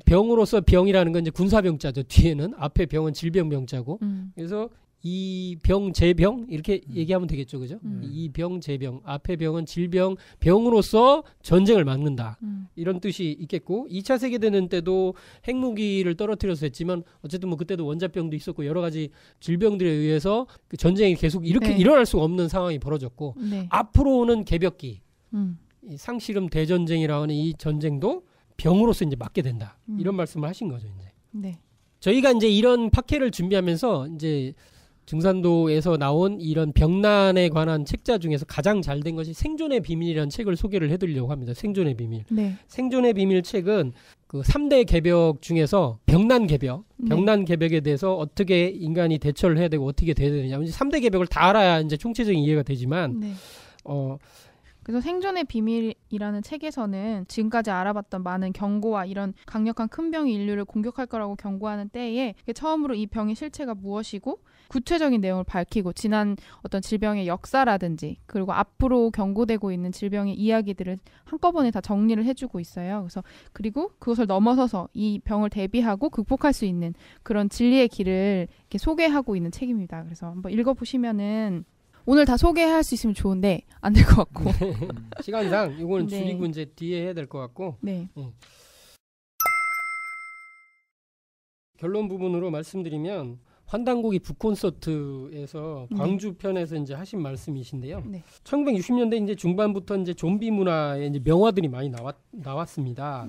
병으로서 병이라는 건 이제 군사병자죠. 뒤에는 앞에 병은 질병병자고 그래서 이 병, 제병 이렇게 얘기하면 되겠죠. 그죠? 이 병, 제병 앞에 병은 질병, 병으로서 전쟁을 막는다. 이런 뜻이 있겠고 2차 세계대전 때도 핵무기를 떨어뜨려서 했지만 어쨌든 뭐 그때도 원자병도 있었고 여러 가지 질병들에 의해서 그 전쟁이 계속 이렇게 일어날 수가 없는 상황이 벌어졌고 앞으로 오는 개벽기 이 상실음 대전쟁이라고 하는 이 전쟁도 병으로서 이제 막게 된다. 이런 말씀을 하신 거죠, 이제.
네.
저희가 이제 이런 팟캐를 준비하면서 이제 증산도에서 나온 이런 병난에 관한 책자 중에서 가장 잘 된 것이 생존의 비밀이라는 책을 소개를 해드리려고 합니다. 생존의 비밀.
네.
생존의 비밀 책은 그 3대 개벽 중에서 병난 개벽에 대해서 어떻게 인간이 대처를 해야 되고 어떻게 돼야 되느냐. 3대 개벽을 다 알아야 이제 총체적인 이해가 되지만
그래서 생존의 비밀이라는 책에서는 지금까지 알아봤던 많은 경고와 이런 강력한 큰 병이 인류를 공격할 거라고 경고하는 때에 처음으로 이 병의 실체가 무엇이고 구체적인 내용을 밝히고 지난 어떤 질병의 역사라든지 그리고 앞으로 경고되고 있는 질병의 이야기들을 한꺼번에 다 정리를 해주고 있어요. 그리고 그것을 넘어서서 이 병을 대비하고 극복할 수 있는 그런 진리의 길을 이렇게 소개하고 있는 책입니다. 그래서 한번 읽어보시면은 오늘 다 소개할 수 있으면 좋은데 안 될 것 같고
시간상 이거는 줄이고 이제 뒤에 해야 될 것 같고 결론 부분으로 말씀드리면 환단고기 북콘서트에서 광주 편에서 이제 하신 말씀이신데요.
네.
1960년대 이제 중반부터 이제 좀비 문화의 이제 명화들이 많이 나왔습니다.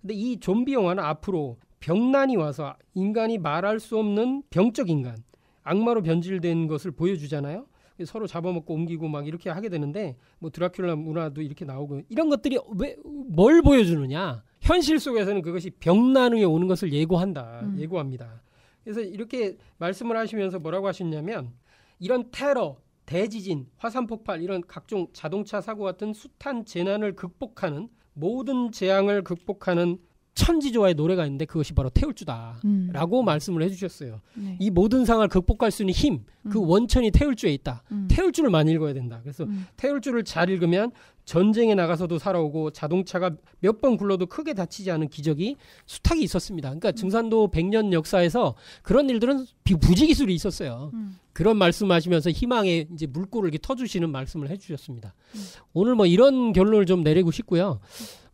근데 이 좀비 영화는 앞으로 병난이 와서 인간이 말할 수 없는 병적 인간, 악마로 변질된 것을 보여주잖아요. 서로 잡아먹고 옮기고 막 이렇게 하게 되는데 뭐 드라큘라 문화도 이렇게 나오고 이런 것들이 왜 뭘 보여주느냐? 현실 속에서는 그것이 병난후에 오는 것을 예고합니다. 그래서 이렇게 말씀을 하시면서 뭐라고 하셨냐면 이런 테러, 대지진, 화산폭발 이런 각종 자동차 사고 같은 숱한 재난을 극복하는 모든 재앙을 극복하는 천지조화의 노래가 있는데 그것이 바로 태울주다라고 말씀을 해주셨어요. 네. 이 모든 상을 극복할 수 있는 힘, 그 원천이 태울주에 있다. 태울주를 많이 읽어야 된다. 그래서 태울주를 잘 읽으면 전쟁에 나가서도 살아오고 자동차가 몇 번 굴러도 크게 다치지 않은 기적이 숱하게 있었습니다. 그러니까 증산도 100년 역사에서 그런 일들은 부지기술이 있었어요. 그런 말씀하시면서 희망의 이제 물꼬를 이렇게 터주시는 말씀을 해주셨습니다. 오늘 뭐 이런 결론을 좀 내리고 싶고요.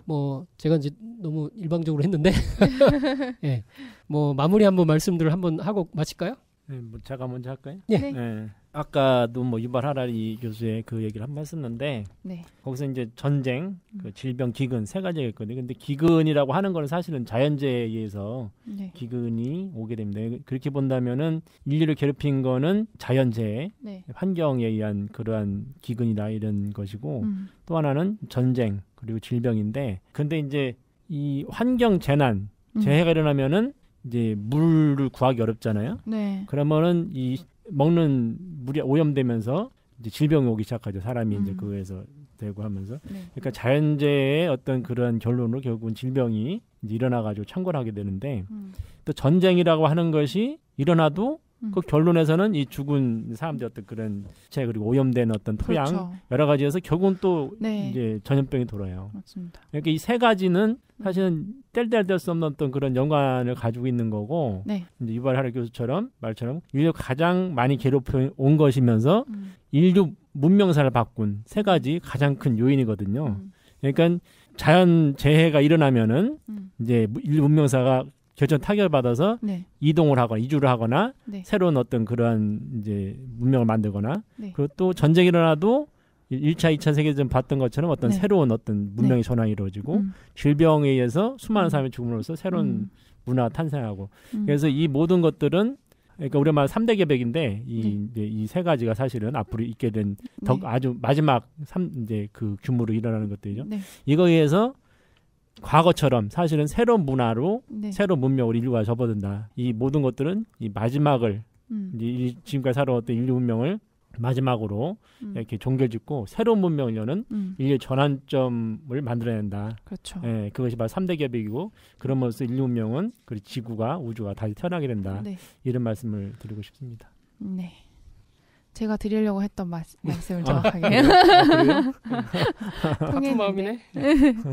뭐 제가 이제 너무 일방적으로 했는데 예. 뭐 마무리 한번 말씀들을 한번 하고 마칠까요?
네, 뭐 제가 먼저 할까요?
네.
네. 아까도 뭐 유발 하라리 교수의 그 얘기를 한번 했었는데
네.
거기서 이제 전쟁, 그 질병, 기근 세 가지가 있거든요. 근데 기근이라고 하는 거는 사실은 자연재해에 의해서
네. 기근이
오게 됩니다. 그렇게 본다면은 인류를 괴롭힌 거는 자연재해,
네.
환경에 의한 그러한 기근이다 이런 것이고 또 하나는 전쟁 그리고 질병인데 근데 이제 이 환경 재난, 재해가 일어나면은 이제 물을 구하기 어렵잖아요.
네.
그러면은 이 먹는 물이 오염되면서 이제 질병이 오기 시작하죠. 사람이 이제 그에서 되고 하면서.
네.
그러니까 자연재해의 어떤 그런 결론으로 결국은 질병이 이제 일어나가지고 창궐하게 되는데 또 전쟁이라고 하는 것이 일어나도 그 결론에서는 이 죽은 사람들 어떤 그런 체 그리고 오염된 어떤 토양
그렇죠.
여러 가지에서 결국은 또
네.
이제 전염병이 돌아요.
맞습니다.
그러니까 이 세 가지는 사실은 뗄 수 없는 어떤 그런 연관을 가지고 있는 거고
네.
이제 유발 하라 교수처럼 말처럼 인류 가장 많이 괴롭혀 온 것이면서 인류 문명사를 바꾼 세 가지 가장 큰 요인이거든요. 그러니까 자연 재해가 일어나면은 이제 인류 문명사가 결정 타격을 받아서
네.
이동을 하거나 이주를 하거나
네.
새로운 어떤 그런 이제 문명을 만들거나
네.
그리고 또 전쟁이 일어나도 1차, 2차 세계대전 봤던 것처럼 어떤
네.
새로운 어떤 문명의 전환이 이루어지고 질병에 의해서 수많은 사람이 죽음으로써 새로운 문화가 탄생하고 그래서 이 모든 것들은 그러니까 우리가 말 3대 개벽인데 이 세 가지가 사실은 앞으로 있게 된 더 아주 마지막 이제 그 규모로 일어나는 것들이죠.
네.
이거에 의해서 과거처럼 사실은 새로운 문화로
네.
새로운 문명으로 인류가 접어든다. 이 모든 것들은 이 마지막을 이제 지금까지 살아왔던 인류 문명을 마지막으로 이렇게 종결짓고 새로운 문명을 여는 인류의 전환점을 만들어낸다.
그렇죠.
예, 그것이 바로 3대 개벽이고 그러면서 인류 문명은 그리고 지구가 우주가 다시 태어나게 된다.
네.
이런 말씀을 드리고 싶습니다.
네. 제가 드리려고 했던 말씀을 정확하게
그래요?
같은 마음이네.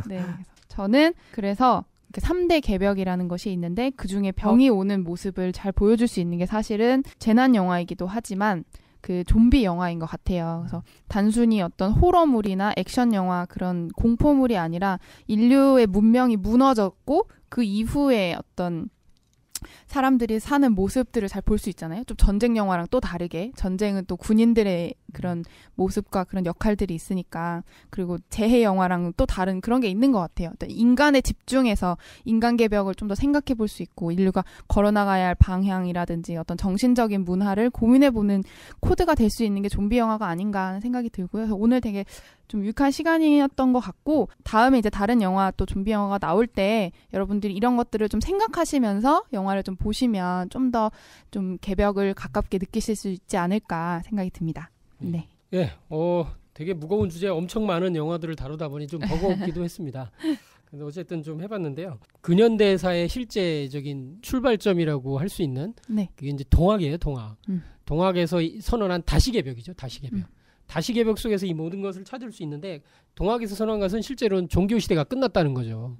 네. 저는 그래서 3대 개벽이라는 것이 있는데 그중에 병이 오는 모습을 잘 보여줄 수 있는 게 사실은 재난 영화이기도 하지만 그 좀비 영화인 것 같아요. 그래서 단순히 어떤 호러물이나 액션 영화 그런 공포물이 아니라 인류의 문명이 무너졌고 그 이후에 어떤 사람들이 사는 모습들을 잘 볼 수 있잖아요. 좀 전쟁 영화랑 또 다르게 전쟁은 또 군인들의 그런 모습과 그런 역할들이 있으니까 그리고 재해 영화랑 또 다른 그런 게 있는 것 같아요. 인간에 집중해서 인간 개벽을 좀 더 생각해 볼 수 있고 인류가 걸어나가야 할 방향이라든지 어떤 정신적인 문화를 고민해보는 코드가 될 수 있는 게 좀비 영화가 아닌가 하는 생각이 들고요. 그래서 오늘 되게 좀 유익한 시간이었던 것 같고 다음에 이제 다른 영화 또 좀비 영화가 나올 때 여러분들이 이런 것들을 좀 생각하시면서 영화를 좀 보시면 좀 더 좀 개벽을 가깝게 느끼실 수 있지 않을까 생각이 듭니다. 네.
예, 되게 무거운 주제 엄청 많은 영화들을 다루다 보니 좀 버거웠기도 했습니다. 근데 어쨌든 좀 해봤는데요. 근현대사의 실제적인 출발점이라고 할 수 있는 그게 이제 동학이에요, 동학. 동학에서 선언한 다시개벽이죠, 다시개벽. 다시개벽 속에서 이 모든 것을 찾을 수 있는데 동학에서 선언한 것은 실제로는 종교시대가 끝났다는 거죠.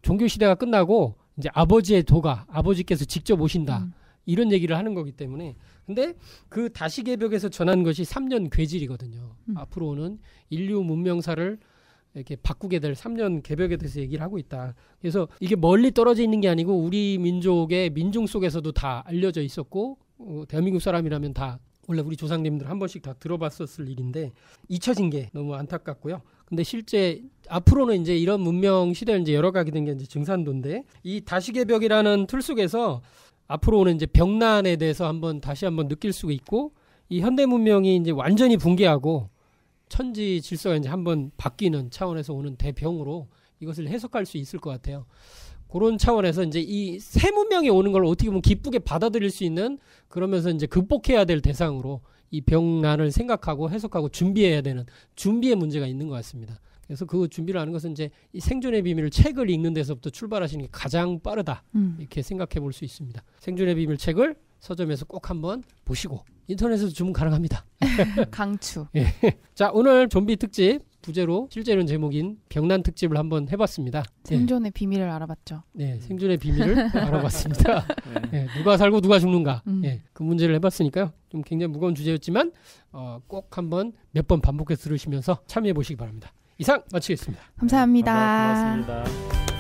종교시대가 끝나고 이제 아버지의 도가 아버지께서 직접 오신다. 이런 얘기를 하는 거기 때문에 근데 그 다시개벽에서 전한 것이 3년 괴질이거든요. 앞으로는 인류 문명사를 이렇게 바꾸게 될 3년 개벽에 대해서 얘기를 하고 있다. 그래서 이게 멀리 떨어져 있는 게 아니고 우리 민족의 민중 속에서도 다 알려져 있었고 대한민국 사람이라면 다 원래 우리 조상님들 한 번씩 다 들어봤었을 일인데 잊혀진 게 너무 안타깝고요. 근데 실제 앞으로는 이제 이런 문명 시대를 이제 열어가게 된 게 이제 증산도인데 이 다시계 벽이라는 틀 속에서 앞으로는 이제 병난에 대해서 다시 한번 느낄 수가 있고 이 현대 문명이 이제 완전히 붕괴하고 천지 질서가 이제 한번 바뀌는 차원에서 오는 대병으로 이것을 해석할 수 있을 것 같아요. 그런 차원에서 이제 이 새 문명이 오는 걸 어떻게 보면 기쁘게 받아들일 수 있는 그러면서 이제 극복해야 될 대상으로 이 병난을 생각하고 해석하고 준비해야 되는 준비의 문제가 있는 것 같습니다. 그래서 그 준비를 하는 것은 이제 이 생존의 비밀 책을 읽는 데서부터 출발하시는 게 가장 빠르다. 이렇게 생각해 볼 수 있습니다. 생존의 비밀 책을 서점에서 꼭 한번 보시고 인터넷에서 주문 가능합니다.
강추.
예. 자, 오늘 좀비 특집 부제로 실제로는 제목인 병난 특집을 한번 해봤습니다.
생존의 비밀을 알아봤죠.
네, 생존의 비밀을 알아봤습니다. 네, 누가 살고 누가 죽는가. 그 문제를 해봤으니까요. 좀 굉장히 무거운 주제였지만 꼭 한번 몇 번 반복해서 들으시면서 참여해 보시기 바랍니다. 이상 마치겠습니다.
감사합니다.
고맙습니다.